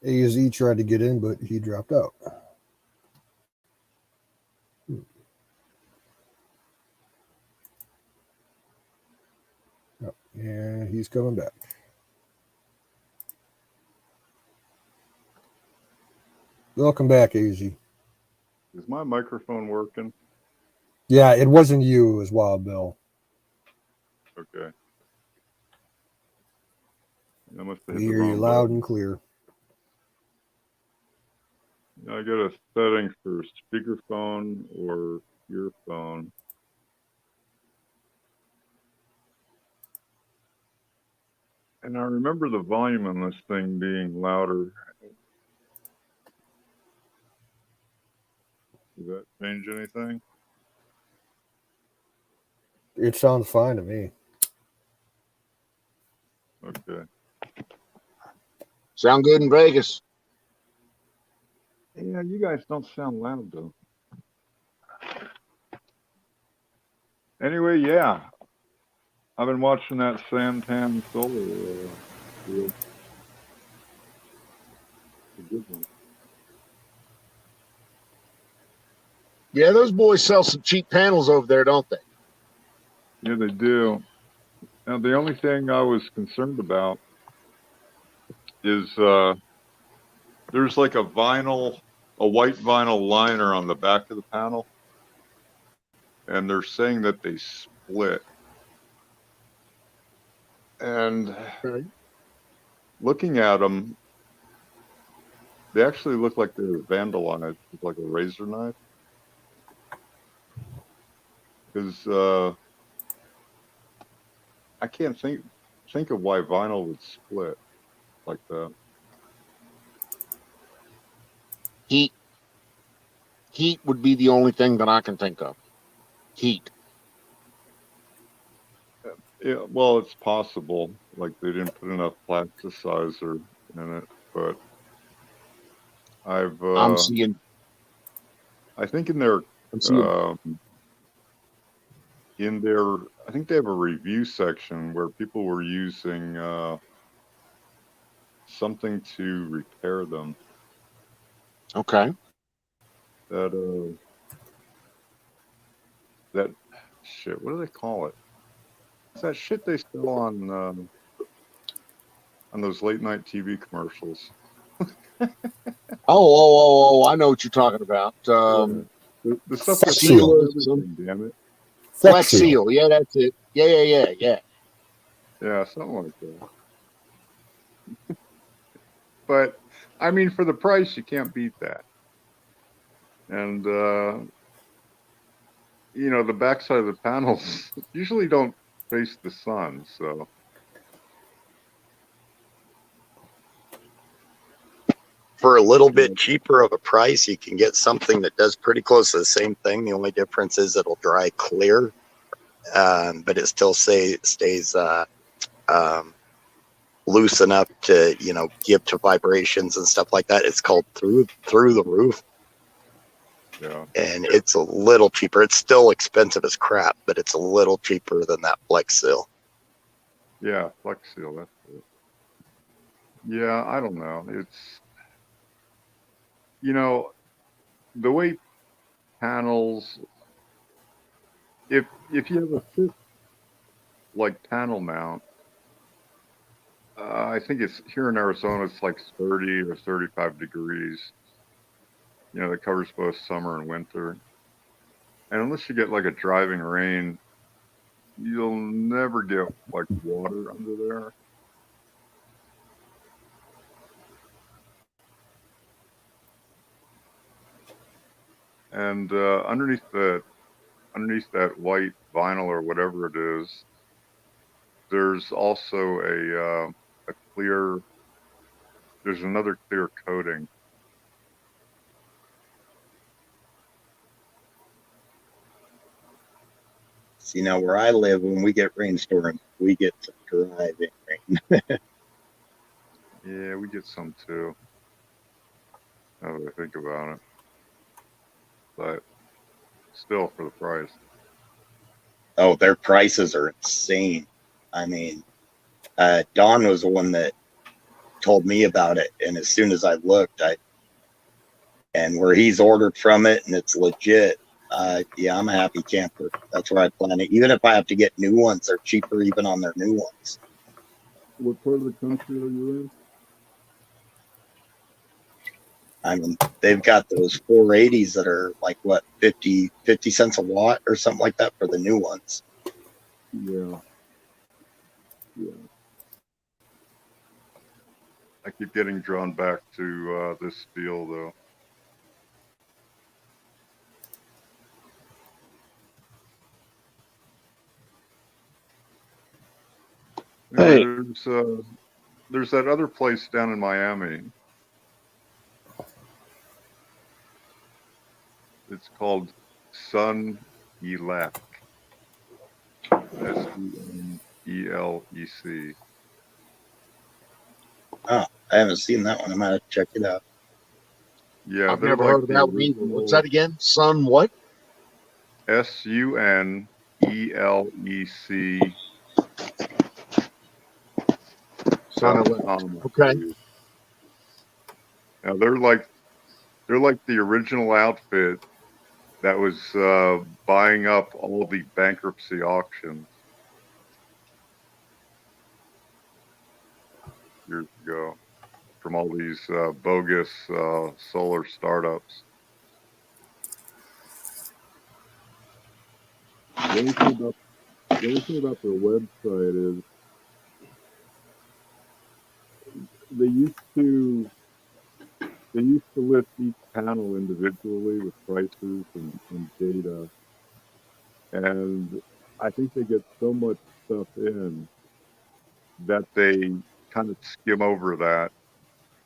AZ tried to get in, but he dropped out. And he's coming back. Welcome back, AZ. Is my microphone working? Yeah, it wasn't you, it was Wild Bill. Okay. I must have We hit the hear you wrong loud button. and clear. I got a setting for speakerphone or earphone. And I remember the volume on this thing being louder. Does that change anything? It sounds fine to me. Okay. Sound good in Vegas. Yeah, you guys don't sound loud though. Anyway, yeah. I've been watching that Santan Solar. Deal. A good one. Yeah, those boys sell some cheap panels over there, don't they? Yeah, they do. Now, the only thing I was concerned about is there's like a white vinyl liner on the back of the panel, and they're saying that they split. And looking at them, they actually look like they're vandalized with like a razor knife. Because I can't think of why vinyl would split like that. Heat. Heat would be the only thing that I can think of. Heat. Yeah, well, it's possible. Like they didn't put enough plasticizer in it, but I'm seeing. I think in their I think they have a review section where people were using something to repair them. Okay. That shit. What do they call it? It's that shit they sell on those late night TV commercials. Oh! I know what you're talking about. The stuff Flex that seals Seal. everything. Damn it. Flex Seal. Yeah, that's it. Yeah. Yeah, something like that. But I mean, for the price, you can't beat that. And you know, the backside of the panels usually don't face the sun, so. For a little bit cheaper of a price, you can get something that does pretty close to the same thing. The only difference is it'll dry clear, but it still stays loose enough to, you know, give to vibrations and stuff like that. It's called through the roof. Yeah. And it's a little cheaper. It's still expensive as crap, but it's a little cheaper than that Flex Seal. Yeah, Flex Seal, that's it. Yeah, I don't know. It's, you know, the way panels, if you have a fixed like panel mount, I think it's here in Arizona, it's like 30 or 35 degrees. You know, that covers both summer and winter. And unless you get like a driving rain, you'll never get like water under there. And underneath that white vinyl or whatever it is, there's also a clear. There's another clear coating. See, now where I live, when we get rainstorms, we get some driving rain. Yeah, we get some too. Now that I think about it, but still for the price. Oh, their prices are insane. I mean, Don was the one that told me about it, and as soon as I looked, and where he's ordered from it, and it's legit. Yeah, I'm a happy camper. That's where I plan it. Even if I have to get new ones, they're cheaper even on their new ones. What part of the country are you in? I mean, they've got those 480s that are like what 50 cents a watt or something like that for the new ones. Yeah. I keep getting drawn back to this steel though. Hey. There's that other place down in Miami. It's called Sun Elec. SUNELEC. Oh, I haven't seen that one. I'm gonna check it out. Yeah, I've they're never like heard of the that one either. original What's that again? Sun what? SUNELEC. Sun South Elect. Tom, I Okay. believe. Now they're like the original outfit that was buying up all the bankruptcy auctions years ago from all these bogus solar startups. The only thing about their website is they used to list each panel individually with prices and data, and I think they get so much stuff in that they kind of skim over that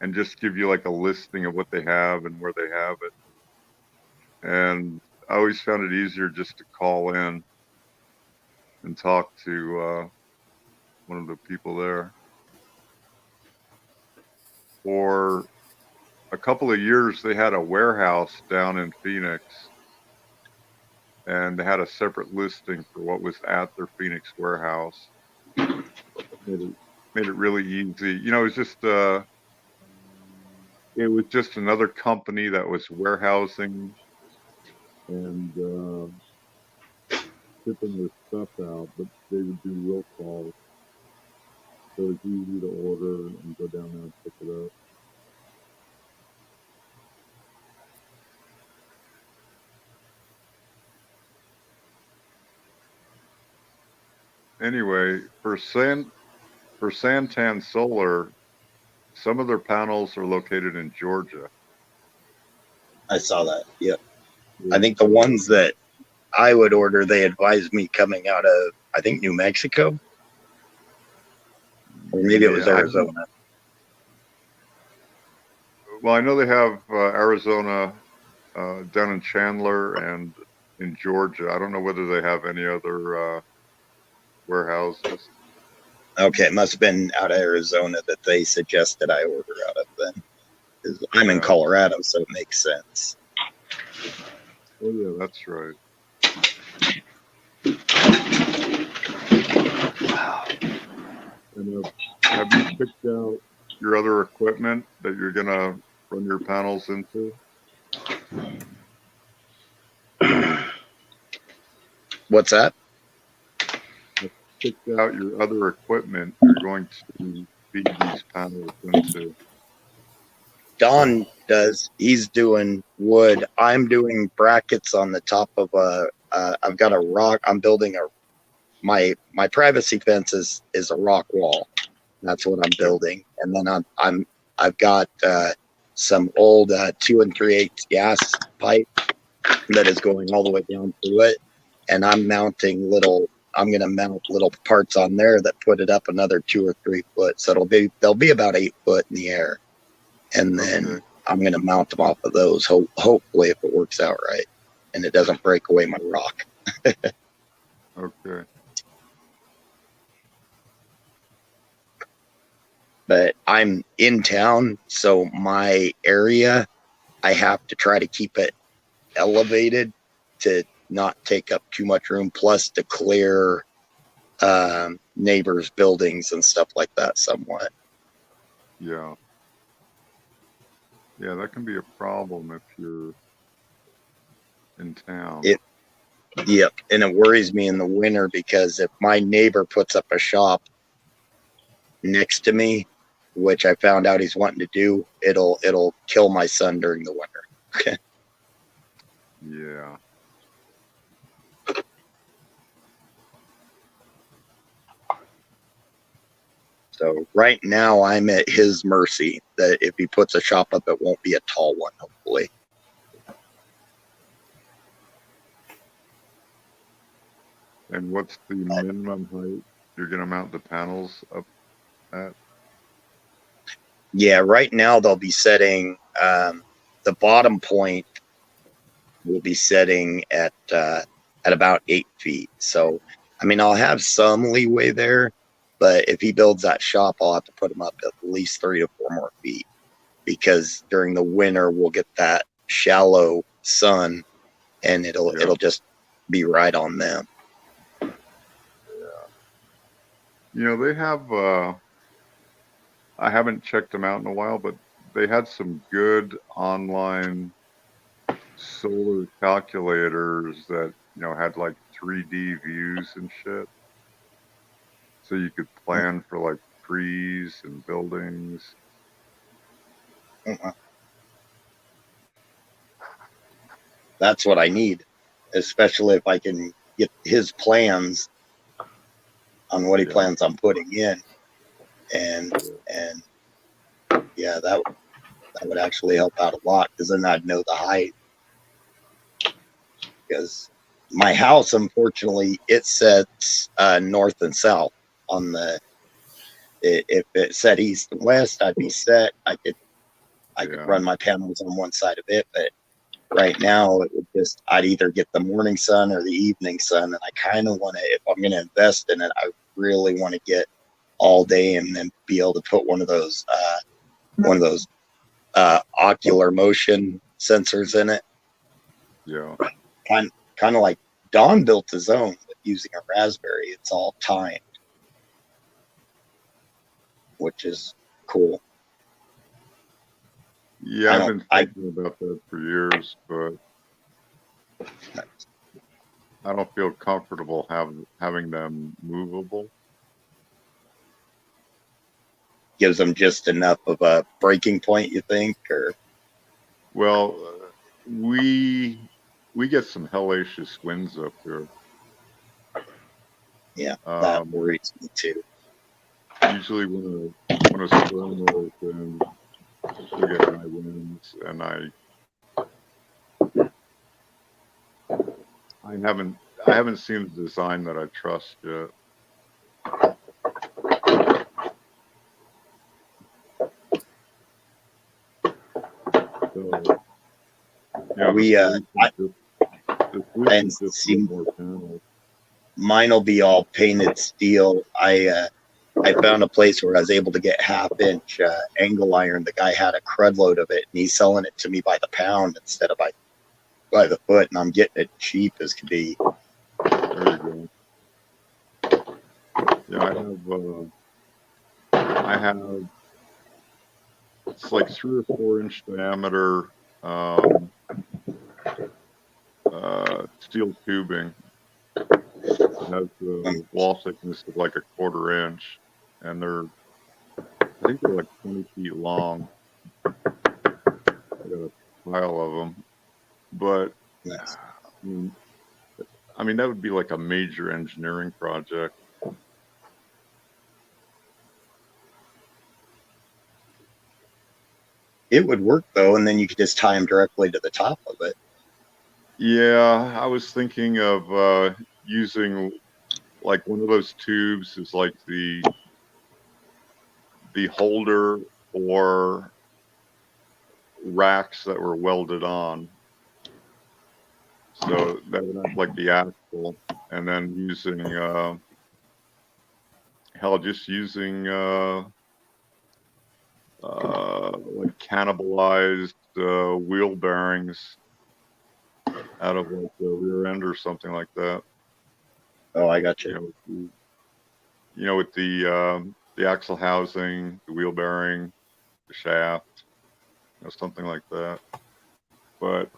and just give you like a listing of what they have and where they have it. And I always found it easier just to call in and talk to one of the people there. For a couple of years, they had a warehouse down in Phoenix, and they had a separate listing for what was at their Phoenix warehouse. Made it really easy. You know, it was just another company that was warehousing and shipping their stuff out, but they would do will calls, so it's easy to order and go down there and pick it up. Anyway, for Santan Solar, some of their panels are located in Georgia. I saw that. Yep. I think the ones that I would order, they advised me coming out of, I think, New Mexico, or maybe it was Arizona. Well, I know they have Arizona down in Chandler and in Georgia. I don't know whether they have any other warehouses. Okay, it must have been out of Arizona that they suggested I order out of then. 'Cause I'm in Colorado, so it makes sense. Oh yeah, that's right. And have you picked out your other equipment that you're gonna run your panels into? What's that? Picked out your other equipment you're going to feed these panels into. Don does. He's doing wood. I'm doing brackets on the top of I've got a rock. I'm building my privacy fence is a rock wall. That's what I'm building, and then I've got some old 2 3/8 gas pipe that is going all the way down through it, and I'm going to mount little parts on there that put it up another 2 or 3 foot. So they'll be about 8 foot in the air, and then I'm going to mount them off of those. Hopefully, if it works out right, and it doesn't break away my rock. Okay. But I I'm in town, so my area, I have to try to keep it elevated to not take up too much room, plus to clear neighbors' buildings and stuff like that somewhat. Yeah. Yeah, that can be a problem if you're in town. Yep, and it worries me in the winter because if my neighbor puts up a shop next to me, which I found out he's wanting to do, it'll kill my son during the winter. Yeah. So right now I'm at his mercy that if he puts a shop up, it won't be a tall one, hopefully. And what's the minimum height you're going to mount the panels up at? Yeah, right now they'll be setting the bottom point will be setting at about 8 feet. So, I mean, I'll have some leeway there, but if he builds that shop, I'll have to put him up at least 3 to 4 more feet because during the winter we'll get that shallow sun, and it'll just be right on them. You know, they have, I haven't checked them out in a while, but they had some good online solar calculators that, you know, had like 3D views and shit. So you could plan for like trees and buildings. That's what I need, especially if I can get his plans on what he plans on putting in, and yeah, that would actually help out a lot because then I'd know the height. Because my house, unfortunately, it sets north and south on the. If it set east and west, I'd be set. I could run my panels on one side of it, but right now it would just I'd either get the morning sun or the evening sun, and I kind of want to. If I'm going to invest in it, I really want to get all day and then be able to put one of those ocular motion sensors in it. Yeah. Kind of like Don built his own using a Raspberry. It's all timed, which is cool. Yeah, I've been thinking about that for years, but I don't feel comfortable having them movable. Gives them just enough of a breaking point, you think, or? Well, we get some hellacious winds up here. Yeah, that worries me too. Usually when a storm rolls in, we get high winds, and I haven't seen the design that I trust yet. So, yeah, mine will be all painted steel. I found a place where I was able to get 1/2-inch angle iron. The guy had a crud load of it, and he's selling it to me by the pound instead of by the foot, and I'm getting it cheap as could be. There you go. Yeah, I have it's like 3 or 4 inch diameter steel tubing. It has the wall thickness of like 1/4 inch, and I think they're like 20 feet long. I got a pile of them, but I mean that would be like a major engineering project. It would work though, and then you could just tie them directly to the top of it. Yeah, I was thinking of using like one of those tubes is like the holder or racks that were welded on. So that would have like the axle, and then using just using like cannibalized wheel bearings out of like the rear end or something like that. Oh, I got you. With the axle housing, the wheel bearing, the shaft, something like that. But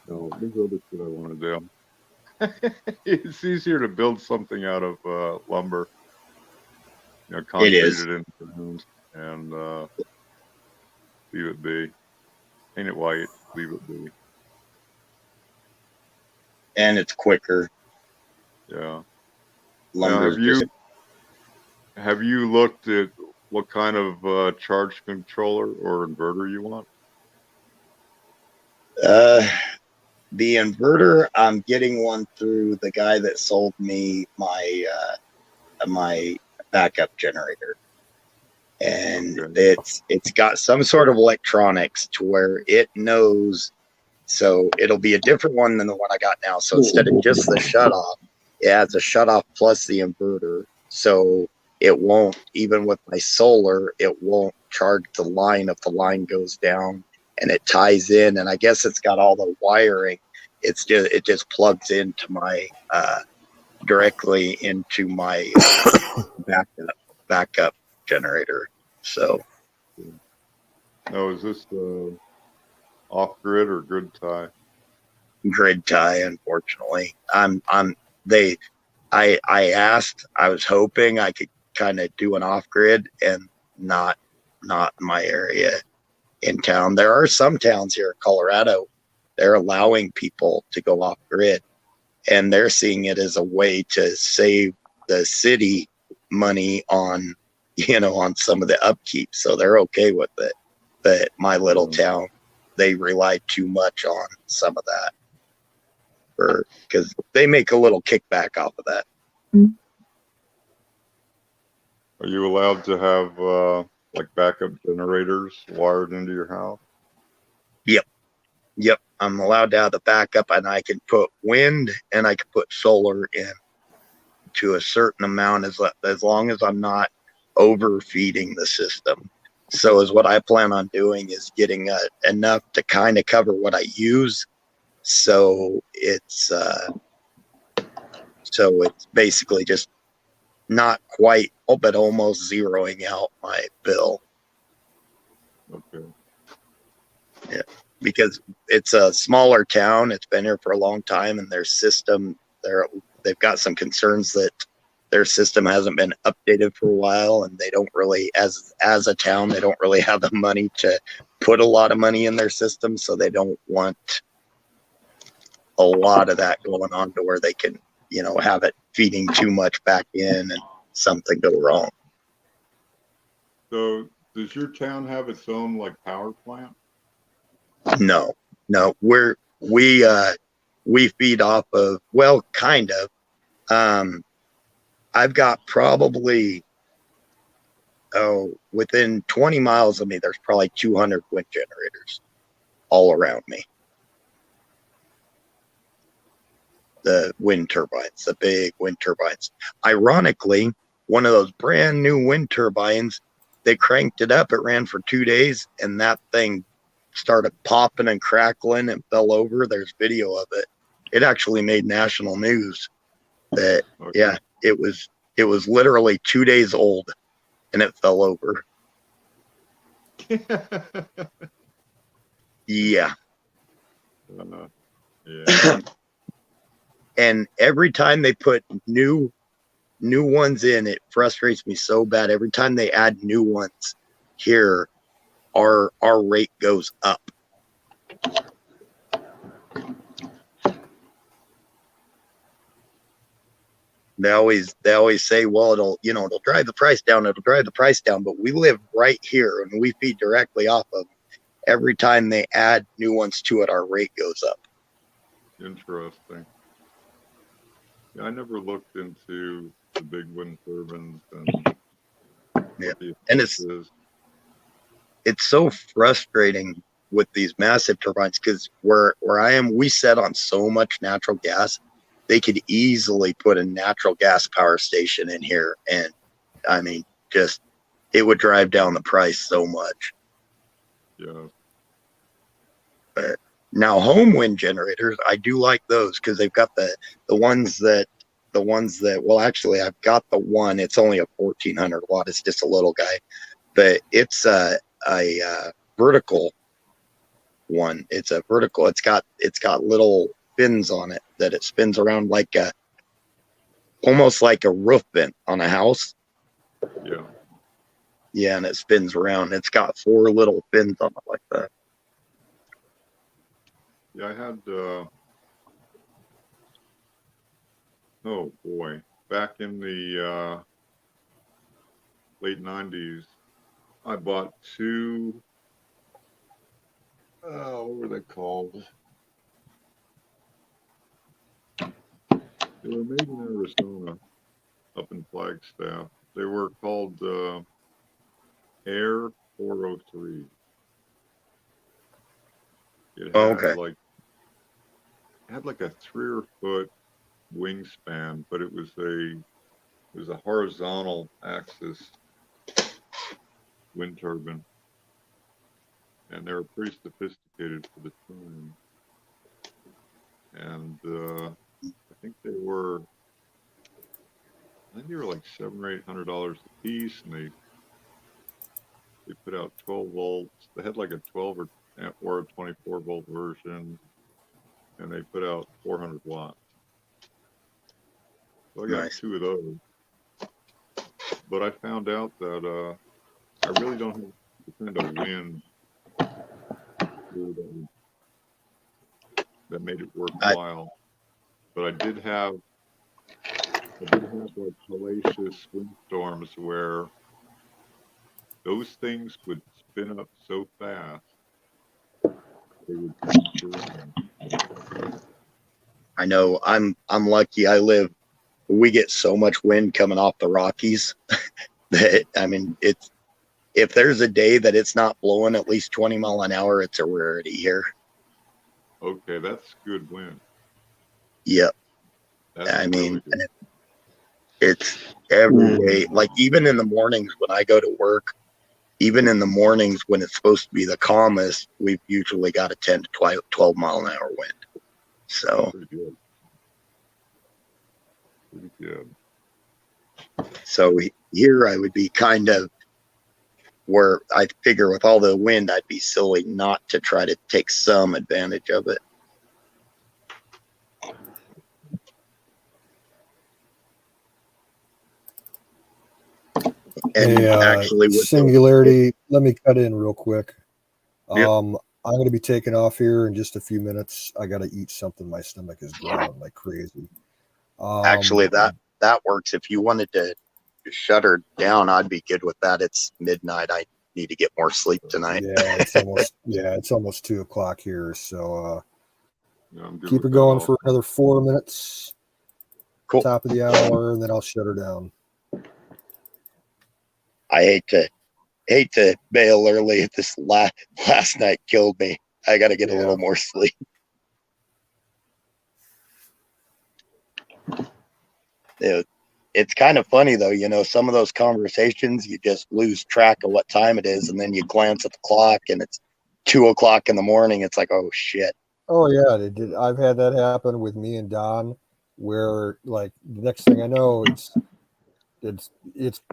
there's other shit I want to do. It's easier to build something out of lumber, It is. concrete it into the homes and leave it be. Paint it white, leave it be. And it's quicker. Yeah. Lumber. Now, have you looked at what kind of charge controller or inverter you want? The inverter, I'm getting one through the guy that sold me my backup generator, and Okay. it's got some sort of electronics to where it knows. So it'll be a different one than the one I got now. So instead of just the shut off, it has a shut off plus the inverter. So it won't, even with my solar, it won't charge the line if the line goes down, and it ties in. And I guess it's got all the wiring. It just plugs into my directly into my backup generator. So Now, is this off grid or grid tie? grid tie, unfortunately. I asked, I was hoping I could kind of do an off grid, and not my area in town. There are some towns here in Colorado, they're allowing people to go off grid, and they're seeing it as a way to save the city money on on some of the upkeep. So they're okay with it. But my little town, they rely too much on some of that, because they make a little kickback off of that. Are you allowed to have like backup generators wired into your house? Yep, I'm allowed to have the backup, and I can put wind and I can put solar in to a certain amount as long as I'm not overfeeding the system. So is what I plan on doing is getting enough to kind of cover what I use. So it's basically just not quite, but almost zeroing out my bill. Okay. Yeah, because it's a smaller town. It's been here for a long time, and their system, they've got some concerns that their system hasn't been updated for a while, and they don't really, as a town, they don't really have the money to put a lot of money in their system, so they don't want a lot of that going on to where they can, have it feeding too much back in and something go wrong. So does your town have its own like power plant? No, we feed off of, well, kind of. I've got probably, within 20 miles of me, there's probably 200 wind generators all around me. The wind turbines, the big wind turbines. Ironically, one of those brand new wind turbines, they cranked it up. It ran for 2 days, and that thing started popping and crackling and fell over. There's video of it. It actually made national news. That okay. Yeah, it was literally 2 days old, and it fell over. Yeah. Yeah. And every time they put new ones in, it frustrates me so bad. Every time they add new ones here, our rate goes up. They always say, well, it'll drive the price down. It'll drive the price down. But we live right here, and we feed directly off of them. Every time they add new ones to it, our rate goes up. Interesting. Yeah, I never looked into the big wind turbines and it's so frustrating with these massive turbines, because where I am, we set on so much natural gas. They could easily put a natural gas power station in here, and I mean, just it would drive down the price so much. Yeah. But now home wind generators, I do like those because they've got the ones that well, actually I've got the one. It's only a 1400 watt. It's just a little guy, but it's a vertical one. It's a vertical. It's got little fins on it that it spins around like almost like a roof vent on a house. Yeah. Yeah, and it spins around. It's got 4 little fins on it like that. Yeah, I had, oh boy, back in the late 90s, I bought 2, what were they called? They were made in Arizona, up in Flagstaff. They were called Air 403. It Okay. had like a 3 or 4 foot wingspan, but it was a horizontal axis wind turbine, and they were pretty sophisticated for the time. And I think they were like $700 or $800 a piece, and they put out 12 volts. They had like a 12 or a 24 volt version, and they put out 400 watts. So I got Nice. 2 of those. But I found out that I really don't have the kind of wind that made it worthwhile. But I did have like hellacious windstorms where those things would spin up so fast they would I know. I'm lucky. We get so much wind coming off the Rockies that, I mean, if there's a day that it's not blowing at least 20 mile an hour, it's a rarity here. Okay, that's good wind. Yep. That's I mean, really good. it's every day. Like even in the mornings when I go to work, even in the mornings when it's supposed to be the calmest, we've usually got a 10 to 12 mile an hour wind. So Pretty good. Pretty good. So here I would be kind of where I figure with all the wind, I'd be silly not to try to take some advantage of it. And Hey, actually, with Singularity, let me cut in real quick. Yep. I'm going to be taking off here in just a few minutes. I got to eat something. My stomach is growling like crazy. Actually, that works. If you wanted to shut her down, I'd be good with that. It's midnight. I need to get more sleep tonight. Yeah, it's almost 2:00 here. So Yeah, I'm good keep her with going that for another 4 minutes. Cool. Top of the hour, and then I'll shut her down. I hate to bail early. This last night killed me. I got to get a little more sleep. It's kind of funny though, some of those conversations, you just lose track of what time it is, and then you glance at the clock and it's 2:00 in the morning. It's like, oh shit. Oh yeah, they did. I've had that happen with me and Don, where like the next thing I know, it's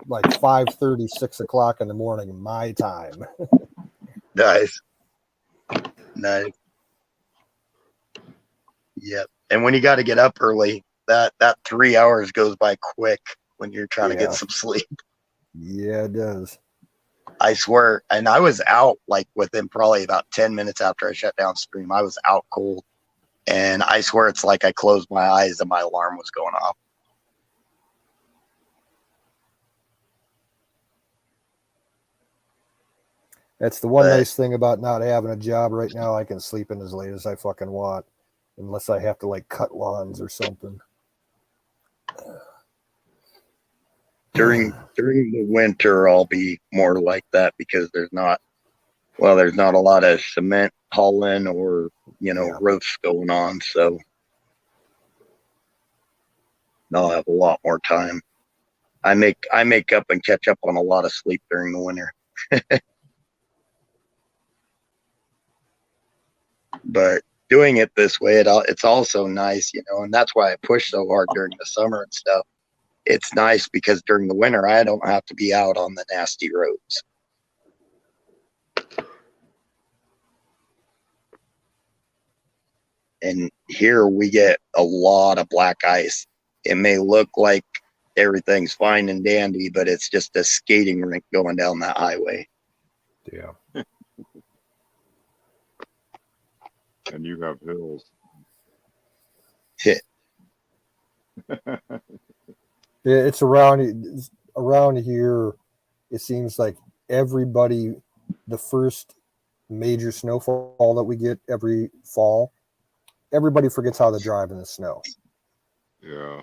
like 5:30, 6:00 in the morning, my time. Nice. Yep. And when you got to get up early, that 3 hours goes by quick when you're trying to get some sleep. Yeah, it does. I swear. And I was out like within probably about 10 minutes after I shut down stream. I was out cold. And I swear it's like I closed my eyes and my alarm was going off. That's the one nice thing about not having a job right now. I can sleep in as late as I fucking want, unless I have to like cut lawns or something. During the winter, I'll be more like that because there's not a lot of cement hauling or, roofs going on. So I'll have a lot more time. I make up and catch up on a lot of sleep during the winter. But doing it this way, it's also nice, and that's why I push so hard during the summer and stuff. It's nice because during the winter, I don't have to be out on the nasty roads. And here we get a lot of black ice. It may look like everything's fine and dandy, but it's just a skating rink going down that highway. Yeah. And you have hills. Hit. It's around here. It seems like everybody, the first major snowfall that we get every fall, everybody forgets how to drive in the snow. Yeah.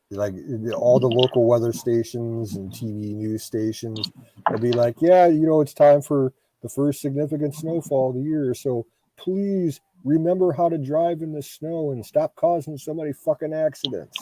Like all the local weather stations and TV news stations will be like, yeah, it's time for the first significant snowfall of the year. So please remember how to drive in the snow and stop causing so many fucking accidents.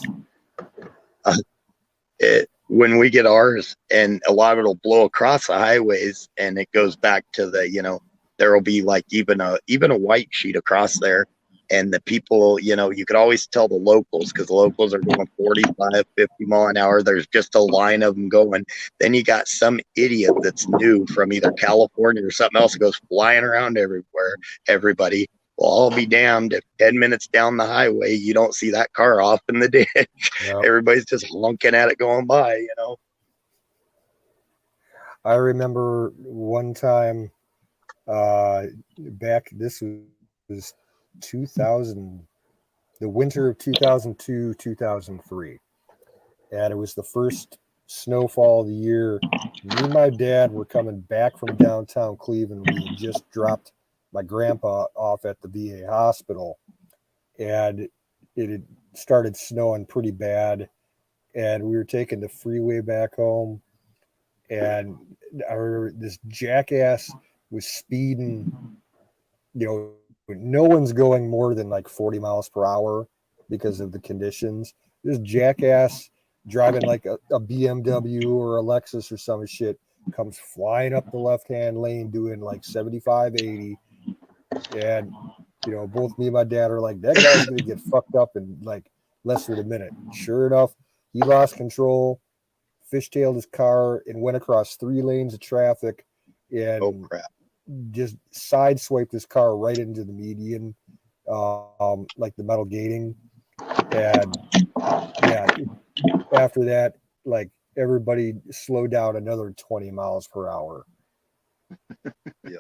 When we get ours, and a lot of it'll blow across the highways, and it goes back to the, there will be like even a white sheet across there. And the people, you could always tell the locals, because the locals are going 45, 50 mile an hour. There's just a line of them going. Then you got some idiot that's new from either California or something else that goes flying around everywhere. Everybody, well, I'll be damned if 10 minutes down the highway, you don't see that car off in the ditch. Yep. Everybody's just honking at it going by, I remember one time back, this was 2000, the winter of 2002, 2003. And it was the first snowfall of the year. Me and my dad were coming back from downtown Cleveland. We had just dropped my grandpa off at the VA hospital, and it had started snowing pretty bad. And we were taking the freeway back home, and I remember this jackass was speeding, no one's going more than like 40 miles per hour because of the conditions. This jackass driving like a BMW or a Lexus or some shit comes flying up the left-hand lane doing like 75, 80. And, both me and my dad are like, that guy's going to get fucked up in like less than a minute. Sure enough, he lost control, fishtailed his car, and went across 3 lanes of traffic. And oh, crap. Just sideswiped his car right into the median, like the metal gating. And yeah, after that, like everybody slowed down another 20 miles per hour. Yeah.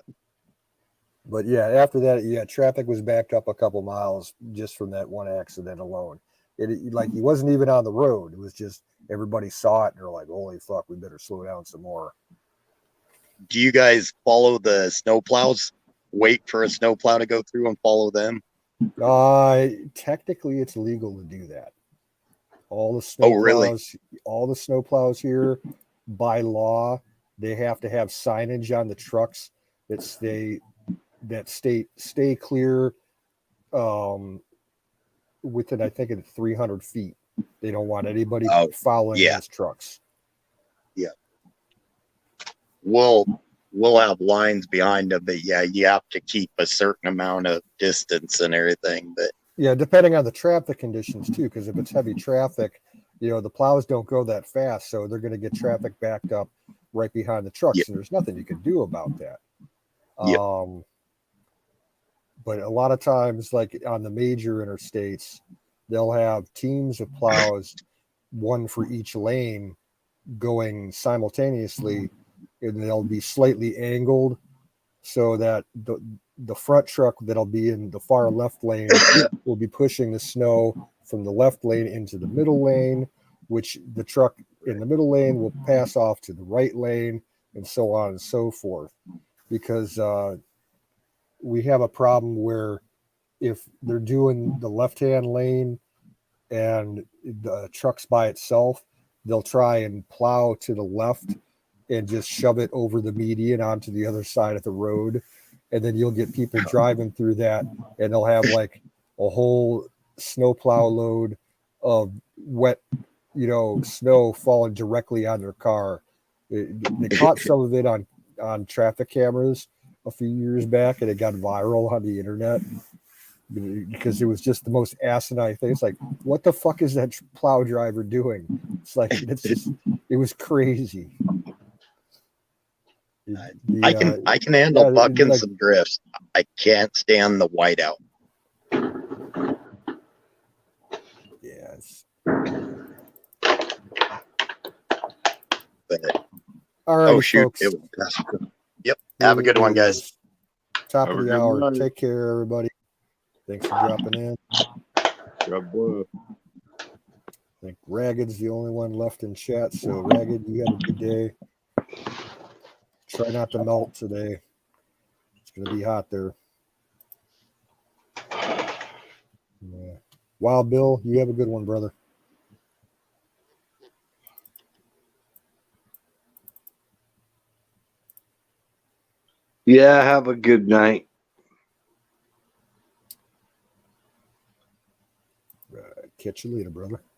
But yeah, after that, yeah, traffic was backed up a couple miles just from that one accident alone. It like he wasn't even on the road. It was just everybody saw it and they're like, holy fuck, we better slow down some more. Do you guys follow the snowplows? Wait for a snowplow to go through and follow them? Technically, it's legal to do that. All the snowplows, all the snowplows here, by law, they have to have signage on the trucks that stay clear within, I think, 300 feet. They don't want anybody following those trucks. Yeah. We'll have lines behind them, but yeah, you have to keep a certain amount of distance and everything. But yeah, depending on the traffic conditions too, because if it's heavy traffic, the plows don't go that fast, so they're going to get traffic backed up right behind the trucks, and there's nothing you can do about that. But a lot of times, like on the major interstates, they'll have teams of plows, one for each lane, going simultaneously, and they'll be slightly angled so that the front truck that'll be in the far left lane will be pushing the snow from the left lane into the middle lane, which the truck in the middle lane will pass off to the right lane, and so on and so forth. Because we have a problem where if they're doing the left-hand lane and the truck's by itself, they'll try and plow to the left and just shove it over the median onto the other side of the road. And then you'll get people driving through that, and they'll have like a whole snowplow load of wet snow falling directly on their car. They caught some of it on traffic cameras a few years back, and it got viral on the internet because it was just the most asinine thing. It's like, what the fuck is that plow driver doing? It's like it was crazy. I can handle bucking like, some drifts. I can't stand the whiteout. Yes. But, All right, folks. Yep. Have a good one, guys. Top Have of a the good hour. night. Take care, everybody. Thanks for dropping in. God bless. I think Ragged's the only one left in chat. So, Ragged, you have a good day. Try not to melt today. It's going to be hot there. Yeah. Wild Bill, you have a good one, brother. Yeah, have a good night. Catch you later, brother.